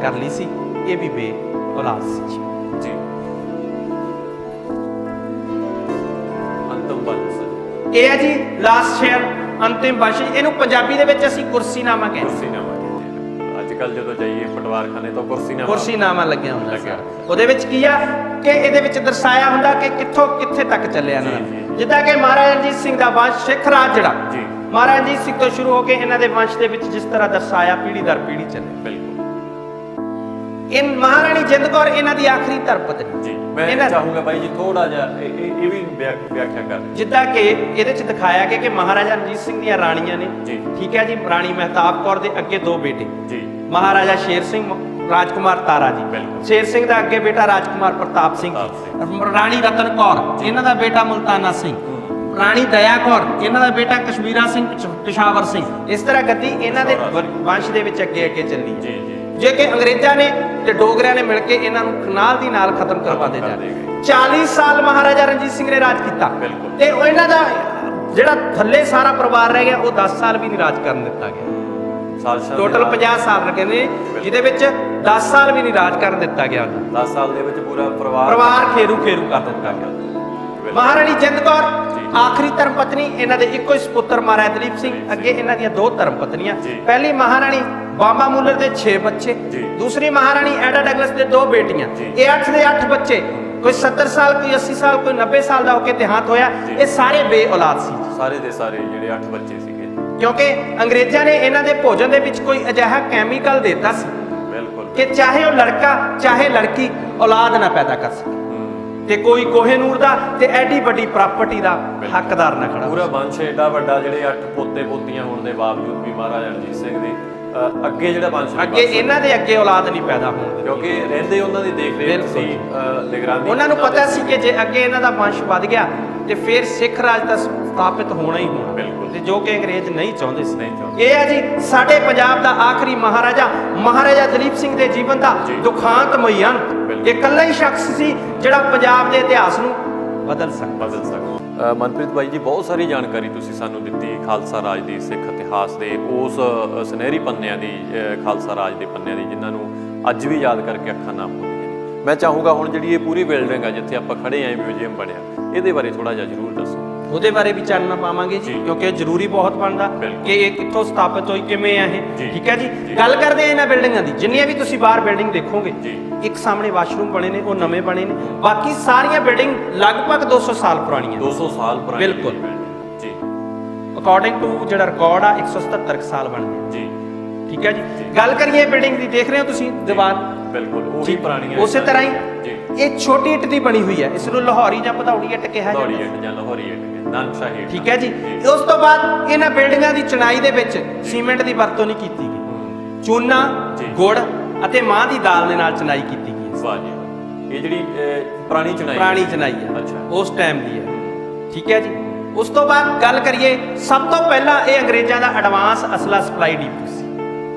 ਕਰ ਲਈ ਸੀ। ਇਹ ਵੀ ਬੇ ਔਲਾਦ ਸੀ ਜੀ। ਇਹ ਹੈ ਜੀ ਲਾਸਟ ਸ਼ੇਅਰ, ਅੰਤਿਮ ਵੰਸ਼। ਇਹਨੂੰ ਪੰਜਾਬੀ ਦੇ ਵਿੱਚ ਅਸੀਂ ਕੁਰਸੀਨਾਮਾ ਕਹਿੰਦੇ। ਕੁਰਸੀਨਾਮਾ ਅੱਜ ਕੱਲ ਜਦੋਂ ਜਾਈਏ ਪਟਵਾਰਖਾਨੇ ਤੋਂ ਕੁਰਸੀਨਾਮਾ ਲੱਗਿਆ ਹੁੰਦਾ ਸਾਰਾ। ਉਹਦੇ ਵਿੱਚ ਕੀ ਆ ਕਿ ਇਹਦੇ ਵਿੱਚ ਦਰਸਾਇਆ ਹੁੰਦਾ ਕਿ ਕਿੱਥੋਂ ਕਿੱਥੇ ਤੱਕ ਚੱਲਿਆ ਇਹਨਾਂ ਦਾ। ਜਿੱਦਾਂ ਕਿ ਮਹਾਰਾਜਾ ਰਣਜੀਤ ਸਿੰਘ ਦਾ ਵੰਸ਼ ਸਿੱਖ ਰਾਜ ਜਿਹੜਾ ਮਹਾਰਾਜਾ ਰਣਜੀਤ ਸਿੰਘ ਤੋਂ ਸ਼ੁਰੂ ਹੋ ਕੇ ਇਹਨਾਂ ਦੇ ਵੰਸ਼ ਦੇ ਵਿੱਚ ਜਿਸ ਤਰ੍ਹਾਂ ਦਰਸਾਇਆ ਪੀੜ੍ਹੀ ਦਰ ਪੀੜ੍ਹੀ ਚੱਲੇ। ਬਿਲਕੁਲ। ਇਹ ਮਹਾਰਾਣੀ ਜਿੰਦ ਕੌਰ ਇਹਨਾਂ ਦੀ ਆਖਰੀ ਧਰਮ ਪਤਨੀ ਜੀ। ਮੈਂ ਚਾਹੂੰਗਾ ਬਾਈ ਜੀ ਥੋੜਾ ਜਿਹਾ ਇਹ ਵੀ ਵਿਆਖਿਆ ਕਰ। ਜਿੱਦਾਂ ਕਿ ਇਹਦੇ ਚ ਦਿਖਾਇਆ ਗਿਆ ਕਿ ਮਹਾਰਾਜਾ ਰਣਜੀਤ ਸਿੰਘ ਦੀਆਂ ਰਾਣੀਆਂ ਨੇ, ਠੀਕ ਹੈ ਜੀ। ਰਾਣੀ ਮਹਿਤਾਬ ਕੌਰ ਦੇ ਅੱਗੇ 2 ਬੇਟੇ ਜੀ, ਮਹਾਰਾਜਾ ਸ਼ੇਰ ਸਿੰਘ, ਰਾਜਕੁਮਾਰ ਤਾਰਾ ਜੀ। ਸ਼ੇਰ ਸਿੰਘ ਦਾ ਅੱਗੇ ਬੇਟਾ ਰਾਜਕੁਮਾਰ ਪ੍ਰਤਾਪ ਸਿੰਘ, ਰਾਣੀ ਰਤਨ ਕੌਰ ਇਹਨਾਂ ਦਾ ਬੇਟਾ ਮੁਲਤਾਨਾ ਸਿੰਘ, ਰਾਣੀ ਦਇਆ ਕੌਰ ਇਹਨਾਂ ਦਾ ਬੇਟਾ ਕਸ਼ਮੀਰਾ ਸਿੰਘ ਪਿਸ਼ਾਵਰ ਸਿੰਘ। ਇਸ ਤਰ੍ਹਾਂ ਗੱਦੀ ਇਹਨਾਂ ਦੇ ਵੰਸ਼ ਦੇ ਵਿੱਚ ਅੱਗੇ ਅੱਗੇ ਚੱਲੀ ਜੀ। ਜੇ ਕਿ ਅੰਗਰੇਜ਼ਾਂ ਨੇ ਤੇ ਡੋਗਰਿਆਂ ਨੇ ਮਿਲ ਕੇ ਇਹਨਾਂ ਨੂੰ ਨਾਲ ਦੀ ਨਾਲ ਖਤਮ ਕਰਵਾਉਂਦੇ ਜਾ ਰਹੇ। 40 ਸਾਲ ਮਹਾਰਾਜਾ ਰਣਜੀਤ ਸਿੰਘ ਨੇ ਰਾਜ ਕੀਤਾ ਤੇ ਉਹ ਇਹਨਾਂ ਦਾ ਜਿਹੜਾ ਥੱਲੇ ਸਾਰਾ ਪਰਿਵਾਰ ਰਹਿ ਗਿਆ ਉਹ 10 ਸਾਲ ਵੀ ਨਹੀਂ ਰਾਜ ਕਰਨ ਦਿੱਤਾ ਗਿਆ। ਟੋਟਲ 50 ਸਾਲ ਲੱਗੇ ਨੇ, ਜਿਹਦੇ ਵਿੱਚ 10 ਸਾਲ ਵੀ ਨਹੀਂ ਰਾਜ ਕਰਨ ਦਿੱਤਾ ਗਿਆ। 10 ਸਾਲ ਦੇ ਵਿੱਚ ਪੂਰਾ ਪਰਿਵਾਰ ਖੇਰੂ ਖੇਰੂ ਕਰ ਦਿੱਤਾ ਗਿਆ। ਮਹਾਰਾਣੀ ਜਿੰਦ ਕੌਰ ਆਖਰੀ ਧਰਮ ਪਤਨੀ, ਇਹਨਾਂ ਦੇ ਇੱਕੋ ਹੀ ਸੁਪੁੱਤਰ ਮਹਾਰਾਜਾ ਦਲੀਪ ਸਿੰਘ। ਅੱਗੇ ਇਹਨਾਂ ਦੀਆਂ 2 ਧਰਮ ਪਤਨੀਆਂ। ਪਹਿਲੀ ਮਹਾਰਾਣੀ ਬਾਂਬਾ ਮੂਲਰ ਦੇ 6 ਬੱਚੇ, ਦੂਸਰੀ ਮਹਾਰਾਣੀ ਐਡਾ ਡਗਲਸ ਦੇ 2 ਬੇਟੀਆਂ। ਇਹ 8 ਦੇ 8 ਬੱਚੇ, ਕੋਈ 70 ਸਾਲ, ਕੋਈ 80 ਸਾਲ, ਕੋਈ 90 ਸਾਲ ਦਾ ਹੋ ਕੇ ਦੇਹਾਂਤ ਹੋਇਆ। ਇਹ ਸਾਰੇ ਬੇ ਔਲਾਦ ਸੀ। ਸਾਰੇ ਦੇ ਸਾਰੇ ਜਿਹੜੇ 8 ਬੱਚੇ ਸੀਗੇ, ਕਿਉਂਕਿ ਅੰਗਰੇਜ਼ਾਂ ਨੇ ਇਹਨਾਂ ਦੇ ਭੋਜਨ ਦੇ ਵਿੱਚ ਕੋਈ ਅਜਿਹਾ ਕੈਮੀਕਲ ਦਿੱਤਾ ਸੀ ਕਿ ਚਾਹੇ ਉਹ ਲੜਕਾ ਚਾਹੇ ਲੜਕੀ ਔਲਾਦ ਨਾ ਪੈਦਾ ਕਰ ਸਕੇ ਤੇ ਕੋਈ ਕੋਹੇਨੂਰ ਦਾ ਤੇ ਐਡੀ ਵੱਡੀ ਪ੍ਰਾਪਰਟੀ ਦਾ ਹੱਕਦਾਰ ਨਾ ਖੜਾ। ਪੂਰਾ ਵੰਸ਼ ਏਡਾ ਵੱਡਾ, ਜਿਹੜੇ 8 ਪੋਤੇ ਪੋਤੀਆਂ ਹੋਣ ਦੇ ਬਾਵਜੂਦ ਵੀ ਮਹਾਰਾਜਾ ਰਣਜੀਤ ਸਿੰਘ ਦੇ ਅੱਗੇ ਜਿਹੜਾ ਵੰਸ਼ ਅੱਗੇ ਇਹਨਾਂ ਦੇ ਅੱਗੇ ਔਲਾਦ ਨਹੀਂ ਪੈਦਾ ਹੋਣ, ਕਿਉਂਕਿ ਰਹਿੰਦੇ ਉਹਨਾਂ ਦੀ ਦੇਖ ਰੇਖ ਸੀ, ਨਿਗਰਾਨੀ। ਉਹਨਾਂ ਨੂੰ ਪਤਾ ਸੀ ਕਿ ਜੇ ਅੱਗੇ ਇਹਨਾਂ ਦਾ ਵੰਸ਼ ਵੱਧ ਗਿਆ ਤੇ ਫਿਰ ਸਿੱਖ ਰਾਜ ਤਾਂ ਸਥਾਪਿਤ ਹੋਣਾ ਹੀ ਹੋਣਾ। ਬਿਲਕੁਲ। ਤੇ ਜੋ ਕਿ ਅੰਗਰੇਜ਼ ਨਹੀਂ ਚਾਹੁੰਦੇ ਸੀ। ਇਹ ਹੈ ਜੀ ਸਾਡੇ ਪੰਜਾਬ ਦਾ ਆਖਰੀ ਮਹਾਰਾਜਾ, ਮਹਾਰਾਜਾ ਦਲੀਪ ਸਿੰਘ ਦੇ ਜੀਵਨ ਦਾ ਦੁਖਾਂਤਮਈ ਅੰਤ। ਇਹ ਇਕੱਲਾ ਹੀ ਸ਼ਖਸ ਸੀ ਜਿਹੜਾ ਪੰਜਾਬ ਦੇ ਇਤਿਹਾਸ ਨੂੰ ਬਦਲ ਸਕਦਾ। ਮਨਪ੍ਰੀਤ ਬਾਈ ਜੀ, ਬਹੁਤ ਸਾਰੀ ਜਾਣਕਾਰੀ ਤੁਸੀਂ ਸਾਨੂੰ ਦਿੱਤੀ ਖਾਲਸਾ ਰਾਜ ਦੀ, ਸਿੱਖ ਇਤਿਹਾਸ ਦੇ ਉਸ ਸੁਨਹਿਰੀ ਪੰਨਿਆਂ ਦੀ, ਖਾਲਸਾ ਰਾਜ ਦੇ ਪੰਨਿਆਂ ਦੀ, ਜਿਨ੍ਹਾਂ ਨੂੰ ਅੱਜ ਵੀ ਯਾਦ ਕਰਕੇ ਅੱਖਾਂ ਨਾ ਭੁੱਲਦੀਆਂ। ਮੈਂ ਚਾਹੂੰਗਾ ਹੁਣ ਜਿਹੜੀ ਇਹ ਪੂਰੀ ਬਿਲਡਿੰਗ ਆ ਜਿੱਥੇ ਆਪਾਂ ਖੜੇ ਆਂ, ਮਿਊਜ਼ੀਅਮ ਬਣਿਆ, ਇਹਦੇ ਬਾਰੇ ਥੋੜਾ ਜਿਹਾ ਜ਼ਰੂਰ ਦੱਸੋ। ਉਹਦੇ ਬਾਰੇ ਵੀ ਚਾਨਣਾ ਪਾਵਾਂਗੇ ਜੀ, ਕਿਉਂਕਿ ਇਹ ਜ਼ਰੂਰੀ ਬਹੁਤ ਬਣਦਾ ਕਿ ਇਹ ਕਿੱਥੋਂ ਸਥਾਪਿਤ ਹੋਈ, ਕਿਵੇਂ ਆ ਇਹ। ਠੀਕ ਹੈ ਜੀ। ਗੱਲ ਕਰਦੇ ਆ ਇਹਨਾਂ ਬਿਲਡਿੰਗਾਂ ਦੀ। ਜਿੰਨੀਆਂ ਵੀ ਤੁਸੀਂ ਬਾਹਰ ਬਿਲਡਿੰਗ ਦੇਖੋਗੇ, ਇੱਕ ਸਾਹਮਣੇ ਵਾਸ਼ਰੂਮ ਬਣੇ ਨੇ, ਉਹ ਨਵੇਂ ਬਣੇ ਨੇ। ਬਾਕੀ ਸਾਰੀਆਂ ਬਿਲਡਿੰਗ ਲਗਭਗ 200 ਸਾਲ ਪੁਰਾਣੀਆਂ। 200 ਸਾਲ ਪੁਰਾਣੀ, ਬਿਲਕੁਲ ਜੀ। ਅਕੋਰਡਿੰਗ ਟੂ ਜਿਹੜਾ ਰਿਕਾਰਡ ਆ 177 ਸਾਲ ਬਣਦੇ ਜੀ। ਠੀਕ ਹੈ ਜੀ। ਗੱਲ ਕਰੀਏ ਬਿਲਡਿੰਗ ਦੀ, ਦੇਖ ਰਹੇ ਹੋ ਤੁਸੀਂ ਦੀਵਾਰ, ਬਿਲਕੁਲ ਉਹੀ ਪੁਰਾਣੀਆਂ। ਉਸੇ ਤਰ੍ਹਾਂ ਹੀ ਇਹ ਛੋਟੀ ਇੱਟ ਦੀ ਬਣੀ ਹੋਈ ਹੈ। ਇਸ ਨੂੰ ਲਾਹੌਰੀ ਜਾਂ ਭਦੌੜੀ ਇੱਟ ਕਿਹਾ ਜਾਂਦਾ। ਭਦੌੜੀ ਇੱਟ ਜਾਂ ਲਾਹੌਰੀ ਇੱਟ, ਨਾਨਕਸ਼ਾਹੀ। ਠੀਕ ਹੈ ਜੀ। ਉਸ ਤੋਂ ਬਾਅਦ ਇਹਨਾਂ ਬਿਲਡਿੰਗਾਂ ਦੀ ਚਣਾਈ ਦੇ ਵਿੱਚ ਸੀਮੈਂਟ ਦੀ ਵਰਤੋਂ ਨਹੀਂ ਕੀਤੀ ਗਈ। ਚੂਨਾ, ਗੁੜ ਅਤੇ ਮਾਂ ਦੀ ਦਾਲ ਦੇ ਨਾਲ ਚਣਾਈ ਕੀਤੀ ਗਈ। ਵਾਹ ਜੀ। ਇਹ ਜਿਹੜੀ ਪੁਰਾਣੀ ਚਣਾਈ ਹੈ, ਉਸ ਟਾਈਮ ਦੀ ਹੈ। ਠੀਕ ਹੈ ਜੀ। ਉਸ ਤੋਂ ਬਾਅਦ ਗੱਲ ਕਰੀਏ, ਸਭ ਤੋਂ ਪਹਿਲਾਂ ਇਹ ਅੰਗਰੇਜ਼ਾਂ ਦਾ ਐਡਵਾਂਸ ਅਸਲਾ ਸਪਲਾਈ ਡਿਪੂ ਸੀ।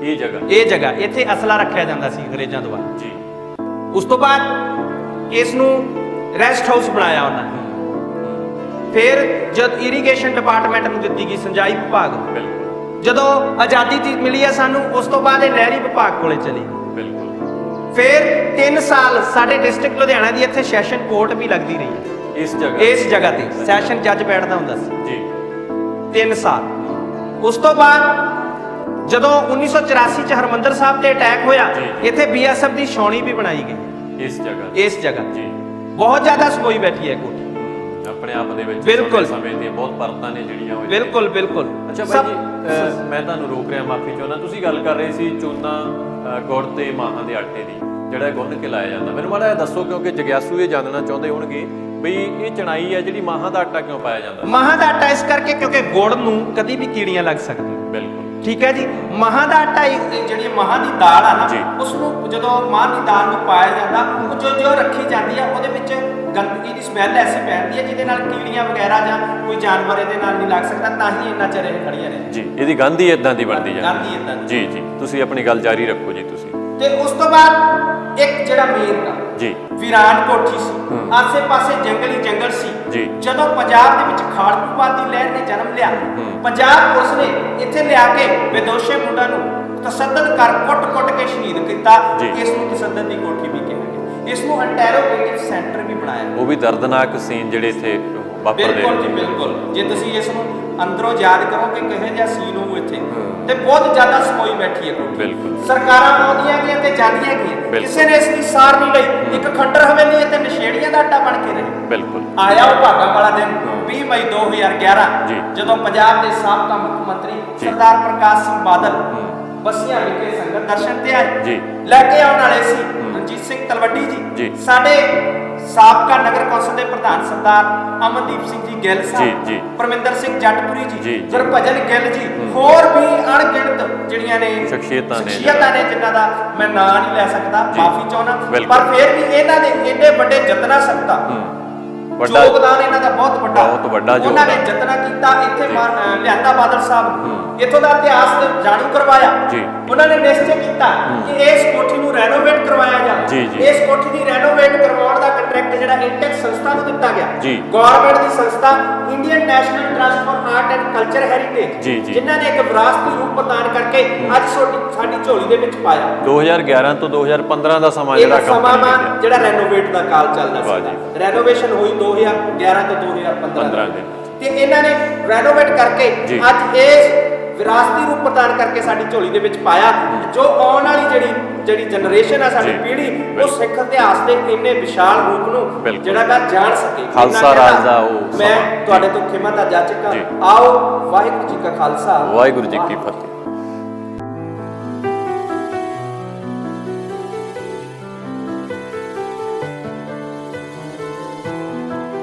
ਇਹ ਜਗ੍ਹਾ ਇੱਥੇ ਅਸਲਾ ਰੱਖਿਆ ਜਾਂਦਾ ਸੀ ਅੰਗਰੇਜ਼ਾਂ ਦੁਆਰਾ ਜੀ। ਉਸ ਤੋਂ ਬਾਅਦ ਇਸ ਨੂੰ ਰੈਸਟ ਹਾਊਸ ਬਣਾਇਆ ਉਹਨਾਂ ਨੇ। ਫਿਰ ਜਦ ਇਰੀਗੇਸ਼ਨ ਡਿਪਾਰਟਮੈਂਟ ਨੂੰ ਦਿੱਤੀ ਗਈ, ਸਿੰਜਾਈ ਵਿਭਾਗ, ਜਦੋਂ ਆਜ਼ਾਦੀ ਮਿਲੀ ਹੈ ਸਾਨੂੰ, ਉਸ ਤੋਂ ਬਾਅਦ ਇਹ ਨਹਿਰੀ ਵਿਭਾਗ ਕੋਲੇ ਚਲੀ ਗਈ। ਫਿਰ 3 ਸਾਲ ਸਾਡੇ ਡਿਸਟ੍ਰਿਕਟ ਲੁਧਿਆਣਾ ਦੀ ਇੱਥੇ ਸੈਸ਼ਨ ਕੋਰਟ ਵੀ ਲੱਗਦੀ ਰਹੀ ਹੈ। ਇਸ ਜਗ੍ਹਾ ਤੇ ਸੈਸ਼ਨ ਜੱਜ ਬੈਠਦਾ ਹੁੰਦਾ ਸੀ ਜੀ। 3 ਸਾਲ। ਉਸ ਤੋਂ ਬਾਅਦ ਜਦੋਂ 1984 ਚ ਹਰਮੰਦਰ ਸਾਹਿਬ ਤੇ ਅਟੈਕ ਹੋਇਆ, ਇੱਥੇ ਬੀਐਸਐਫ ਦੀ ਛਾਉਣੀ ਵੀ ਬਣਾਈ ਗਈ। ਇਸ ਜਗ੍ਹਾ ਜੀ ਬਹੁਤ ਜ਼ਿਆਦਾ ਸੋਈ ਬੈਠੀ ਹੈ ਕੋਠੀ ਆਪਣੇ ਆਪ ਦੇ ਵਿੱਚ। ਬਿਲਕੁਲ। ਸਮੇਂ ਦੀਆਂ ਬਹੁਤ ਪਰਤਾਂ ਨੇ ਜਿਹੜੀਆਂ ਹੋਈਆਂ। ਬਿਲਕੁਲ ਬਿਲਕੁਲ। ਅੱਛਾ ਬਾਈ ਜੀ, ਮੈਂ ਤੁਹਾਨੂੰ ਰੋਕ ਰਿਹਾ, ਮਾਫੀ ਚਾਹੁੰਦਾ। ਤੁਸੀਂ ਗੱਲ ਕਰ ਰਹੇ ਸੀ ਚੂਨਾ, ਗੁੜ ਤੇ ਮਾਹਾਂ ਦੇ ਆਟੇ ਦੀ, ਜਿਹੜਾ ਗੁੰਨ ਕੇ ਲਾਇਆ ਜਾਂਦਾ। ਮੈਨੂੰ ਮਾੜਾ ਜਿਹਾ ਦੱਸੋ, ਕਿਉਂਕਿ ਜਗਿਆਸੂ ਇਹ ਜਾਣਨਾ ਚਾਹੁੰਦੇ ਹੋਣਗੇ ਵੀ ਇਹ ਚਣਾਈ ਹੈ ਜਿਹੜੀ ਮਾਹਾਂ ਦਾ ਆਟਾ ਕਿਉਂ ਪਾਇਆ ਜਾਂਦਾ? ਮਾਹਾਂ ਦਾ ਆਟਾ ਇਸ ਕਰਕੇ ਕਿਉਂਕਿ ਗੁੜ ਨੂੰ ਕਦੀ ਵੀ ਕੀੜੀਆਂ ਲੱਗ ਸਕਦੀਆਂ। ਬਿਲਕੁਲ। ਠੀਕ ਹੈ ਜੀ। ਮਾਹਾਂ ਦਾ ਆਟਾ, ਜਿਹੜੀ ਮਾਹਾਂ ਦੀ ਦਾਲ ਆ ਨਾ, ਉਸ ਨੂੰ ਜਦੋਂ ਮਾਂ ਦੀ ਦਾਲ ਨੂੰ ਪਾਇਆ ਜਾਂਦਾ, ਉਹ ਜੋ ਰੱਖੀ ਜਾਂਦੀ ਆ, ਉਹਦੇ ਵਿੱਚ ਗੰਦਗੀ ਦੀ ਸਮੈਲ ਐਸੀ ਪੈਂਦੀ ਹੈ ਜਿਹਦੇ ਨਾਲ ਕੀੜੀਆਂ ਵਗੈਰਾ ਜਾਂ ਕੋਈ ਜਾਨਵਰ ਇਹਦੇ ਨਾਲ ਨਹੀਂ ਲੱਗ ਸਕਦਾ, ਤਾਂ ਹੀ ਇੰਨਾ ਚਿਰ ਇਹ ਖੜੀਆਂ ਰਹਿੰਦੀਆਂ ਜੀ। ਇਹਦੀ ਗੰਧ ਹੀ ਇਦਾਂ ਦੀ ਬਣਦੀ ਜਾਂਦੀ। ਗੰਧ ਹੀ ਇਦਾਂ ਦੀ। ਜੀ ਜੀ, ਤੁਸੀਂ ਆਪਣੀ ਗੱਲ ਜਾਰੀ ਰੱਖੋ ਜੀ। ਤੁਸੀਂ ਤੇ ਉਸ ਤੋਂ ਬਾਅਦ ਇੱਕ ਜਿਹੜਾ ਮੇਨ ਦਾ ਜੀ ਵਿਰਾਟ ਕੋਠੀ ਸੀ, ਆਸੇ-ਪਾਸੇ ਜੰਗਲ ਸੀ ਜੀ। ਜਦੋਂ ਪੰਜਾਬ ਦੇ ਵਿੱਚ ਖਾੜਕੂਵਾਦ ਦੀ ਲਹਿਰ ਨੇ ਜਨਮ ਲਿਆ, ਪੰਜਾਬ ਪੁਲਿਸ ਨੇ ਇੱਥੇ ਲਿਆ ਕੇ ਬੇਦੋਸ਼ੇ ਮੁੰਡਾ ਨੂੰ ਤਸੱਦਦ ਕਰ ਕੁੱਟ ਕੇ ਸ਼ਹੀਦ ਕੀਤਾ। ਇਸ ਨੂੰ ਤਸੱਦਦ ਦੀ ਕੋਠੀ ਵੀ ਕਿਹਾ ਗਿਆ। ਇਸ ਨੂੰ ਇੰਟਰੋਗੇਟਿਵ ਸੈਂਟਰ ਵੀ ਬਣਾਇਆ। ਉਹ ਵੀ ਦਰਦਨਾਕ ਸੀਨ ਜਿਹੜੇ ਇੱਥੇ ਵਾਪਰਦੇ ਬਿਲਕੁਲ ਜੀ ਬਿਲਕੁਲ। ਜੇ ਤੁਸੀਂ ਇਸ ਨੂੰ ਅੰਦਰੋਂ ਯਾਦ ਕਰੋਗੇ ਕਿਹੋ ਜਿਹਾ ਸੀਨ ਹੋਊ ਇੱਥੇ, ਤੇ ਬਹੁਤ ਜ਼ਿਆਦਾ ਸਮੋਈ ਬੈਠੀ ਹੈ ਕੋਠੀ। ਬਿਲਕੁਲ। ਸਰਕਾਰਾਂ ਆਉਂਦੀਆਂ ਗਈਆਂ ਤੇ ਜਾਂਦੀਆਂ ਗਈਆਂ, ਕਿਸੇ ਨੇ ਇਸ ਦੀ ਸਾਰ ਨਹੀਂ ਲਈ। ਇੱਕ ਖੰਡਰ ਹਵੇਲੀ ਇੱਥੇ ਨਸ਼ੇੜੀਆਂ ਦਾ ਅੱਡਾ ਬਣ ਕੇ ਰਹੇ। ਬਿਲਕੁਲ। ਆਇਆ ਉਹ ਭਾਗਾਂ ਵਾਲਾ ਦਿਨ 20 ਮਈ 2011 ਜੀ। ਜਦੋਂ ਪੰਜਾਬ ਦੇ ਸਾਬਕਾ ਮੁੱਖ ਮੰਤਰੀ ਸਰਦਾਰ ਪ੍ਰਕਾਸ਼ ਸਿੰਘ ਬਾਦਲ ਬਸੀਆਂ ਵਿਖੇ ਸੰਗਤ ਦਰਸ਼ਨ ਤੇ ਆਏ ਜੀ। ਲੈ ਕੇ ਆਉਣ ਵਾਲੇ ਸੀ ਰਣਜੀਤ ਸਿੰਘ ਤਲਵੱਡੀ ਜੀ। ਸਾਡੇ ਸਾਬਕਾ ਨਗਰ ਕੌਂਸਲ ਦੇ ਪ੍ਰਧਾਨ ਸਰਦਾਰ ਅਮਨਦੀਪ ਸਿੰਘ ਜੀ ਗਿੱਲ ਸਾਹਿਬ, ਜੀ। ਪਰਮਿੰਦਰ ਸਿੰਘ ਜੱਟਪੁਰੀ ਜੀ, ਜੀ, ਜੀ। ਗੁਰਭਜਨ ਗਿੱਲ ਜੀ, ਹੋਰ ਵੀ ਅਣਗਿਣਤ ਜਿਹੜੀਆਂ ਨੇ ਸ਼ਖਸੀਅਤਾਂ ਨੇ ਜਿਨ੍ਹਾਂ ਦਾ ਮੈਂ ਨਾਂ ਨਹੀਂ ਲੈ ਸਕਦਾ, ਮਾਫੀ ਚਾਹੁੰਦਾ। ਬਿਲਕੁਲ। ਪਰ ਫਿਰ ਵੀ ਇਹਨਾਂ ਦੇ ਇੰਨੇ ਵੱਡੇ ਯਤਨਾਂ ਸਦਕਾ ਵੱਡਾ ਯੋਗਦਾਨ ਇਹਨਾਂ ਦਾ ਬਹੁਤ ਵੱਡਾ ਉਹਨਾਂ ਨੇ ਯੋਗਦਾਨ। ਯਤਨਾਂ ਕੀਤਾ, ਇੱਥੇ ਲਿਆਂਦਾ ਬਾਦਲ ਸਾਹਿਬ ਇੱਥੋਂ ਦਾ ਇਤਿਹਾਸ ਜਾਣੂ ਕਰਵਾਇਆ। ਉਹਨਾਂ ਨੇ ਨਿਸ਼ਚੈ ਕੀਤਾ ਕਿ ਇਸ ਕੋਠੀ ਨੂੰ ਰੈਨੋਵੇਟ ਕਰਵਾਇਆ ਜਾਵੇ। ਇਸ ਕੋਠੀ ਦੀ ਰੈਨੋਵੇਟ ਕਰਵਾਉਣ ਦਾ ਕੰਟਰੈਕਟ ਜਿਹੜਾ ਇੰਟੈਕਸ ਸੰਸਥਾ ਨੂੰ ਦਿੱਤਾ ਗਿਆ, ਗਵਰਨਮੈਂਟ ਦੀ ਸੰਸਥਾ Indian national trust for art and culture heritage, ਜਿਨ੍ਹਾਂ ਨੇ ਇੱਕ ਵਿਰਾਸਤੀ ਰੂਪ ਪ੍ਰਦਾਨ ਕਰਕੇ ਅੱਜ ਸਾਡੀ ਝੋਲੀ ਦੇ ਵਿੱਚ ਪਾਇਆ। 2011 ਤੋਂ 2015 ਦਾ ਸਮਾਂ ਜਿਹੜਾ ਕੰਪਨੀ ਜਿਹੜਾ ਰੈਨੋਵੇਟ ਦਾ ਕਾਲ ਚੱਲਦਾ ਸੀ, ਰੈਨੋਵੇਸ਼ਨ ਹੋਈ 2011 ਤੋਂ 2015 ਦੇ, ਤੇ ਇਹਨਾਂ ਨੇ ਰੈਨੋਵੇਟ ਕਰਕੇ ਅੱਜ ਇਸ ਵਿਰਾਸਤੀ ਰੂਪ ਪ੍ਰਦਾਨ ਕਰਕੇ ਸਾਡੀ ਝੋਲੀ ਦੇ ਵਿੱਚ ਪਾਇਆ। ਜੋ ਆਉਣ ਵਾਲੀ ਜਿਹੜੀ ਜਨਰੇਸ਼ਨ ਆ, ਸਾਡੀ ਪੀੜ੍ਹੀ, ਉਹ ਸਿੱਖ ਇਤਿਹਾਸ ਦੇ ਇੰਨੇ ਵਿਸ਼ਾਲ ਰੂਪ ਨੂੰ ਜਿਹੜਾ ਜਾਣ ਸਕੇ। ਖਾਲਸਾ ਰਾਜ ਦਾ ਉਹ ਮੈਂ ਤੁਹਾਡੇ ਤੋਂ ਖਿਮਾ ਦਾ ਜਾਚਕ। ਆਓ ਵਾਹਿਗੁਰੂ ਜੀ ਕਾ ਖਾਲਸਾ, ਵਾਹਿਗੁਰੂ ਜੀ ਕੀ ਫਤਿਹ।